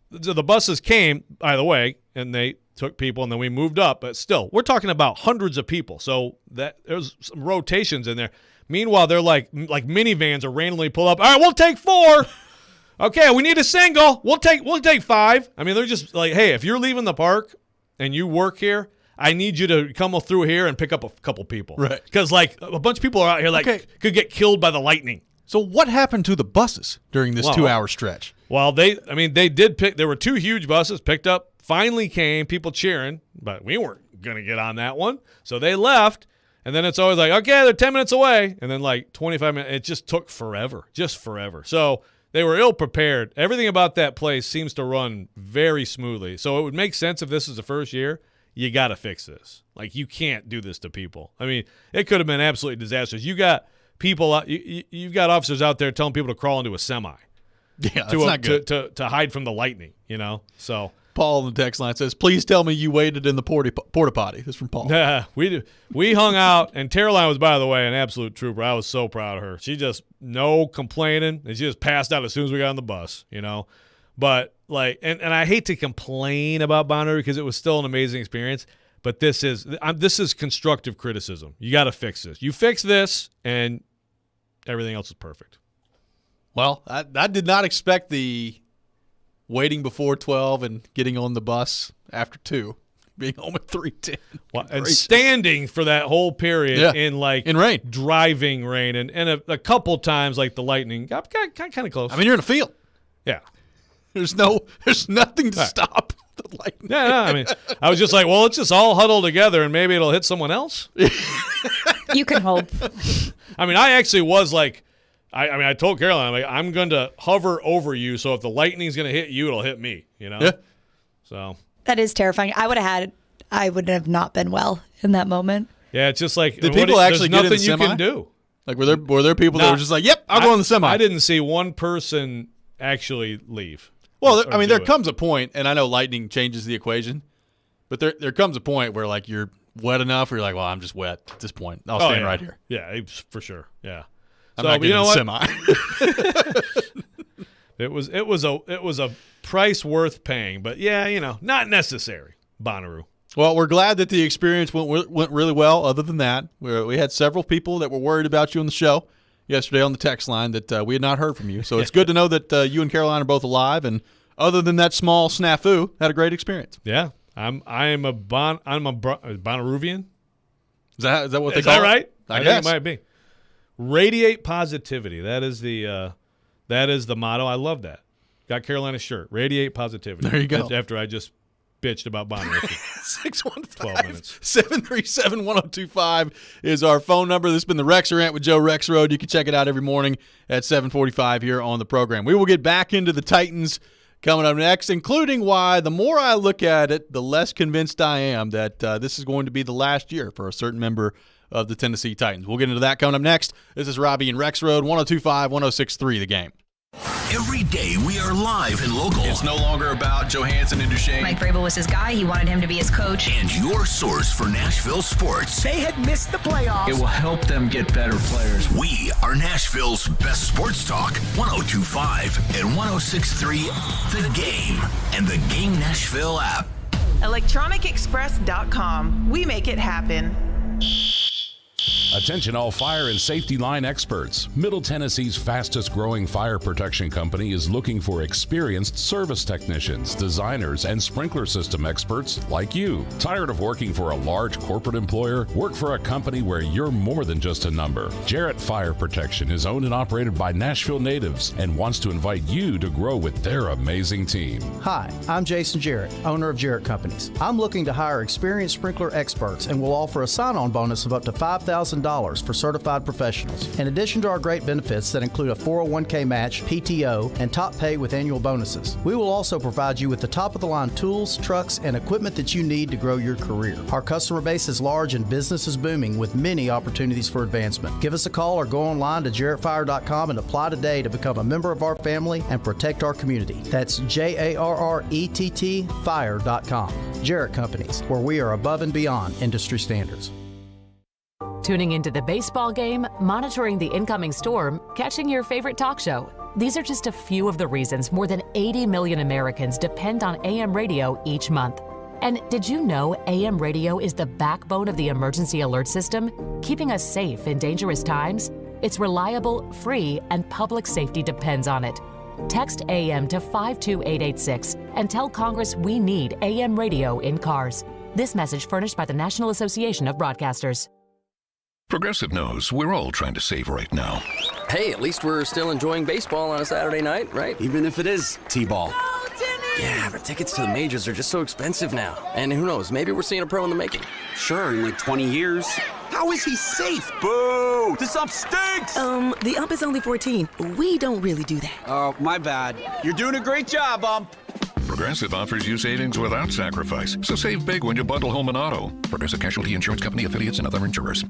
the buses came, by the way, and they took people, and then we moved up. But still, we're talking about hundreds of people. So there's some rotations in there. Meanwhile, they're like minivans are randomly pull up. All right, we'll take 4. Okay, we need a single. We'll take 5. I mean, they're just hey, if you're leaving the park and you work here, I need you to come through here and pick up a couple people. Right. Because a bunch of people are out here could get killed by the lightning. So what happened to the buses during this 2-hour stretch? Well, they did pick. There were 2 huge buses picked up. Finally came people cheering, but we weren't gonna get on that one, so they left. And then it's always okay, they're 10 minutes away, and then 25 minutes. It just took forever, So. They were ill-prepared. Everything about that place seems to run very smoothly. So it would make sense if this is the first year. You got to fix this. You can't do this to people. I mean, it could have been absolutely disastrous. You got people, you've got officers out there telling people to crawl into a semi. Yeah, that's not good. To hide from the lightning, So Paul on the text line says, "Please tell me you waited in the porta potty." This is from Paul. Yeah, we hung out, and Caroline was, by the way, an absolute trooper. I was so proud of her. She just no complaining, and she just passed out as soon as we got on the bus. But and I hate to complain about Bonnaroo because it was still an amazing experience. But this is constructive criticism. You got to fix this. You fix this, and everything else is perfect. Well, I did not expect the waiting before 12 and getting on the bus after 2, being home at 3:10. Well, and standing for that whole period in rain, driving rain, and a couple times the lightning got kind of close. I mean, you're in a field. Yeah, there's nothing to stop the lightning. Yeah, no, I mean, I was just like, well, let's just all huddle together and maybe it'll hit someone else. You can hope. I mean, I actually was like. I told Caroline, I'm going to hover over you, so if the lightning's going to hit you, it'll hit me, Yeah. So. That is terrifying. I would have not been well in that moment. Yeah, it's just like. Did people actually get in the semi? Nothing you can do. Like, were there people that were just like, yep, I'll go in the semi? I didn't see one person actually leave. Well, I mean, there comes a point, and I know lightning changes the equation, but there comes a point where, you're wet enough, or you're like, well, I'm just wet at this point. I'll stand right here. Yeah, for sure. Yeah. I'm not getting the semi. It was a price worth paying, but not necessary. Bonnaroo. Well, we're glad that the experience went really well. Other than that, we had several people that were worried about you on the show yesterday on the text line that we had not heard from you. So it's good to know that you and Caroline are both alive. And other than that small snafu, had a great experience. Yeah, I'm a Bonnaroovian. Is that what they call it? Is that right? I think it might be. Radiate positivity. That is the motto. I love that. Got Carolina's shirt. Radiate positivity. There you go. After I just bitched about Bonnaroo for 12 minutes. 737-1025 is our phone number. This has been the Rexer Rant with Joe Rexrode. You can check it out every morning at 7:45 here on the program. We will get back into the Titans coming up next, including why the more I look at it, the less convinced I am that this is going to be the last year for a certain member of the Tennessee Titans. We'll get into that coming up next. This is Robby and Rexrode, 102.5, 106.3 The Game. Every day we are live and local. It's no longer about Johansson and Duchesne. Mike Vrabel was his guy. He wanted him to be his coach. And your source for Nashville sports. They had missed the playoffs. It will help them get better players. We are Nashville's best sports talk. 102.5 and 106.3 The Game and the Game Nashville app. ElectronicExpress.com. We make it happen. Attention all fire and safety line experts. Middle Tennessee's fastest growing fire protection company is looking for experienced service technicians, designers, and sprinkler system experts like you. Tired of working for a large corporate employer? Work for a company where you're more than just a number. Jarrett Fire Protection is owned and operated by Nashville natives and wants to invite you to grow with their amazing team. Hi, I'm Jason Jarrett, owner of Jarrett Companies. I'm looking to hire experienced sprinkler experts and will offer a sign-on bonus of up to $5,000 for certified professionals. In addition to our great benefits that include a 401k match, PTO, and top pay with annual bonuses, we will also provide you with the top-of-the-line tools, trucks, and equipment that you need to grow your career. Our customer base is large and business is booming with many opportunities for advancement. Give us a call or go online to jarrettfire.com and apply today to become a member of our family and protect our community. That's JARRETT fire.com. Jarrett Companies, where we are above and beyond industry standards. Tuning into the baseball game, monitoring the incoming storm, catching your favorite talk show. These are just a few of the reasons more than 80 million Americans depend on AM radio each month. And did you know AM radio is the backbone of the emergency alert system, keeping us safe in dangerous times? It's reliable, free, and public safety depends on it. Text AM to 52886 and tell Congress we need AM radio in cars. This message furnished by the National Association of Broadcasters. Progressive knows we're all trying to save right now. Hey, at least we're still enjoying baseball on a Saturday night, right? Even if it is T-ball. Yeah, but tickets to the majors are just so expensive now. And who knows, maybe we're seeing a pro in the making. Sure, in like 20 years. How is he safe? Boo! This ump stinks! The ump is only 14. We don't really do that. Oh, my bad. You're doing a great job, ump. Progressive offers you savings without sacrifice. So save big when you bundle home and auto. Progressive Casualty Insurance Company, affiliates, and other insurers.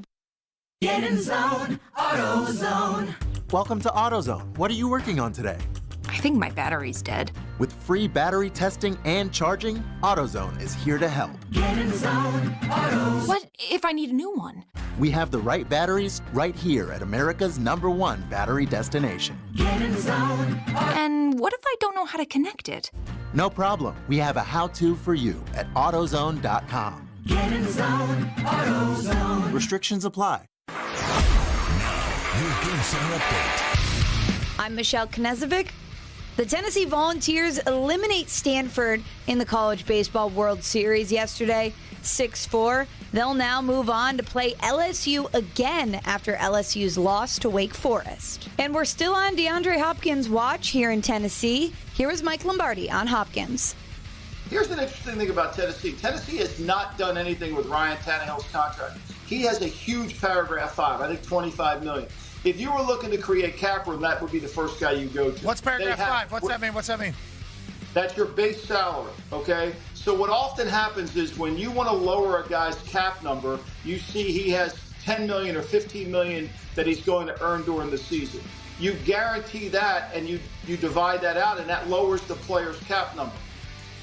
Get in zone, AutoZone. Welcome to AutoZone. What are you working on today? I think my battery's dead. With free battery testing and charging, AutoZone is here to help. Get in zone, AutoZone. What if I need a new one? We have the right batteries right here at America's #1 battery destination. Get in zone, And what if I don't know how to connect it? No problem. We have a how-to for you at AutoZone.com. Get in zone, AutoZone. Restrictions apply. Your Game Center update. I'm Michelle Knezovic. The Tennessee Volunteers eliminate Stanford in the College Baseball World Series yesterday, 6-4. They'll now move on to play LSU again after LSU's loss to Wake Forest. And we're still on DeAndre Hopkins' watch here in Tennessee. Here is Mike Lombardi on Hopkins. Here's an interesting thing about Tennessee. Tennessee has not done anything with Ryan Tannehill's contract. He has a huge paragraph 5, I think $25 million. If you were looking to create cap room, that would be the first guy you go to. What's paragraph 5? What's that mean? That's your base salary, okay? So what often happens is when you want to lower a guy's cap number, you see he has $10 million or $15 million that he's going to earn during the season. You guarantee that, and you divide that out, and that lowers the player's cap number.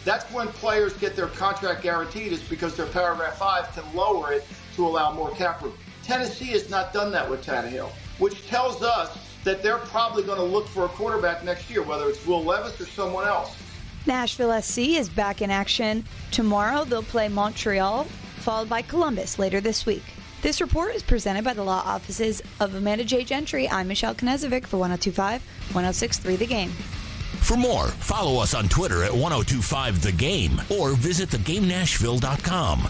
That's when players get their contract guaranteed, is because their paragraph 5 can lower it to allow more cap room. Tennessee has not done that with Tannehill, which tells us that they're probably going to look for a quarterback next year, whether it's Will Levis or someone else. Nashville SC is back in action. Tomorrow they'll play Montreal, followed by Columbus later this week. This report is presented by the law offices of Amanda J. Gentry. I'm Michelle Knezovic for 102.5, 106.3 The Game. For more, follow us on Twitter at 1025 The Game or visit theGameNashville.com.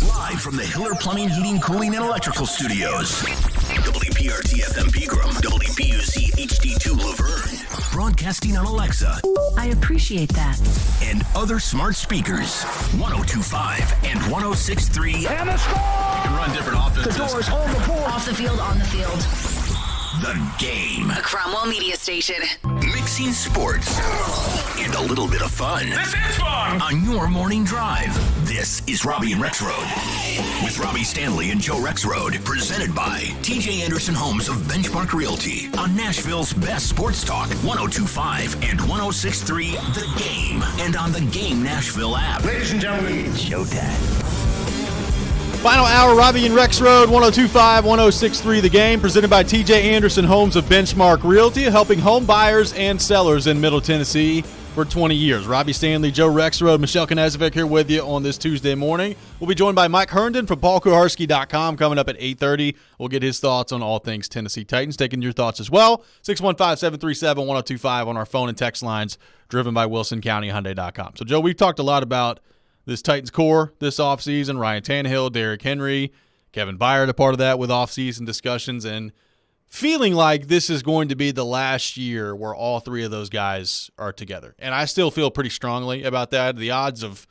Live from the Hiller Plumbing, Heating, Cooling, and Electrical Studios. WPRT FM Pegram, WPUC HD2 Laverne. Broadcasting on Alexa. I appreciate that. And other smart speakers. 1025 and 1063. And a score! You can run different offenses. The door's on the board. Off the field, on the field. The Game. A Cromwell Media Station. Mixing sports and a little bit of fun. This is fun! On your morning drive. This is Robby and Rexrode. With Robby Stanley and Joe Rexrode. Presented by TJ Anderson Homes of Benchmark Realty. On Nashville's best sports talk. 1025 and 1063 The Game. And on the Game Nashville app. Ladies and gentlemen, it's showtime. Final hour, Robby and Rexrode, 1025, 1063 The Game, presented by TJ Anderson Homes of Benchmark Realty, helping home buyers and sellers in Middle Tennessee for 20 years. Robby Stanley, Joe Rexrode, Michelle Knezovic here with you on this Tuesday morning. We'll be joined by Mike Herndon from PaulKuharski.com coming up at 8:30. We'll get his thoughts on all things Tennessee Titans, taking your thoughts as well. 615-737-1025 on our phone and text lines, driven by WilsonCountyHyundai.com. So, Joe, we've talked a lot about this Titans core this offseason. Ryan Tannehill, Derrick Henry, Kevin Byard, a part of that with offseason discussions, and feeling like this is going to be the last year where all three of those guys are together. And I still feel pretty strongly about that. The odds of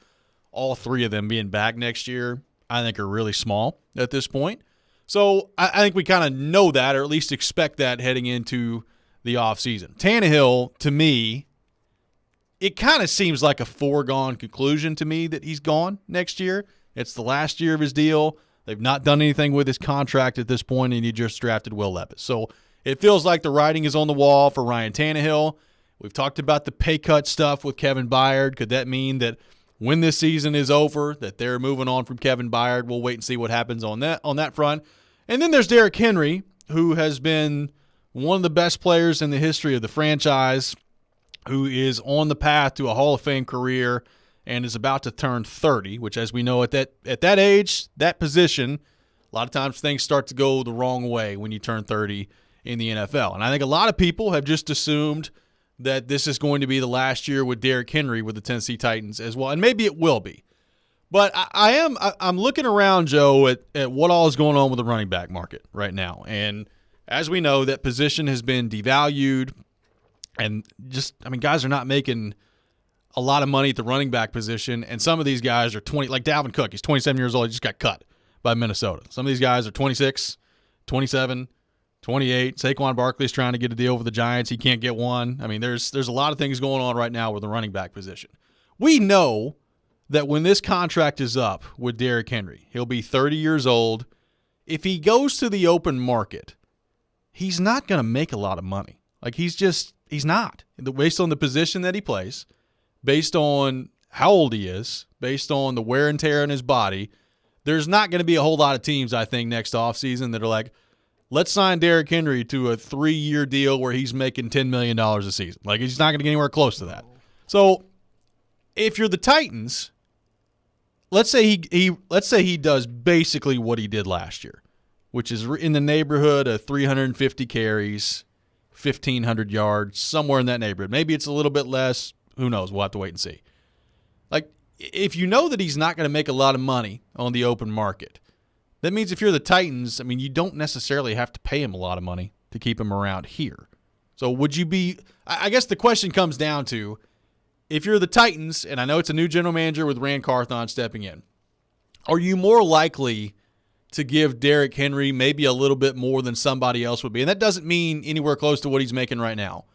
all three of them being back next year, I think, are really small at this point. So I think we kind of know that, or at least expect that heading into the offseason. Tannehill, to me, it kind of seems like a foregone conclusion to me that he's gone next year. It's the last year of his deal. They've not done anything with his contract at this point, and he just drafted Will Levis. So it feels like the writing is on the wall for Ryan Tannehill. We've talked about the pay cut stuff with Kevin Byard. Could that mean that when this season is over, that they're moving on from Kevin Byard? We'll wait and see what happens on that front. And then there's Derrick Henry, who has been one of the best players in the history of the franchise, who is on the path to a Hall of Fame career and is about to turn 30, which, as we know, at that age, that position, a lot of times things start to go the wrong way when you turn 30 in the NFL. And I think a lot of people have just assumed that this is going to be the last year with Derrick Henry with the Tennessee Titans as well, and maybe it will be. But I'm looking around, Joe, at what all is going on with the running back market right now. And as we know, that position has been devalued. And guys are not making a lot of money at the running back position. And some of these guys are 20, like Dalvin Cook. He's 27 years old. He just got cut by Minnesota. Some of these guys are 26, 27, 28. Saquon Barkley's trying to get a deal with the Giants. He can't get one. I mean, there's a lot of things going on right now with the running back position. We know that when this contract is up with Derrick Henry, he'll be 30 years old if he goes to the open market, he's not going to make a lot of money. Like, he's not. Based on the position that he plays, based on how old he is, based on the wear and tear in his body, there's not going to be a whole lot of teams, I think, next offseason that are like, let's sign Derrick Henry to a 3-year deal where he's making $10 million a season. Like, he's not going to get anywhere close to that. So if you're the Titans, let's say he does basically what he did last year, which is in the neighborhood of 350 carries, 1,500 yards, somewhere in that neighborhood. Maybe it's a little bit less. Who knows? We'll have to wait and see. Like, if you know that he's not going to make a lot of money on the open market, that means if you're the Titans, I mean, you don't necessarily have to pay him a lot of money to keep him around here. So would you be – I guess the question comes down to, if you're the Titans, and I know it's a new general manager with Rand Carthon stepping in, are you more likely to give Derrick Henry maybe a little bit more than somebody else would be? And that doesn't mean anywhere close to what he's making right now.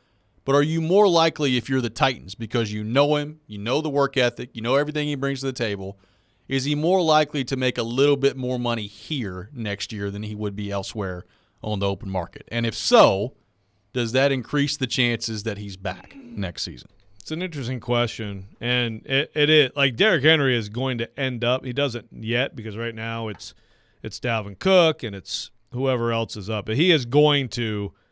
But are you more likely, if you're the Titans, because you know him, you know the work ethic, you know everything he brings to the table, is he more likely to make a little bit more money here next year than he would be elsewhere on the open market? And if so, does that increase the chances that he's back next season? It's an interesting question. And it is. Like, Derrick Henry is going to end up – he doesn't yet, because right now it's Dalvin Cook and it's whoever else is up. But he is going to –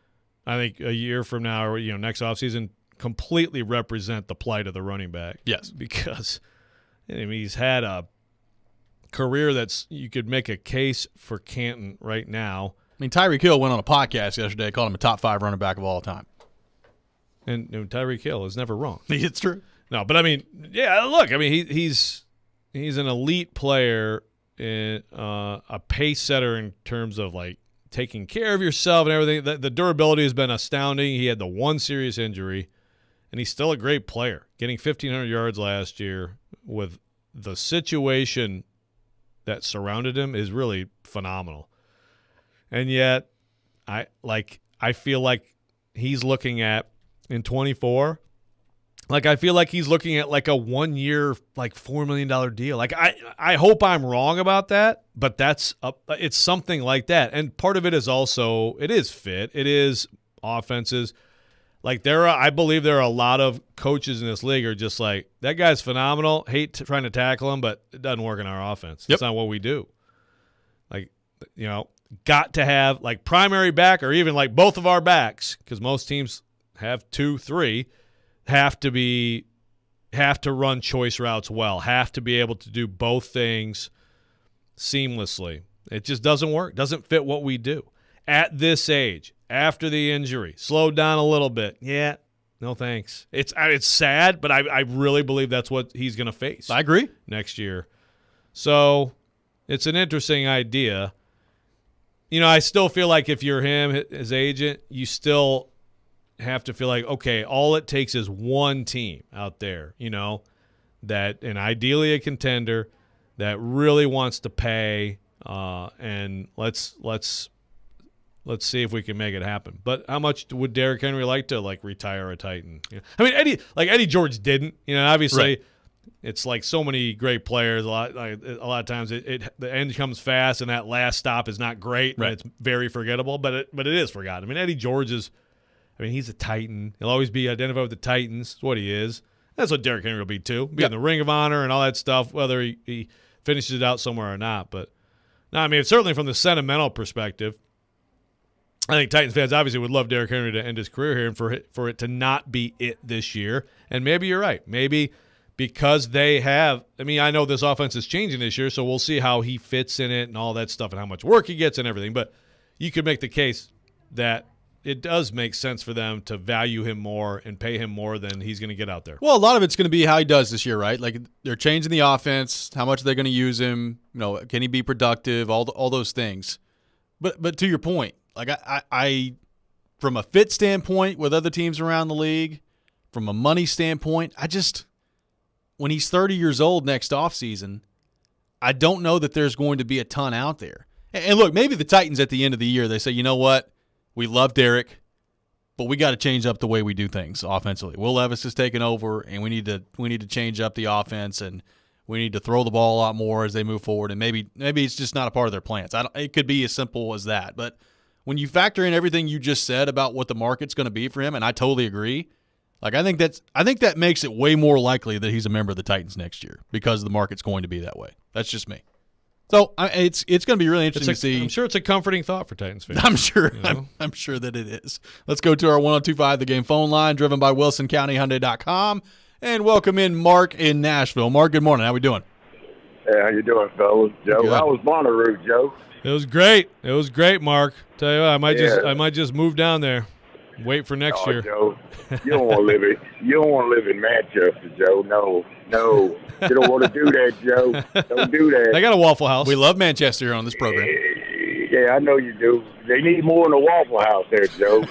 I think a year from now, or next offseason, completely represent the plight of the running back. Yes. Because he's had a career that's, you could make a case for Canton right now. I mean, Tyreek Hill went on a podcast yesterday, called him a top 5 running back of all time. And Tyreek Hill is never wrong. It's true. No, but I mean, yeah, look, I mean, he's an elite player, and a pace setter in terms of, like, taking care of yourself and everything. The durability has been astounding. He had the one serious injury, and he's still a great player. Getting 1,500 yards last year with the situation that surrounded him is really phenomenal. And yet, I feel like he's looking at, in 24, like, I feel like he's looking at like a 1-year, like, $4 million deal. Like, I hope I'm wrong about that, but it's something like that. And part of it is also, it is fit. It is offenses. Like, I believe there are a lot of coaches in this league are just like, that guy's phenomenal. Hate trying to tackle him, but it doesn't work in our offense. That's not what we do. Like, got to have, like, primary back, or even like both of our backs, because most teams have 2, 3, have to run choice routes well, have to be able to do both things seamlessly. It just doesn't work, doesn't fit what we do. At this age, after the injury, slowed down a little bit. Yeah, no thanks. It's sad, but I really believe that's what he's going to face. I agree. Next year. So it's an interesting idea. I still feel like if you're him, his agent, you still have to feel like, okay, all it takes is one team out there, that, and ideally a contender that really wants to pay, and let's see if we can make it happen. But how much would Derrick Henry like to, like, retire a Titan? I mean, Eddie George didn't. Obviously, right. It's like so many great players. A lot of times, the end comes fast, and that last stop is not great. Right. And it's very forgettable, but it is forgotten. I mean, Eddie George is. I mean, he's a Titan. He'll always be identified with the Titans. That's what he is. That's what Derrick Henry will be, too. Be in the Ring of Honor and all that stuff, whether he finishes it out somewhere or not. But, no, I mean, certainly from the sentimental perspective, I think Titans fans obviously would love Derrick Henry to end his career here and for it to not be it this year. And maybe you're right. Maybe because they have – I mean, I know this offense is changing this year, so we'll see how he fits in it and all that stuff and how much work he gets and everything. But you could make the case that it does make sense for them to value him more and pay him more than he's going to get out there. Well, a lot of it's going to be how he does this year, right? Like, they're changing the offense. How much are they going to use him? Can he be productive? All those things. But to your point, like, I from a fit standpoint with other teams around the league, from a money standpoint, when he's 30 years old next offseason, I don't know that there's going to be a ton out there. And look, maybe the Titans at the end of the year, they say, you know what? We love Derrick, but we got to change up the way we do things offensively. Will Levis is taking over, and we need to change up the offense, and We need to throw the ball a lot more as they move forward, and maybe it's just not a part of their plans. It could be as simple as that. But when you factor in everything you just said about what the market's going to be for him, and I totally agree, like I think that makes it way more likely that he's a member of the Titans next year because the market's going to be that way. That's just me. So it's going to be really interesting to see. I'm sure it's a comforting thought for Titans fans. I'm sure. You know? I'm sure that it is. Let's go to our 102.5 The Game phone line, driven by WilsonCountyHyundai.com, and welcome in Mark in Nashville. Mark, good morning. How we doing? Hey, how you doing, fellas? Joe, Good. how was Bonnaroo, Joe? It was great. It was great, Mark. Tell you what, I might just move down there. Wait for next year. Joe, you don't want to live it. You don't want to live in Manchester, Joe. No. You don't want to do that, Joe. Don't do that. They got a Waffle House. We love Manchester here on this program. Yeah, I know you do. They need more than a Waffle House there, Joe.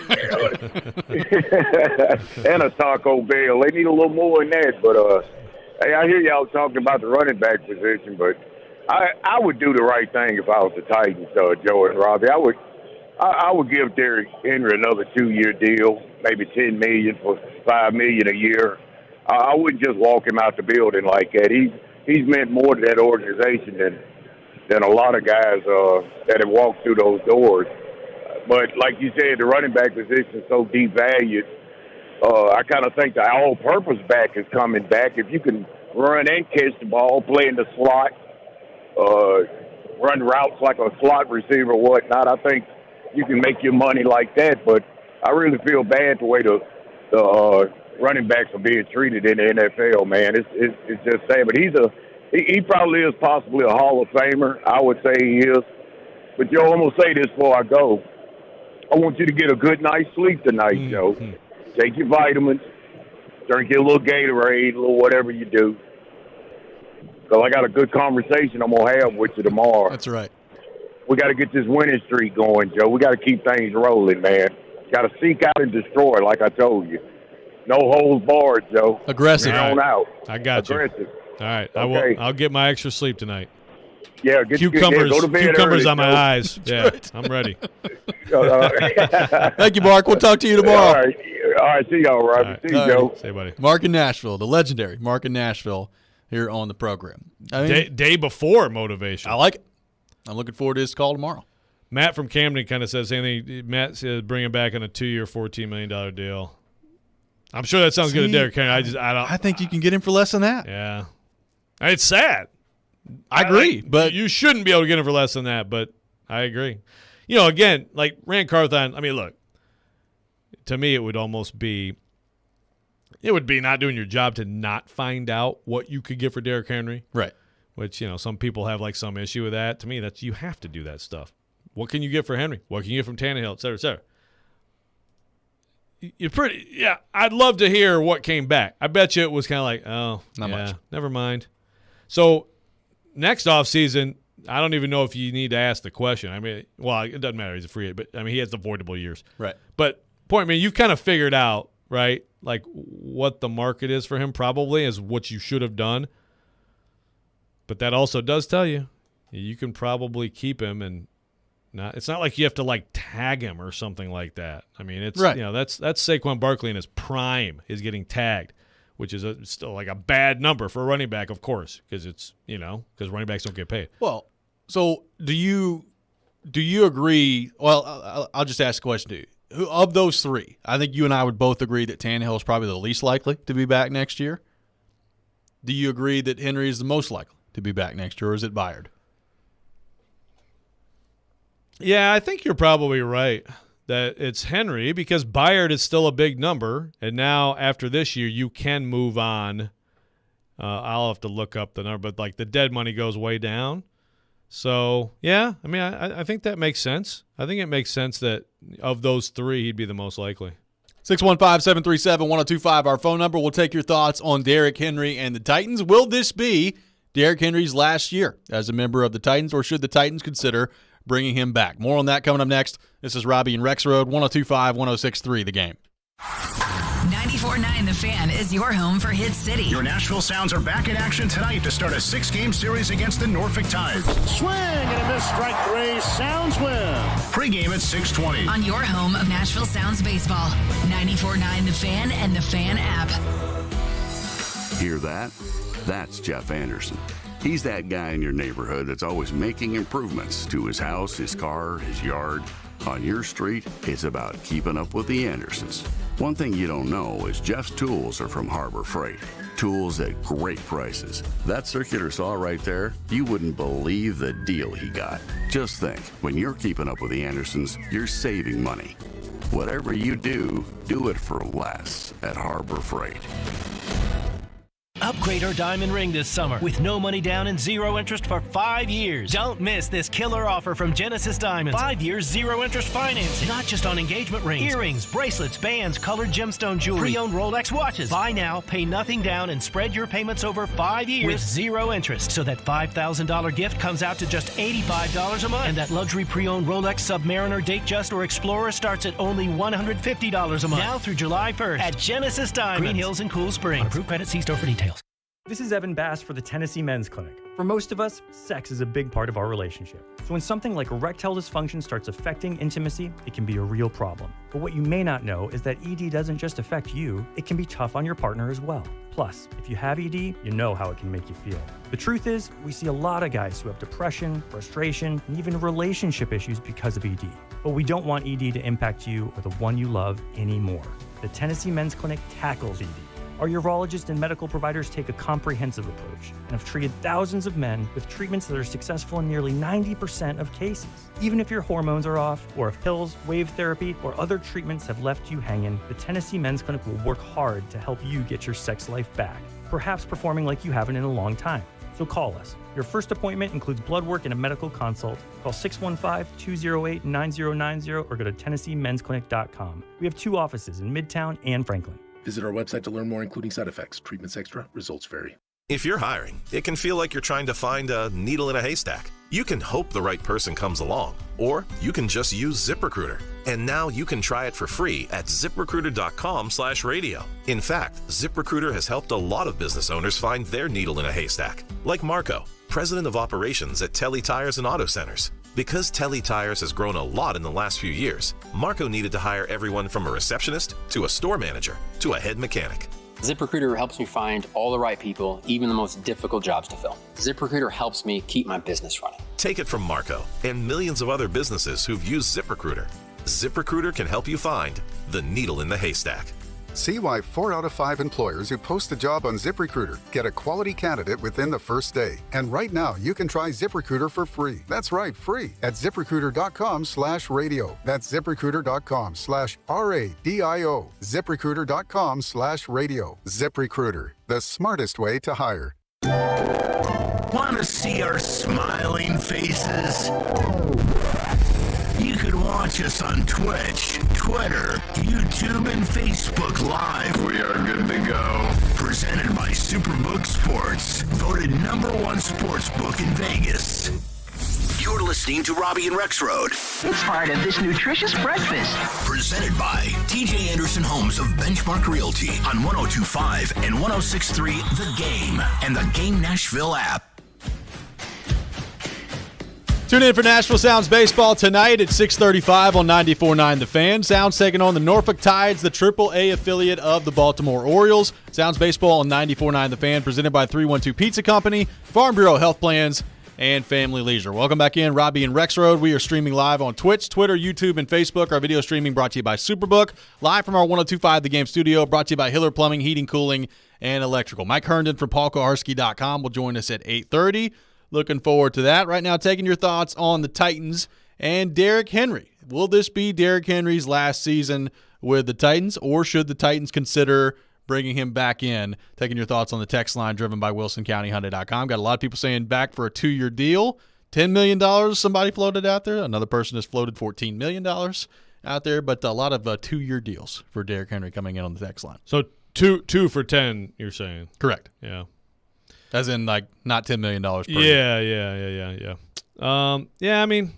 And a Taco Bell. They need a little more than that. But hey, I hear y'all talking about the running back position, but I would do the right thing if I was the Titans, Joe and Robby. I would give Derrick Henry another 2-year deal, maybe $10 million for $5 million a year. I wouldn't just walk him out the building like that. He's meant more to that organization than a lot of guys that have walked through those doors. But like you said, the running back position is so devalued. I kind of think the all-purpose back is coming back. If you can run and catch the ball, play in the slot, run routes like a slot receiver or whatnot, I think you can make your money like that. But I really feel bad the way the running backs are being treated in the NFL, man. It's just sad. But he probably is possibly a Hall of Famer. I would say he is. But, Joe, I'm going to say this before I go. I want you to get a good night's sleep tonight, Joe. Take your vitamins. Drink your little Gatorade, a little whatever you do. So I got a good conversation I'm going to have with you tomorrow. That's right. We got to get this winning streak going, Joe. We got to keep things rolling, man. Got to seek out and destroy, like I told you. No holds barred, Joe. Aggressive. On out. I got Aggressive. you. All right. Okay. I'll get my extra sleep tonight. Yeah, get cucumbers. Go to bed Cucumbers early, on my Joe. eyes. Yeah, right. I'm ready. Thank you, Mark. We'll talk to you tomorrow. All right. See y'all, Robby. See you, Joe. Say, buddy. Mark in Nashville, the legendary Mark in Nashville, here on the program. I mean, Day before motivation. I like it. I'm looking forward to his call tomorrow. Matt from Camden kind of says anything. Matt says bring him back on a 2-year, $14 million deal. I'm sure that sounds good to Derrick Henry. I think you can get him for less than that. Yeah, it's sad. I agree, but you shouldn't be able to get him for less than that. But I agree. You know, again, like Rand Carthon. I mean, look. To me, it would be not doing your job to not find out what you could get for Derrick Henry. Right. Which, some people have like some issue with that. To me, you have to do that stuff. What can you get for Henry? What can you get from Tannehill, et cetera, et cetera? I'd love to hear what came back. I bet you it was kind of like, not much. Never mind. So next offseason, I don't even know if you need to ask the question. I mean, well, it doesn't matter. He's a free agent, but I mean, he has avoidable years. Right. But you've kind of figured out, right, like what the market is for him probably is what you should have done. But that also does tell you can probably keep him and it's not like you have to like tag him or something like that. I mean, it's right. That's Saquon Barkley in his prime is getting tagged, which is still like a bad number for a running back, of course, because it's because running backs don't get paid. Well, so do you agree? Well, I'll just ask a question to you. Who of those three? I think you and I would both agree that Tannehill is probably the least likely to be back next year. Do you agree that Henry is the most likely to be back next year, or is it Byard? Yeah, I think you're probably right that it's Henry because Byard is still a big number, and now after this year you can move on. I'll have to look up the number, but like the dead money goes way down. So, yeah, I mean, I think that makes sense. I think it makes sense that of those three, he'd be the most likely. 615-737-1025, our phone number. We'll take your thoughts on Derrick Henry and the Titans. Will this be Derrick Henry's last year as a member of the Titans, or should the Titans consider bringing him back? More on that coming up next. This is Robby and Rexrode, 102.5, 106.3 The Game. 94.9 The Fan is your home for Hit City. Your Nashville Sounds are back in action tonight to start a 6-game series against the Norfolk Tides. Swing and a miss, strike three. Sounds win. Pre-game at 6:20. On your home of Nashville Sounds baseball. 94.9 The Fan and The Fan app. Hear that? That's Jeff Anderson. He's that guy in your neighborhood that's always making improvements to his house, his car, his yard. On your street, it's about keeping up with the Andersons. One thing you don't know is Jeff's tools are from Harbor Freight. Tools at great prices. That circular saw right there, you wouldn't believe the deal he got. Just think, when you're keeping up with the Andersons, you're saving money. Whatever you do it for less at Harbor Freight. Upgrade our diamond ring this summer with no money down and 0 interest for 5 years. Don't miss this killer offer from Genesis Diamonds. 5 years, 0 interest financing. Not just on engagement rings, earrings, bracelets, bands, colored gemstone jewelry, pre-owned Rolex watches. Buy now, pay nothing down, and spread your payments over 5 years with 0 interest. So that $5,000 gift comes out to just $85 a month. And that luxury pre-owned Rolex Submariner, Datejust, or Explorer starts at only $150 a month. Now through July 1st at Genesis Diamonds. Green Hills and Cool Springs. On approved credit, see store for details. This is Evan Bass for the Tennessee Men's Clinic. For most of us, sex is a big part of our relationship. So when something like erectile dysfunction starts affecting intimacy, it can be a real problem. But what you may not know is that ED doesn't just affect you, it can be tough on your partner as well. Plus, if you have ED, you know how it can make you feel. The truth is, we see a lot of guys who have depression, frustration, and even relationship issues because of ED. But we don't want ED to impact you or the one you love anymore. The Tennessee Men's Clinic tackles ED. Our urologists and medical providers take a comprehensive approach and have treated thousands of men with treatments that are successful in nearly 90% of cases. Even if your hormones are off, or if pills, wave therapy, or other treatments have left you hanging, the Tennessee Men's Clinic will work hard to help you get your sex life back, perhaps performing like you haven't in a long time. So call us. Your first appointment includes blood work and a medical consult. Call 615-208-9090 or go to TennesseeMen'sClinic.com. We have 2 offices in Midtown and Franklin. Visit our website to learn more, including side effects. Treatments extra, results vary. If you're hiring, it can feel like you're trying to find a needle in a haystack. You can hope the right person comes along, or you can just use ZipRecruiter. And now you can try it for free at ZipRecruiter.com/radio. In fact, ZipRecruiter has helped a lot of business owners find their needle in a haystack, like Marco, president of operations at Telly Tires and Auto Centers. Because Telly Tires has grown a lot in the last few years, Marco needed to hire everyone from a receptionist to a store manager to a head mechanic. ZipRecruiter helps me find all the right people, even the most difficult jobs to fill. ZipRecruiter helps me keep my business running. Take it from Marco and millions of other businesses who've used ZipRecruiter. ZipRecruiter can help you find the needle in the haystack. See why 4 out of 5 employers who post a job on ZipRecruiter get a quality candidate within the first day. And right now, you can try ZipRecruiter for free. That's right, free at ZipRecruiter.com/radio. That's ZipRecruiter.com/RADIO. ZipRecruiter.com/radio. ZipRecruiter, the smartest way to hire. Want to see our smiling faces? You can watch us on Twitch, Twitter, YouTube, and Facebook Live. We are good to go. Presented by Superbook Sports, voted #1 sports book in Vegas. You're listening to Robby and Rexrode. It's part of this nutritious breakfast. Presented by TJ Anderson Homes of Benchmark Realty on 102.5 and 106.3 The Game and the Game Nashville app. Tune in for Nashville Sounds Baseball tonight at 6:35 on 94.9 The Fan. Sounds taking on the Norfolk Tides, the Triple-A affiliate of the Baltimore Orioles. Sounds Baseball on 94.9 The Fan, presented by 312 Pizza Company, Farm Bureau Health Plans, and Family Leisure. Welcome back in, Robby and Rexrode. We are streaming live on Twitch, Twitter, YouTube, and Facebook. Our video streaming brought to you by Superbook. Live from our 102.5 The Game studio, brought to you by Hiller Plumbing, Heating, Cooling, and Electrical. Mike Herndon from PaulKoharski.com will join us at 8:30. Looking forward to that. Right now, taking your thoughts on the Titans and Derrick Henry. Will this be Derrick Henry's last season with the Titans, or should the Titans consider bringing him back in? Taking your thoughts on the text line driven by WilsonCountyHyundai.com. Got a lot of people saying back for a 2-year deal. $10 million somebody floated out there. Another person has floated $14 million out there, but a lot of 2-year deals for Derrick Henry coming in on the text line. So two for 10, you're saying? Correct. Yeah. As in, like, not $10 million per year. Yeah, I mean,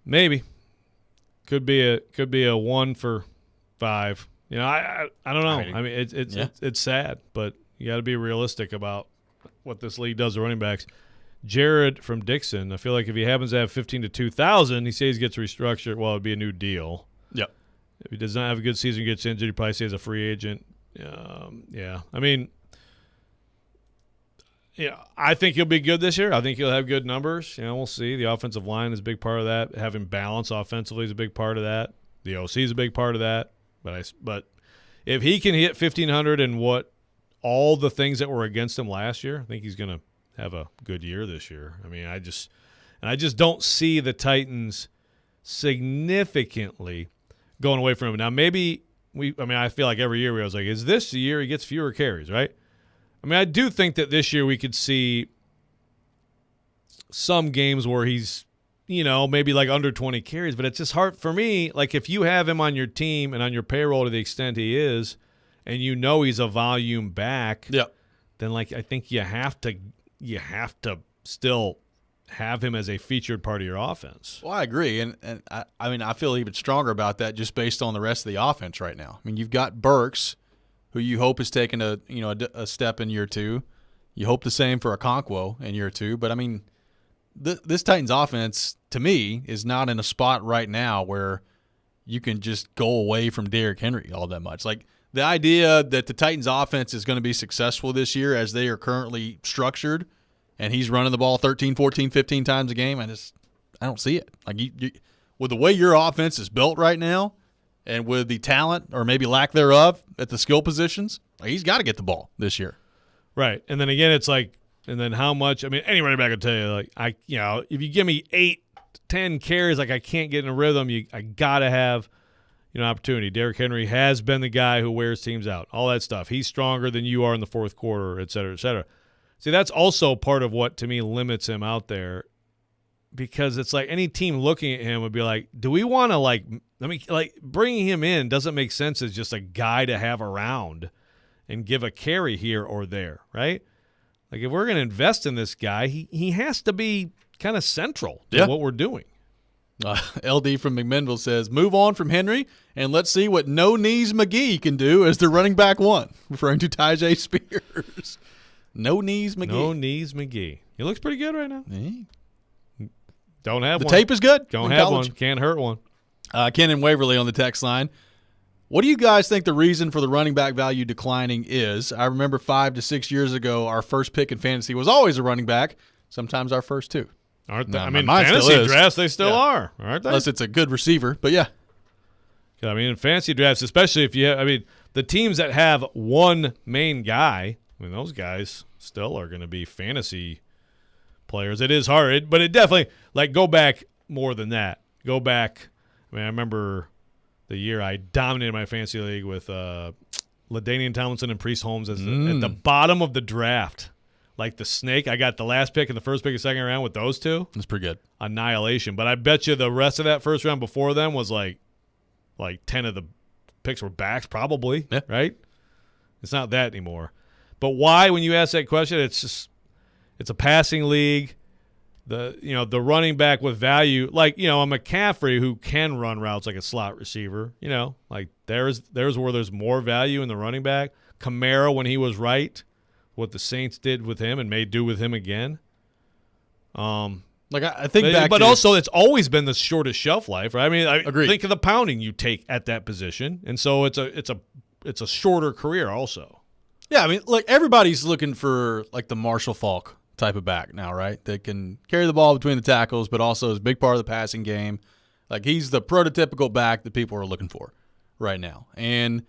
maybe. Could be a 1 for 5. You know, I don't know. I mean, it's sad, but you got to be realistic about what this league does to running backs. Jared from Dixon, I feel like if he happens to have 15 to 2,000, he says he gets restructured. Well, it'd be a new deal. Yep. If he does not have a good season, gets injured, he probably stays a free agent. Yeah. I mean, I think he'll be good this year. I think he'll have good numbers. We'll see. The offensive line is a big part of that. Having balance offensively is a big part of that. The OC is a big part of that. But if he can hit 1,500 and all the things that were against him last year, I think he's going to have a good year this year. I mean, I just don't see the Titans significantly going away from him. Now, maybe I feel like every year we was like, is this the year he gets fewer carries, right? I mean, I do think that this year we could see some games where he's, maybe like under 20 carries, but it's just hard for me. Like if you have him on your team and on your payroll to the extent he is, and he's a volume back, then I think you have to still have him as a featured part of your offense. Well, I agree, and I feel even stronger about that just based on the rest of the offense right now. I mean, you've got Burks, who you hope is taking a step in year 2. You hope the same for Okonkwo in year 2. But, I mean, this Titans offense, to me, is not in a spot right now where you can just go away from Derrick Henry all that much. Like, the idea that the Titans offense is going to be successful this year as they are currently structured and he's running the ball 13, 14, 15 times a game, I don't see it. Like, with the way your offense is built right now, and with the talent or maybe lack thereof at the skill positions, he's got to get the ball this year. Right. And then again, it's like, and then how much, any running back will tell you, if you give me 8-10 carries, I can't get in a rhythm, I got to have, opportunity. Derrick Henry has been the guy who wears teams out, all that stuff. He's stronger than you are in the fourth quarter, et cetera, et cetera. See, that's also part of what, to me, limits him out there, because it's like any team looking at him would be like, do we want to, bringing him in doesn't make sense as just a guy to have around and give a carry here or there, right? Like, if we're going to invest in this guy, he has to be kind of central to what we're doing. LD from McMinnville says, move on from Henry and let's see what No-Knees McGee can do as the running back 1, referring to Tyjae Spears. No-Knees McGee. No-Knees McGee. He looks pretty good right now. Don't have the one. The tape is good. Don't have college. One. Can't hurt one. Ken and Waverly on the text line. What do you guys think the reason for the running back value declining is? I remember 5 to 6 years ago, our first pick in fantasy was always a running back, sometimes our first 2. Aren't they? Fantasy drafts, they still are, aren't they? Unless it's a good receiver, but yeah. In fantasy drafts, especially if you have, the teams that have one main guy, those guys still are going to be fantasy players. It is hard, but it definitely, go back more than that. Go back, I remember the year I dominated my fantasy league with LaDainian Tomlinson and Priest Holmes at the bottom of the draft. Like the snake, I got the last pick and the first pick of the second round with those two. That's pretty good. Annihilation. But I bet you the rest of that first round before them was like 10 of the picks were backs probably, right? It's not that anymore. But why, when you ask that question, it's a passing league. The running back with value, a McCaffrey who can run routes like a slot receiver, there's where there's more value in the running back. Kamara, when he was right, what the Saints did with him and may do with him again. I think back but also it's always been the shortest shelf life, right? Agreed. Think of the pounding you take at that position, and so it's a shorter career also. Yeah, everybody's looking for the Marshall Faulk type of back now, right? That can carry the ball between the tackles, but also is a big part of the passing game. He's the prototypical back that people are looking for right now. And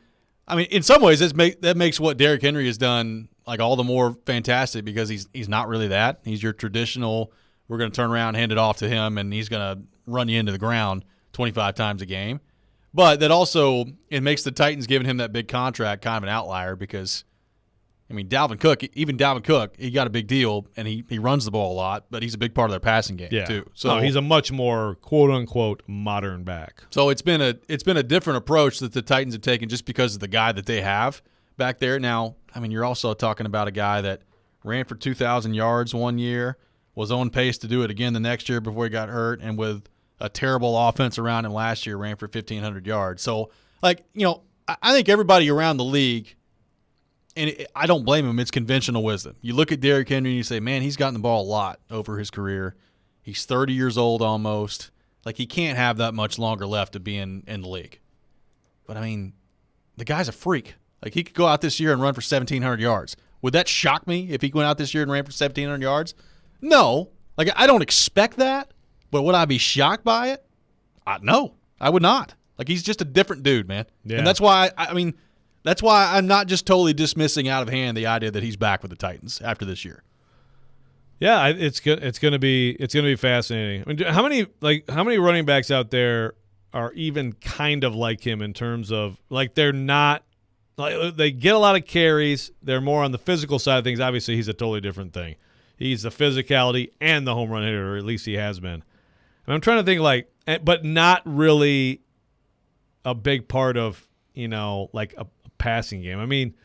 in some ways, that makes what Derrick Henry has done all the more fantastic, because he's not really that. He's your traditional, we're going to turn around, hand it off to him, and he's going to run you into the ground 25 times a game. But that also, it makes the Titans giving him that big contract kind of an outlier, because Dalvin Cook, he got a big deal, and he runs the ball a lot, but he's a big part of their passing game too. So he's a much more quote unquote modern back. So it's been a different approach that the Titans have taken just because of the guy that they have back there. Now, you're also talking about a guy that ran for 2,000 yards one year, was on pace to do it again the next year before he got hurt, and with a terrible offense around him last year, ran for 1,500 yards. So, I think everybody around the league, and I don't blame him, it's conventional wisdom. You look at Derrick Henry and you say, man, he's gotten the ball a lot over his career. He's 30 years old almost. He can't have that much longer left to be in the league. But, the guy's a freak. He could go out this year and run for 1,700 yards Would that shock me if he went out this year and ran for 1,700 yards? No. Like, I don't expect that, but would I be shocked by it? No, I would not. Like, he's just a different dude, man. Yeah. And that's why, that's why I'm not just totally dismissing out of hand the idea that he's back with the Titans after this year. Yeah, it's gonna be fascinating. I mean, how many running backs out there are even kind of like him in terms of, like, they're not, like, they get a lot of carries. They're more on the physical side of things. Obviously, he's a totally different thing. He's the physicality and the home run hitter, or at least he has been. And I'm trying to think, like, but not really a big part of, like a passing game. I mean,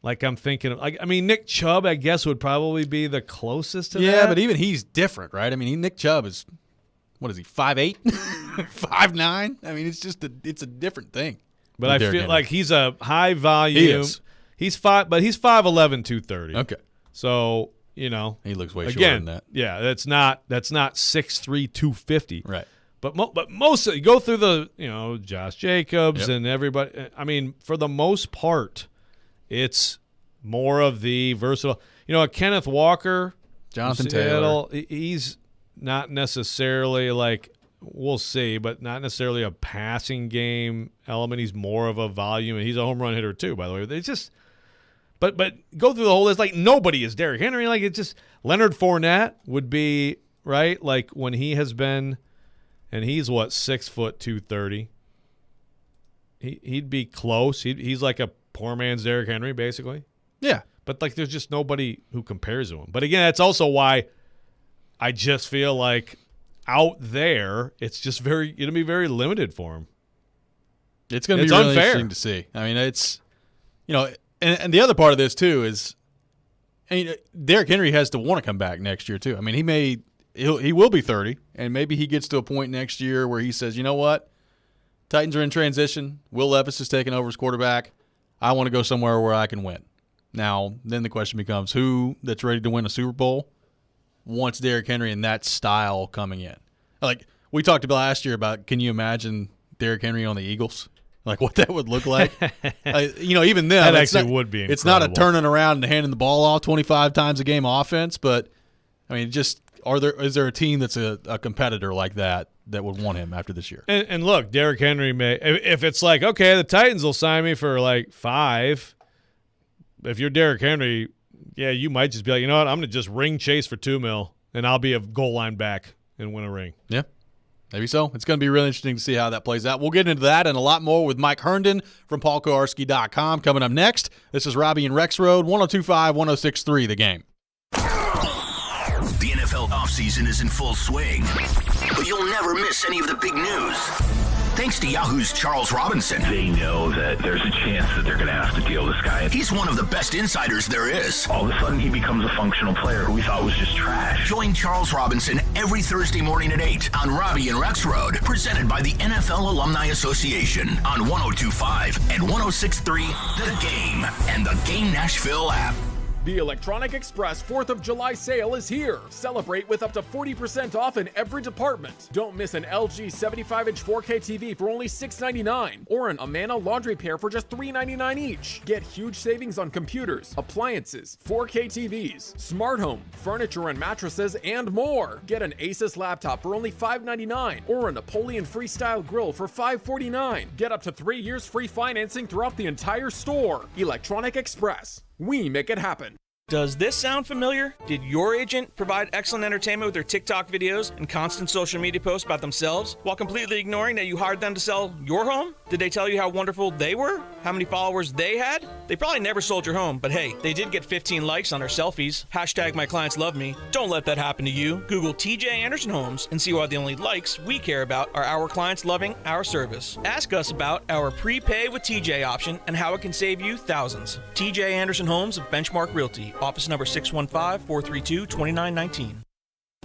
like, I'm thinking of, like, Nick Chubb, I guess, would probably be the closest to that. Yeah, but even he's different, right? I mean, Nick Chubb is, what is he, 5'8"? 5'9"? I mean, it's a different thing. But I feel like he's a high volume. He is. He's 5'11", 230. Okay. So, he looks way shorter again, than that. Yeah, that's not 6'3", 250. Right. But most you go through the, Josh Jacobs and everybody. I mean, for the most part, it's more of the versatile. Kenneth Walker, Jonathan Seattle, Taylor. He's not necessarily, like, we'll see, but not necessarily a passing game element. He's more of a volume, and he's a home run hitter too, by the way. They just, but go through the whole list. Like, nobody is Derrick Henry. Like, it's just Leonard Fournette would be, right? Like, when he has been, and he's 6 foot 230. He'd be close. He's like a poor man's Derrick Henry, basically. Yeah. But, like, there's just nobody who compares to him. But again, that's also why I just feel like out there, it's just going to be very limited for him. It's going to be really interesting to see. I mean, it's, and the other part of this too is, Derrick Henry has to want to come back next year too. I mean, he will be 30, and maybe he gets to a point next year where he says, you know what, Titans are in transition. Will Levis is taking over as quarterback. I want to go somewhere where I can win. Now, then the question becomes, who that's ready to win a Super Bowl wants Derrick Henry in that style coming in? Like, we talked about last year about, can you imagine Derrick Henry on the Eagles? Like, what that would look like? Even then, that actually would be incredible. It's not a turning around and handing the ball off 25 times a game offense, but, I mean, just is there a team that's a competitor like that would want him after this year? And look, Derrick Henry may, if it's like, okay, the Titans will sign me for like 5. If you're Derrick Henry, yeah, you might just be like, you know what, I'm going to just ring Chase for $2 million, and I'll be a goal line back and win a ring. Yeah, maybe so. It's going to be really interesting to see how that plays out. We'll get into that and a lot more with Mike Herndon from PaulKowarski.com coming up next. This is Robby and Rexrode, 102.5, 106.3, The Game. The NFL offseason is in full swing, but you'll never miss any of the big news. Thanks to Yahoo's Charles Robinson. They know that there's a chance that they're going to have to deal this guy. He's one of the best insiders there is. All of a sudden, he becomes a functional player who we thought was just trash. Join Charles Robinson every Thursday morning at 8 on Robby and Rexrode, presented by the NFL Alumni Association on 102.5 and 106.3 The Game and the Game Nashville app. The Electronic Express 4th of July sale is here. Celebrate with up to 40% off in every department. Don't miss an LG 75-inch 4K TV for only $699 or an Amana laundry pair for just $399 each. Get huge savings on computers, appliances, 4K TVs, smart home, furniture and mattresses, and more. Get an Asus laptop for only $599 or a Napoleon Freestyle grill for $549. Get up to 3 years free financing throughout the entire store. Electronic Express. We make it happen. Does this sound familiar? Did your agent provide excellent entertainment with their TikTok videos and constant social media posts about themselves while completely ignoring that you hired them to sell your home? Did they tell you how wonderful they were? How many followers they had? They probably never sold your home, but hey, they did get 15 likes on their selfies. Hashtag my clients love me. Don't let that happen to you. Google TJ Anderson Homes and see why the only likes we care about are our clients loving our service. Ask us about our prepay with TJ option and how it can save you thousands. TJ Anderson Homes of Benchmark Realty. Office number 615-432-2919.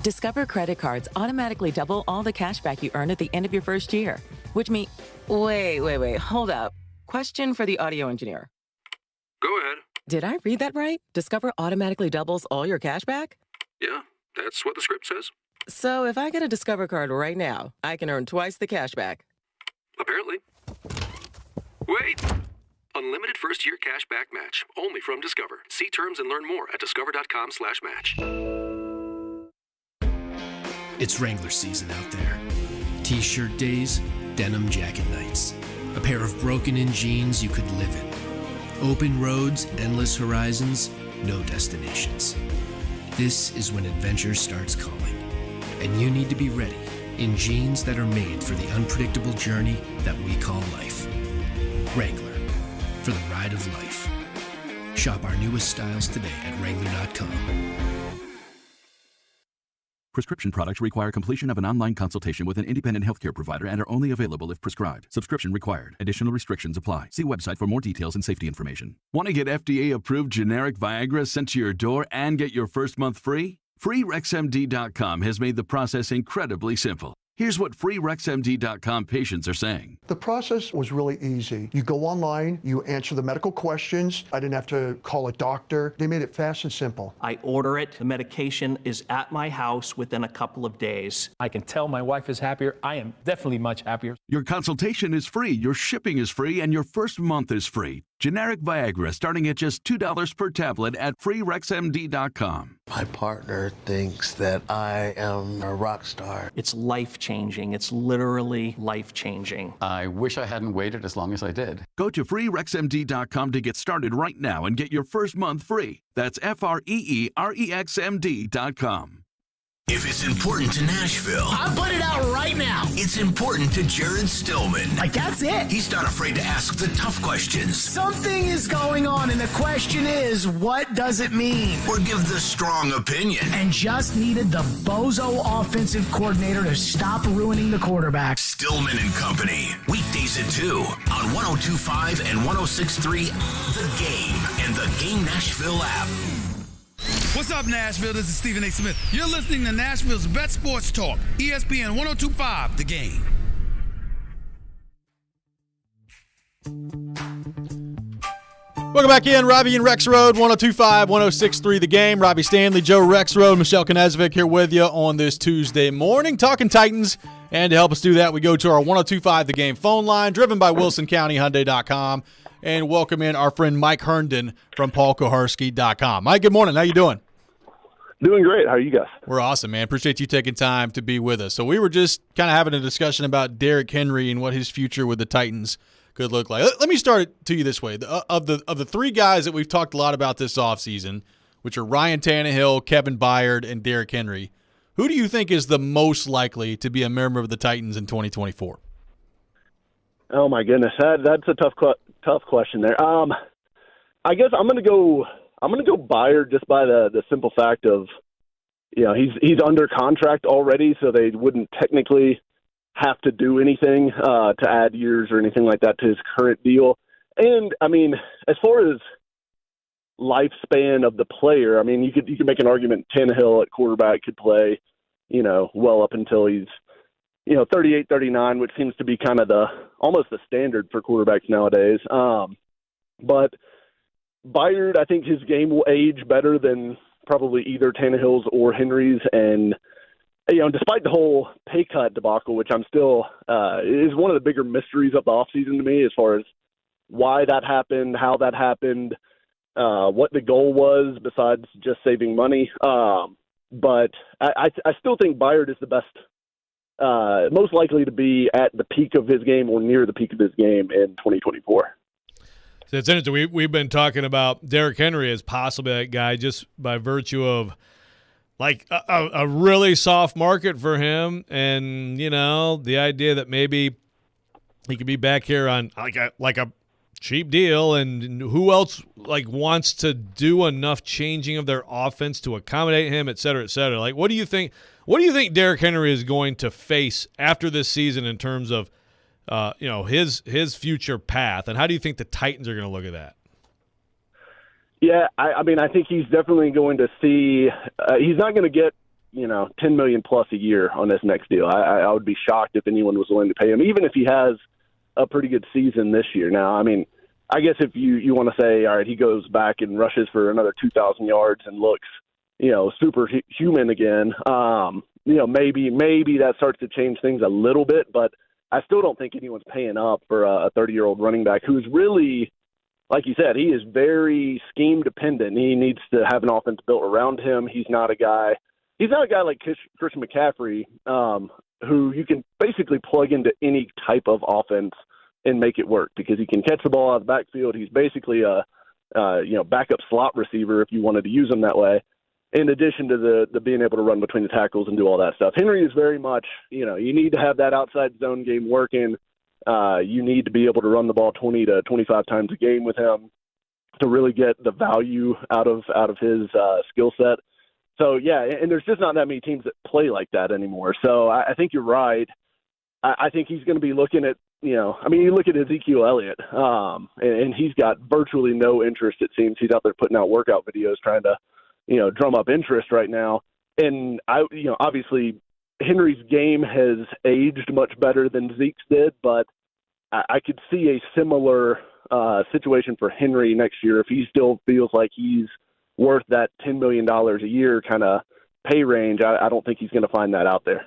Discover credit cards automatically double all the cash back you earn at the end of your first year, which means... Wait, hold up. Question for the audio engineer. Go ahead. Did I read that right? Discover automatically doubles all your cash back? Yeah, that's what the script says. So if I get a Discover card right now, I can earn twice the cash back. Apparently. Wait! Unlimited first-year cash back match. Only from Discover. See terms and learn more at discover.com/match. It's Wrangler season out there. T-shirt days, denim jacket nights. A pair of broken-in jeans you could live in. Open roads, endless horizons, no destinations. This is when adventure starts calling. And you need to be ready in jeans that are made for the unpredictable journey that we call life. Wrangler, for the ride of life. Shop our newest styles today at Wrangler.com. Prescription products require completion of an online consultation with an independent healthcare provider and are only available if prescribed. Subscription required. Additional restrictions apply. See website for more details and safety information. Want to get FDA-approved generic Viagra sent to your door and get your first month free? FreeRexMD.com has made the process incredibly simple. Here's what FreeRexMD.com patients are saying. The process was really easy. You go online, you answer the medical questions. I didn't have to call a doctor. They made it fast and simple. I order it. The medication is at my house within a couple of days. I can tell my wife is happier. I am definitely much happier. Your consultation is free, your shipping is free, and your first month is free. Generic Viagra starting at just $2 per tablet at FreeRexMD.com. My partner thinks that I am a rock star. It's life-changing. It's literally life-changing. I wish I hadn't waited as long as I did. Go to FreeRexMD.com to get started right now and get your first month free. That's FreeRexMD.com. If it's important to Nashville, I'll put it out right now. It's important to Jared Stillman. Like, that's it. He's not afraid to ask the tough questions. Something is going on, and the question is, what does it mean? Or give the strong opinion. And just needed the bozo offensive coordinator to stop ruining the quarterback. Stillman and Company. Weekdays at 2 on 102.5 and 106.3 The Game and the Game Nashville app. What's up, Nashville? This is Stephen A. Smith. You're listening to Nashville's best sports talk, ESPN 102.5 The Game. Welcome back in, Robby and Rexrode, 102.5, 106.3 The Game. Robby Stanley, Joe Rexrode, Michelle Knezovic here with you on this Tuesday morning, talking Titans. And to help us do that, we go to our 102.5 The Game phone line, driven by WilsonCountyHyundai.com. And welcome in our friend Mike Herndon from PaulKoharski.com. Mike, good morning. How you doing? Doing great. How are you guys? We're awesome, man. Appreciate you taking time to be with us. So we were just kind of having a discussion about Derrick Henry and what his future with the Titans could look like. Let me start it to you this way. Of the three guys that we've talked a lot about this offseason, which are Ryan Tannehill, Kevin Byard, and Derrick Henry, who do you think is the most likely to be a member of the Titans in 2024? Oh my goodness, that's a tough question there. I guess I'm gonna go Byard just by the simple fact of, you know, he's under contract already, so they wouldn't technically have to do anything to add years or anything like that to his current deal. And I mean, as far as lifespan of the player, I mean, you could make an argument Tannehill at quarterback could play, you know, well up until he's, you know, 38, 39, which seems to be kind of almost the standard for quarterbacks nowadays. But Byard, I think his game will age better than probably either Tannehill's or Henry's. And, you know, despite the whole pay cut debacle, which I'm still is one of the bigger mysteries of the offseason to me as far as why that happened, how that happened, what the goal was besides just saving money. But I still think Byard is the best, most likely to be at the peak of his game or near the peak of his game in 2024. So it's interesting. We've been talking about Derrick Henry as possibly that guy just by virtue of like a really soft market for him, and you know the idea that maybe he could be back here on like a cheap deal, and who else like wants to do enough changing of their offense to accommodate him, et cetera, et cetera. Like, what do you think? What do you think Derrick Henry is going to face after this season in terms of, you know, his future path, and how do you think the Titans are going to look at that? Yeah, I mean, I think he's definitely going to see. He's not going to get, you know, $10 million plus a year on this next deal. I would be shocked if anyone was willing to pay him, even if he has a pretty good season this year. Now, I mean, I guess if you want to say, all right, he goes back and rushes for another 2,000 yards and looks, you know, superhuman again, you know, maybe that starts to change things a little bit, but I still don't think anyone's paying up for a 30-year-old running back who's really like you said, he is very scheme dependent. He needs to have an offense built around him. He's not a guy like Christian McCaffrey, who you can basically plug into any type of offense and make it work because he can catch the ball out of the backfield. He's basically a backup slot receiver if you wanted to use him that way. In addition to the being able to run between the tackles and do all that stuff, Henry is very much, you need to have that outside zone game working. You need to be able to run the ball 20 to 25 times a game with him to really get the value out of his skill set. So, yeah, and there's just not that many teams that play like that anymore. So I think you're right. I think he's going to be looking at, you look at Ezekiel Elliott, and he's got virtually no interest, it seems. He's out there putting out workout videos trying to, drum up interest right now. And, obviously Henry's game has aged much better than Zeke's did, but I could see a similar situation for Henry next year if he still feels like he's worth that $10 million a year kind of pay range. I don't think he's going to find that out there.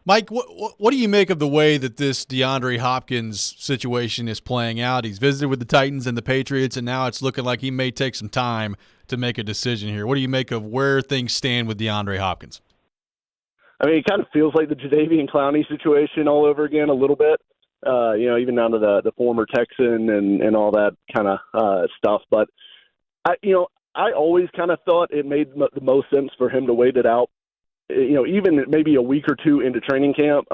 Mike, what do you make of the way that this DeAndre Hopkins situation is playing out? He's visited with the Titans and the Patriots, and now it's looking like he may take some time to make a decision here. What do you make of where things stand with DeAndre Hopkins? I mean, it kind of feels like the Jadeveon Clowney situation all over again a little bit, even down to the former Texan and all that kind of stuff. But, I always kind of thought it made the most sense for him to wait it out, even maybe a week or two into training camp.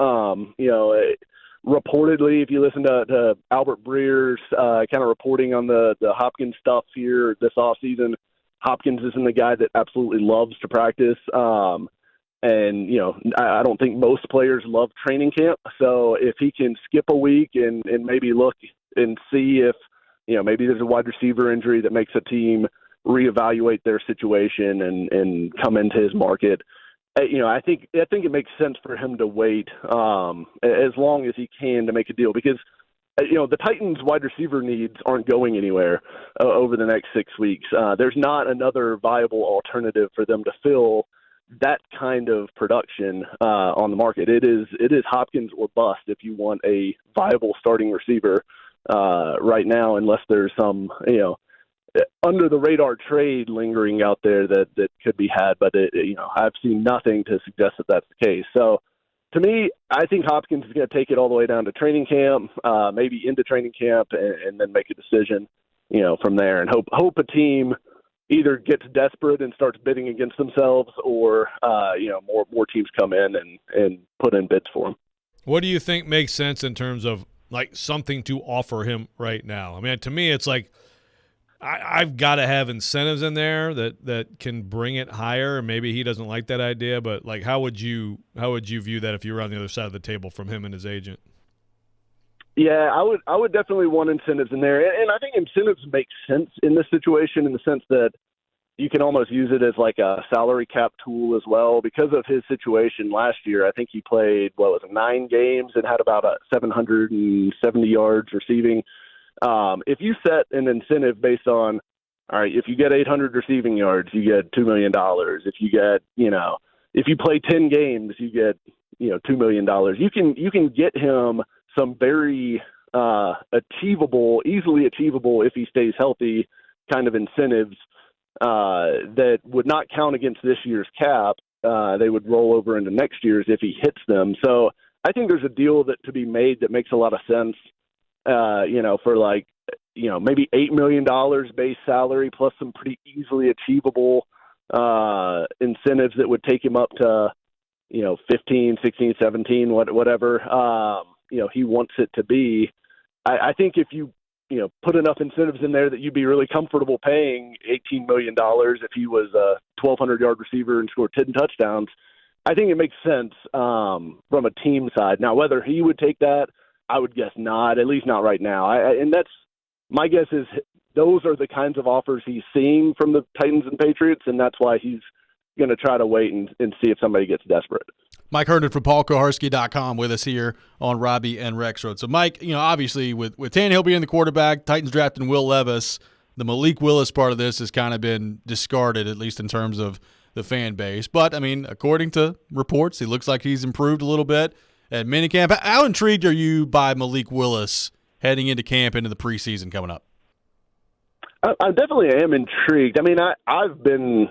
Reportedly, if you listen to Albert Breer's kind of reporting on the Hopkins stuff here this offseason, Hopkins isn't the guy that absolutely loves to practice. And, I don't think most players love training camp. So if he can skip a week and maybe look and see if, maybe there's a wide receiver injury that makes a team reevaluate their situation and come into his market, I think it makes sense for him to wait as long as he can to make a deal because, the Titans wide receiver needs aren't going anywhere over the next 6 weeks. There's not another viable alternative for them to fill that kind of production on the market. It is Hopkins or bust if you want a viable starting receiver right now, unless there's some, under the radar trade lingering out there that could be had, but I've seen nothing to suggest that that's the case. So to me, I think Hopkins is going to take it all the way down to training camp, maybe into training camp, and then make a decision, from there, and hope a team either gets desperate and starts bidding against themselves, or more teams come in and put in bids for him. What do you think makes sense in terms of like something to offer him right now? I mean, to me, it's like I've got to have incentives in there that can bring it higher. Maybe he doesn't like that idea, but like, how would you view that if you were on the other side of the table from him and his agent? Yeah, I would definitely want incentives in there, and I think incentives make sense in this situation in the sense that you can almost use it as like a salary cap tool as well. Because of his situation last year, I think he played 9 games and had about 770 yards receiving. If you set an incentive based on, all right, if you get 800 receiving yards, you get $2 million. If you get, if you play 10 games, you get, $2 million. You can get him some very easily achievable, if he stays healthy, kind of incentives that would not count against this year's cap. They would roll over into next year's if he hits them. So I think there's a deal to be made that makes a lot of sense. For maybe $8 million base salary plus some pretty easily achievable incentives that would take him up to, 15, 16, 17, whatever, he wants it to be. I think if you, put enough incentives in there that you'd be really comfortable paying $18 million if he was a 1,200-yard receiver and scored 10 touchdowns, I think it makes sense from a team side. Now, whether he would take that, I would guess not, at least not right now. And that's my guess is those are the kinds of offers he's seeing from the Titans and Patriots, and that's why he's going to try to wait and see if somebody gets desperate. Mike Herndon from PaulKoharski.com with us here on Robby and Rexrode. So, Mike, obviously with Tannehill being the quarterback, Titans drafting Will Levis, the Malik Willis part of this has kind of been discarded, at least in terms of the fan base. But, I mean, according to reports, he looks like he's improved a little bit at minicamp. How intrigued are you by Malik Willis heading into camp, into the preseason coming up? I definitely am intrigued. I mean, I've been,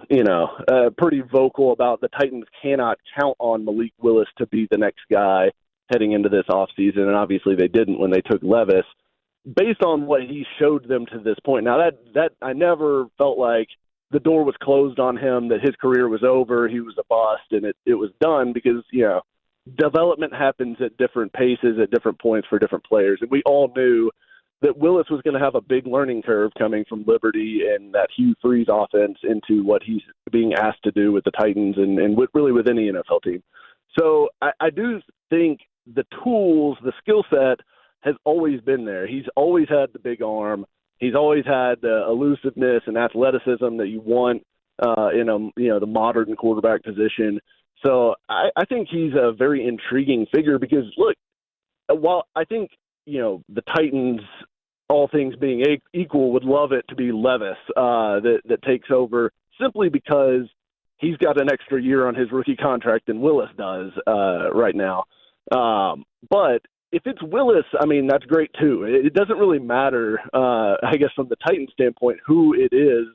pretty vocal about the Titans cannot count on Malik Willis to be the next guy heading into this offseason, and obviously they didn't when they took Levis. Based on what he showed them to this point, now that I never felt like the door was closed on him, that his career was over, he was a bust, and it was done because, development happens at different paces at different points for different players, and we all knew that Willis was going to have a big learning curve coming from Liberty and that Hugh Freeze offense into what he's being asked to do with the Titans and really with any NFL team. So I do think the tools, the skill set has always been there. He's always had the big arm. He's always had the elusiveness and athleticism that you want in the modern quarterback position. So I think he's a very intriguing figure because, look, while I think the Titans, all things being equal, would love it to be Levis that takes over simply because he's got an extra year on his rookie contract than Willis does right now. But if it's Willis, I mean, that's great too. It doesn't really matter, I guess, from the Titans standpoint, who it is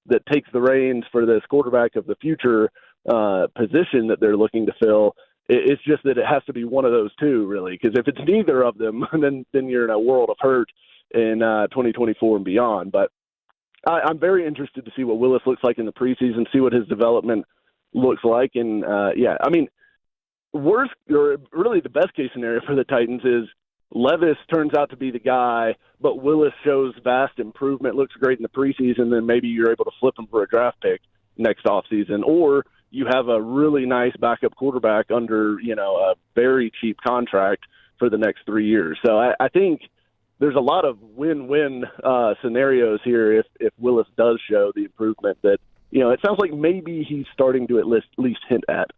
that takes the reins for this quarterback of the future position that they're looking to fill. It's just that it has to be one of those two, really, because if it's neither of them, then you're in a world of hurt in 2024 and beyond. But I'm very interested to see what Willis looks like in the preseason, see what his development looks like. And, I mean, worst or really the best case scenario for the Titans is Levis turns out to be the guy, but Willis shows vast improvement, looks great in the preseason, then maybe you're able to flip him for a draft pick next offseason. Or you have a really nice backup quarterback under, a very cheap contract for the next 3 years. So I think there's a lot of win-win scenarios here if Willis does show the improvement that, it sounds like maybe he's starting to at least hint at.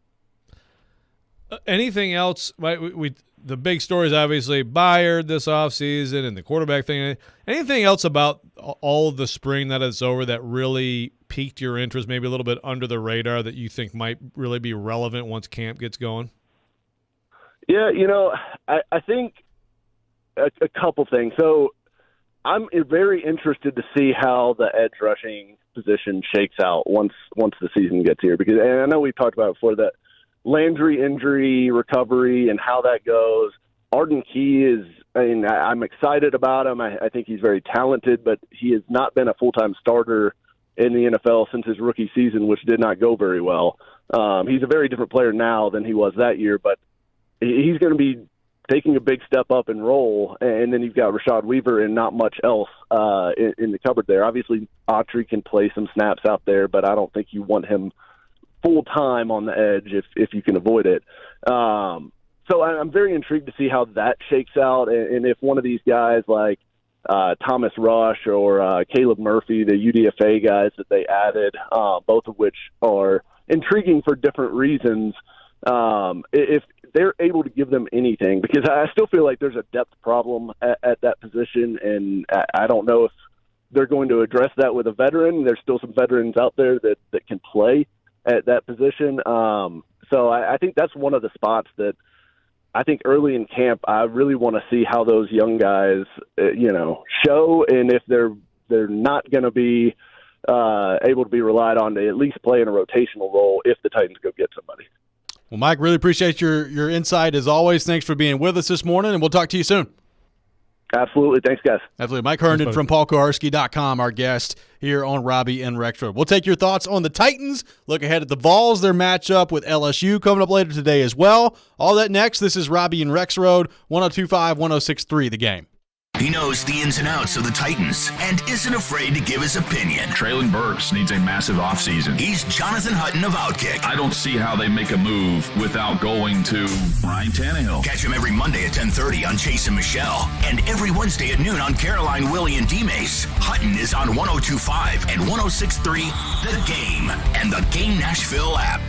Anything else? The big story is obviously Byard this offseason and the quarterback thing. Anything else about all of the spring that is over that really piqued your interest, maybe a little bit under the radar, that you think might really be relevant once camp gets going? Yeah, I think a couple things. So I'm very interested to see how the edge rushing position shakes out once the season gets here, because and I know we've talked about it before that Landry injury recovery and how that goes. Arden Key I'm excited about him. I think he's very talented, but he has not been a full-time starter in the NFL since his rookie season, which did not go very well. He's a very different player now than he was that year, but he's going to be taking a big step up and role. And then you've got Rashad Weaver and not much else in the cupboard there. Obviously, Autry can play some snaps out there, but I don't think you want him full-time on the edge if you can avoid it. So I'm very intrigued to see how that shakes out, and if one of these guys like Thomas Rush or Caleb Murphy, the UDFA guys that they added, both of which are intriguing for different reasons, if they're able to give them anything, because I still feel like there's a depth problem at that position, and I don't know if they're going to address that with a veteran. There's still some veterans out there that can play at that position. So I think that's one of the spots that I think early in camp, I really want to see how those young guys, show, and if they're not going to be able to be relied on to at least play in a rotational role if the Titans go get somebody. Well, Mike, really appreciate your insight as always. Thanks for being with us this morning, and we'll talk to you soon. Absolutely. Thanks, guys. Absolutely. Mike Herndon from PaulKoharski.com, our guest here on Robby and Rexrode. We'll take your thoughts on the Titans, look ahead at the Vols, their matchup with LSU coming up later today as well. All that next. This is Robby and Rexrode, 102.5, 106.3 The Game. He knows the ins and outs of the Titans and isn't afraid to give his opinion. Traylon Burks needs a massive offseason. He's Jonathan Hutton of Outkick. I don't see how they make a move without going to Ryan Tannehill. Catch him every Monday at 10:30 on Chase and Michelle, and every Wednesday at noon on Caroline, Willie, and D-Mace. Hutton is on 102.5 and 106.3 The Game and the Game Nashville app.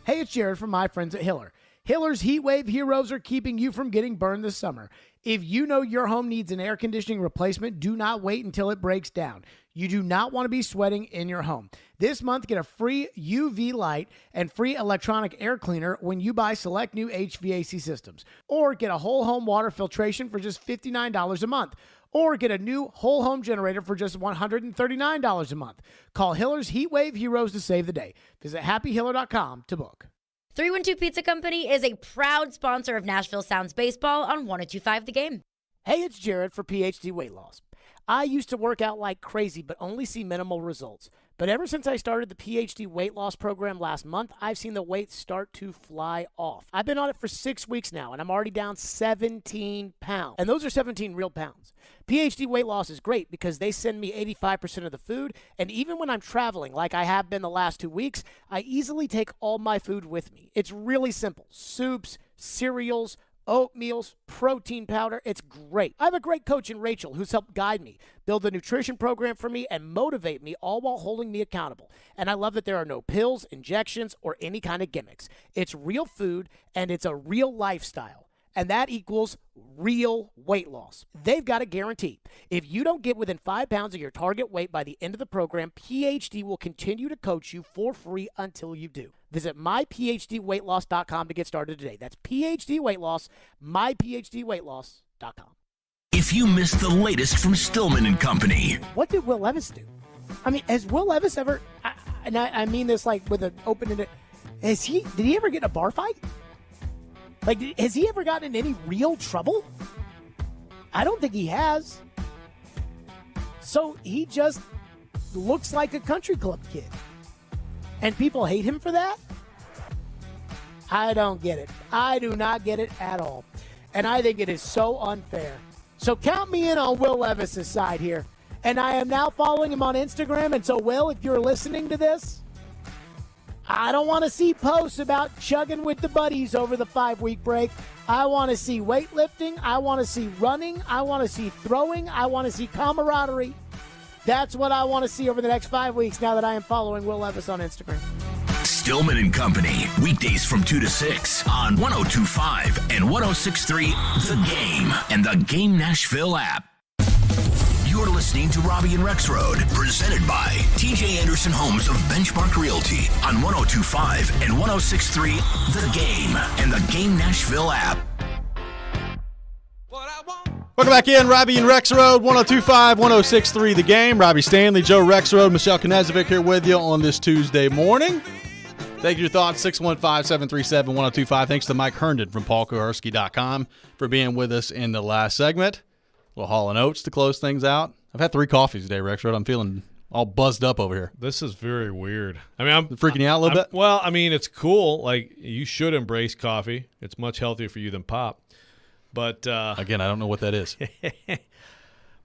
Hey, it's Jared from my friends at Hiller. Hiller's Heat Wave Heroes are keeping you from getting burned this summer. If you know your home needs an air conditioning replacement, do not wait until it breaks down. You do not want to be sweating in your home. This month, get a free UV light and free electronic air cleaner when you buy select new HVAC systems. Or get a whole home water filtration for just $59 a month. or get a new whole home generator for just $139 a month. Call Hiller's Heatwave Heroes to save the day. Visit happyhiller.com to book. 312 Pizza Company is a proud sponsor of Nashville Sounds Baseball on 102.5 The Game. Hey, it's Jared for PhD Weight Loss. I used to work out like crazy, but only see minimal results. But ever since I started the PhD weight loss program last month, I've seen the weight start to fly off. I've been on it for 6 weeks now, and I'm already down 17 pounds. And those are 17 real pounds. PhD weight loss is great because they send me 85% of the food, and even when I'm traveling, like I have been the last 2 weeks, I easily take all my food with me. It's really simple. Soups, cereals, oatmeals, protein powder. It's great. I have a great coach in Rachel who's helped guide me, build the nutrition program for me, and motivate me, all while holding me accountable. And I love that there are no pills, injections, or any kind of gimmicks. It's real food, and it's a real lifestyle. And that equals real weight loss. They've got a guarantee. If you don't get within 5 pounds of your target weight by the end of the program, PhD will continue to coach you for free until you do. Visit myphdweightloss.com to get started today. That's PhD Weight Loss, myphdweightloss.com. If you missed the latest from Stillman and Company. What did Will Levis do? I mean, has Will Levis ever, and I mean this like with an open-ended, did he ever get in a bar fight? Like, has he ever gotten in any real trouble? I don't think he has. So he just looks like a country club kid. And people hate him for that? I don't get it. I do not get it at all. And I think it is so unfair. So count me in on Will Levis' side here. And I am now following him on Instagram. And so, Will, if you're listening to this, I don't want to see posts about chugging with the buddies over the 5-week break. I want to see weightlifting. I want to see running. I want to see throwing. I want to see camaraderie. That's what I want to see over the next 5 weeks now that I am following Will Levis on Instagram. Stillman and Company, weekdays from 2 to 6 on 102.5 and 106.3 The Game and the Game Nashville app. You're listening to Robby and Rexrode, presented by TJ Anderson Homes of Benchmark Realty on 102.5 and 106.3 The Game and the Game Nashville app. Welcome back in, Robby and Rexrode, 102.5, 106.3 The Game. Robbie Stanley, Joe Rexrode, Michelle Knezovic here with you on this Tuesday morning. Thank you for your thoughts, 615-737-1025. Thanks to Mike Herndon from PaulKoharski.com for being with us in the last segment. A little Hall & Oates to close things out. I've had 3 coffees today, Rexrode. I'm feeling all buzzed up over here. This is very weird. I mean, I'm freaking you out a little bit? Well, I mean, it's cool. Like, you should embrace coffee. It's much healthier for you than pop. But again, I don't know what that is.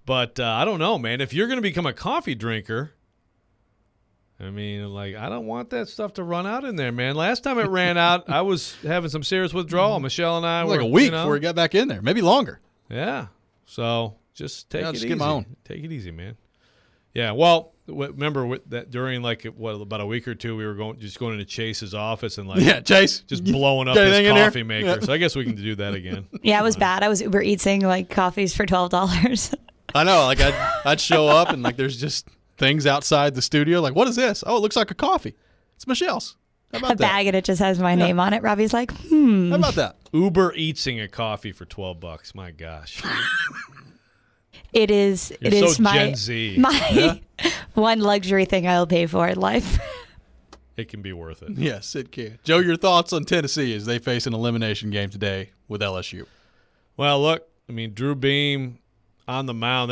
But I don't know, man. If you're going to become a coffee drinker, I mean, like, I don't want that stuff to run out in there, man. Last time it ran out, I was having some serious withdrawal. Michelle and I were like a week before we got back in there, maybe longer. Yeah. So just take it easy. Get my own. Take it easy, man. Yeah. Well, remember that during about a week or two, we were going into Chase's office and Chase just blowing up his coffee maker. Yeah. So I guess we can do that again. Yeah, it was bad. I was Uber Eatsing like coffees for $12. I know. Like I'd show up and like there's just things outside the studio. Like, what is this? Oh, it looks like a coffee. It's Michelle's. How about a bag and it just has my name on it. Robbie's like, How about that? Uber Eatsing a coffee for $12. My gosh. It is. You're it is so my Gen Z. my one luxury thing I'll pay for in life. It can be worth it. Yes, it can. Joe, your thoughts on Tennessee as they face an elimination game today with LSU? Well, look, I mean, Drew Beam on the mound.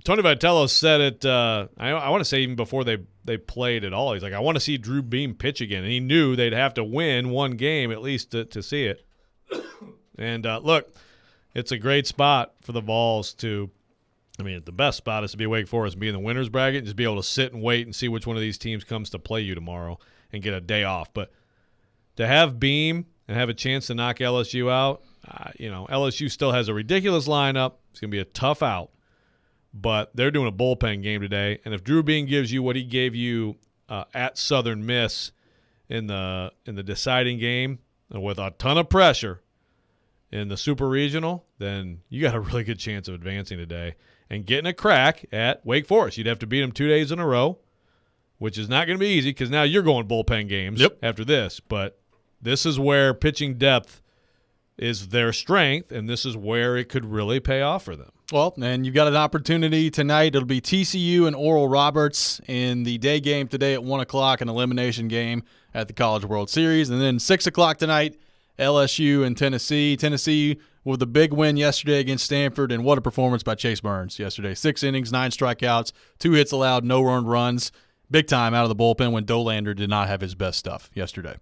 Tony Vitello said it. I want to say even before they played at all. He's like, I want to see Drew Beam pitch again, and he knew they'd have to win one game at least to see it. And look, it's a great spot for the Vols to. I mean, the best spot is to be Wake Forest and be in the winner's bracket and just be able to sit and wait and see which one of these teams comes to play you tomorrow and get a day off. But to have Beam and have a chance to knock LSU out, LSU still has a ridiculous lineup. It's going to be a tough out. But they're doing a bullpen game today. And if Drew Beam gives you what he gave you at Southern Miss in the deciding game with a ton of pressure in the Super Regional, then you got a really good chance of advancing today and getting a crack at Wake Forest. You'd have to beat them 2 days in a row, which is not going to be easy because now you're going bullpen games after this. But this is where pitching depth is their strength, and this is where it could really pay off for them. Well, and you've got an opportunity tonight. It'll be TCU and Oral Roberts in the day game today at 1 o'clock, an elimination game at the College World Series. And then 6 o'clock tonight, LSU and Tennessee. Tennessee with a big win yesterday against Stanford, and what a performance by Chase Burns yesterday. 6 innings, 9 strikeouts, 2 hits allowed, no earned runs. Big time out of the bullpen when Dolander did not have his best stuff yesterday.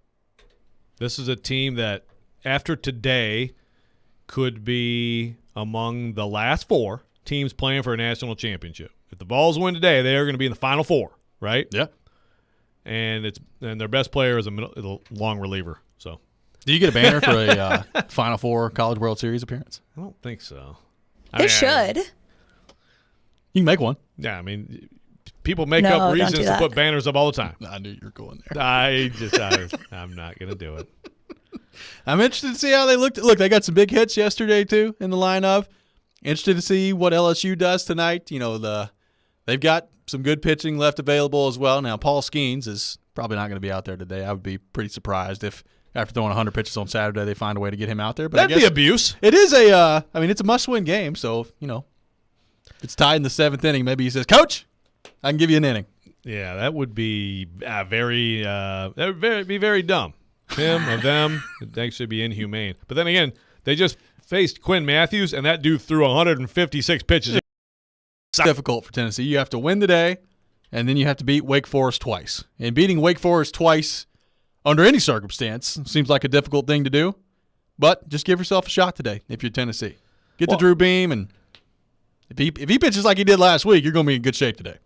This is a team that, after today, could be among the last 4 teams playing for a national championship. If the Vols win today, they are going to be in the Final 4, right? Yeah. And their best player is a long reliever. So, do you get a banner for a Final 4 College World Series appearance? I don't think so. They should. You can make one. Yeah, I mean, people make up reasons to put banners up all the time. I knew you were going there. I'm not going to do it. I'm interested to see how they looked. Look, they got some big hits yesterday, too, in the lineup. Interested to see what LSU does tonight. You know, they've got some good pitching left available as well. Now, Paul Skeens is probably not going to be out there today. I would be pretty surprised if after throwing 100 pitches on Saturday, they find a way to get him out there. But that'd be abuse. It is it's a must-win game. So, you know, if it's tied in the 7th inning, maybe he says, Coach, I can give you an inning. Yeah, that would be very dumb. Him or them, it'd actually be inhumane. But then again, they just faced Quinn Matthews, and that dude threw 156 pitches. It's difficult for Tennessee. You have to win today, and then you have to beat Wake Forest twice. And beating Wake Forest twice under any circumstance seems like a difficult thing to do. But just give yourself a shot today if you're Tennessee. Get to Drew Beam, and if he pitches like he did last week, you're going to be in good shape today.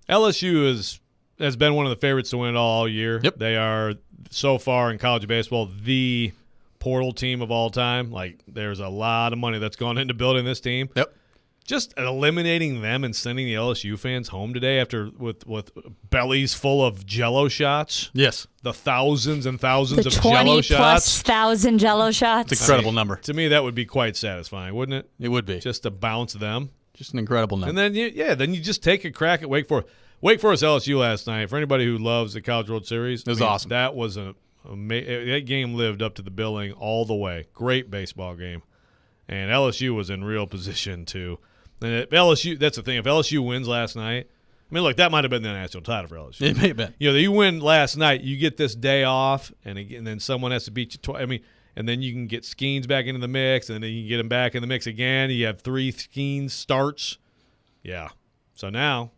LSU has been one of the favorites to win it all year. Yep. They are, so far in college baseball, the portal team of all time. Like, there's a lot of money that's gone into building this team. Yep. Just eliminating them and sending the LSU fans home today after with bellies full of Jell-O shots. Yes. The thousands and thousands of Jell-O shots. 20,000 Jell-O shots. It's an incredible number. To me, that would be quite satisfying, wouldn't it? It would be. Just to bounce them. Just an incredible number. And then, then you just take a crack at Wake Forest. Wake Forest LSU last night, for anybody who loves the College World Series, it was awesome. That was that game lived up to the billing all the way. Great baseball game. And LSU was in real position to. And if LSU, that's the thing. If LSU wins last night, I mean, look, that might have been the national title for LSU. It may have been. You know, you win last night, you get this day off, and then someone has to beat you twice. I mean, and then you can get Skeens back into the mix, and then you can get him back in the mix again. You have 3 Skeens starts. Yeah. So now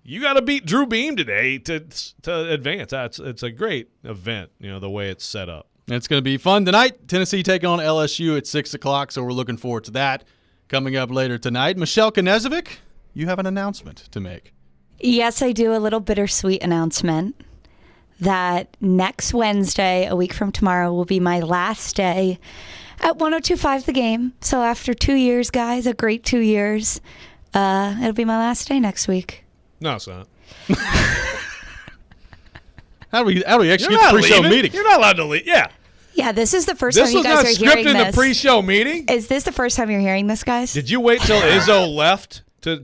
you got to beat Drew Beam today to advance. It's a great event, you know, the way it's set up. It's going to be fun tonight. Tennessee taking on LSU at 6 o'clock, so we're looking forward to that. Coming up later tonight, Michelle Knezovic, you have an announcement to make. Yes, I do. A little bittersweet announcement that next Wednesday, a week from tomorrow, will be my last day at 102.5 The Game. So after 2 years, guys, a great 2 years, it'll be my last day next week. No, it's not. How do we actually get the pre-show meeting? You're not allowed to leave. Yeah. Yeah, this is the first time you guys are hearing this. This was not scripted in the pre-show meeting? Is this the first time you're hearing this, guys? Did you wait till Izzo left to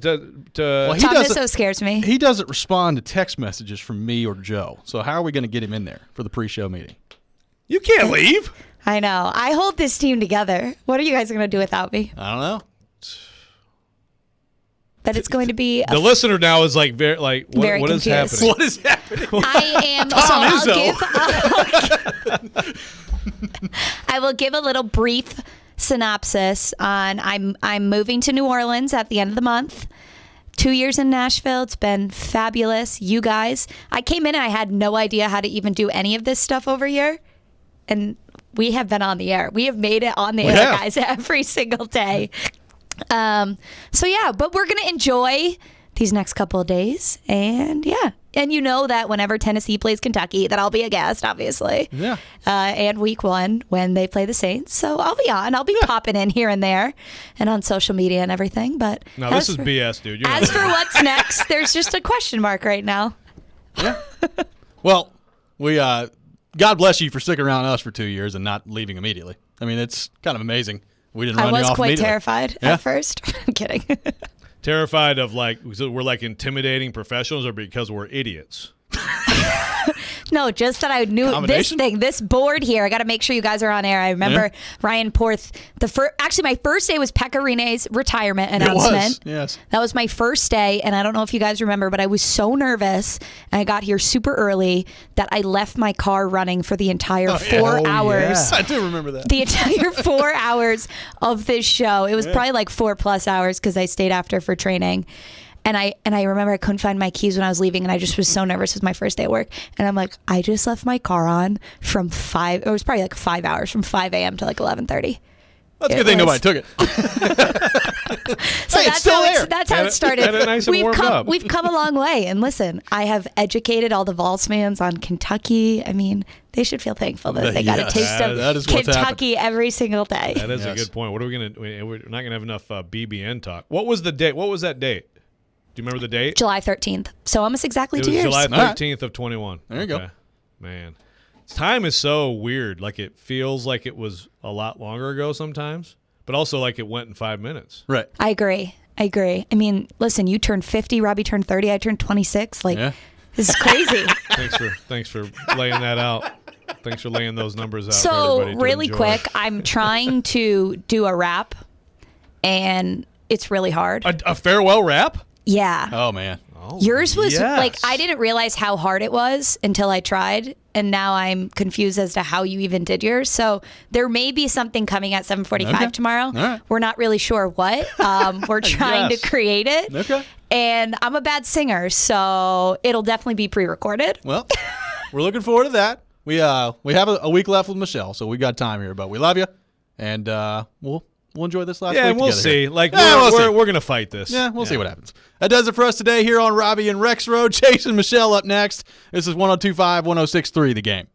Well, Tom Izzo scares me. He doesn't respond to text messages from me or Joe. So how are we going to get him in there for the pre-show meeting? You can't leave. I know. I hold this team together. What are you guys going to do without me? I don't know. But it's going to be the listener now is like very what is confused. happening? What is happening? I am. I will give a little brief synopsis on. I'm moving to New Orleans at the end of the month. 2 years in Nashville. It's been fabulous. You guys, I came in and I had no idea how to even do any of this stuff over here, and we have been on the air. We have made it on the air, guys, every single day. So yeah, but we're going to enjoy these next couple of days. And yeah, and you know that whenever Tennessee plays Kentucky, that I'll be a guest, obviously. Yeah. And week 1 when they play the Saints. So I'll be on. I'll be popping in here and there and on social media and everything. But no, this is BS, dude. As for what's next, there's just a question mark right now. Yeah. Well, we God bless you for sticking around us for 2 years and not leaving immediately. I mean, it's kind of amazing. We didn't run you off I was quite immediately. terrified at first. I'm kidding. Terrified of we're like intimidating professionals or because we're idiots? No, just that I knew this board here. I got to make sure you guys are on air. I remember Ryan Porth. Actually, my first day was Pekka Rinne's retirement announcement. It was, yes. That was my first day, and I don't know if you guys remember, but I was so nervous, and I got here super early that I left my car running for the entire 4 hours. I do remember that. The entire 4 hours of this show. It was probably like 4+ hours because I stayed after for training. And I remember I couldn't find my keys when I was leaving, and I just was so nervous. It was my first day at work. And I'm like, I just left my car on from 5. It was probably like 5 hours, from 5 a.m. to like 11:30. That's a good thing nobody took it. So hey, that's how it started. Nice and warmed up. We've come a long way. And listen, I have educated all the Vols fans on Kentucky. I mean, they should feel thankful that they got a taste of Kentucky every single day. That is a good point. What are we going to? We're not going to have enough BBN talk. What was the date? What was that date? Do you remember the date? July 13th. So almost exactly 2 years. July 13th of 21. There you go. Man. Time is so weird. Like, it feels like it was a lot longer ago sometimes, but also like it went in 5 minutes. Right. I agree. I mean, listen, you turned 50, Robby turned 30, I turned 26. Like, this is crazy. Thanks for laying that out. Thanks for laying those numbers out. So, for really quick, I'm trying to do a rap, and it's really hard. A farewell rap? Yeah. Oh, man. Yours was like, I didn't realize how hard it was until I tried, and now I'm confused as to how you even did yours. So there may be something coming at 7:45 tomorrow. All right. We're not really sure what. We're trying to create it. Okay. And I'm a bad singer, so it'll definitely be pre-recorded. Well, we're looking forward to that. We have a week left with Michelle, so we got time here. But we love you, and we'll enjoy this last week together. Yeah, we'll see. Here. Like, we're going to fight this. Yeah, we'll see what happens. That does it for us today here on Robby and Rexrode. Chase and Michelle up next. This is 102.5, 106.3 The Game.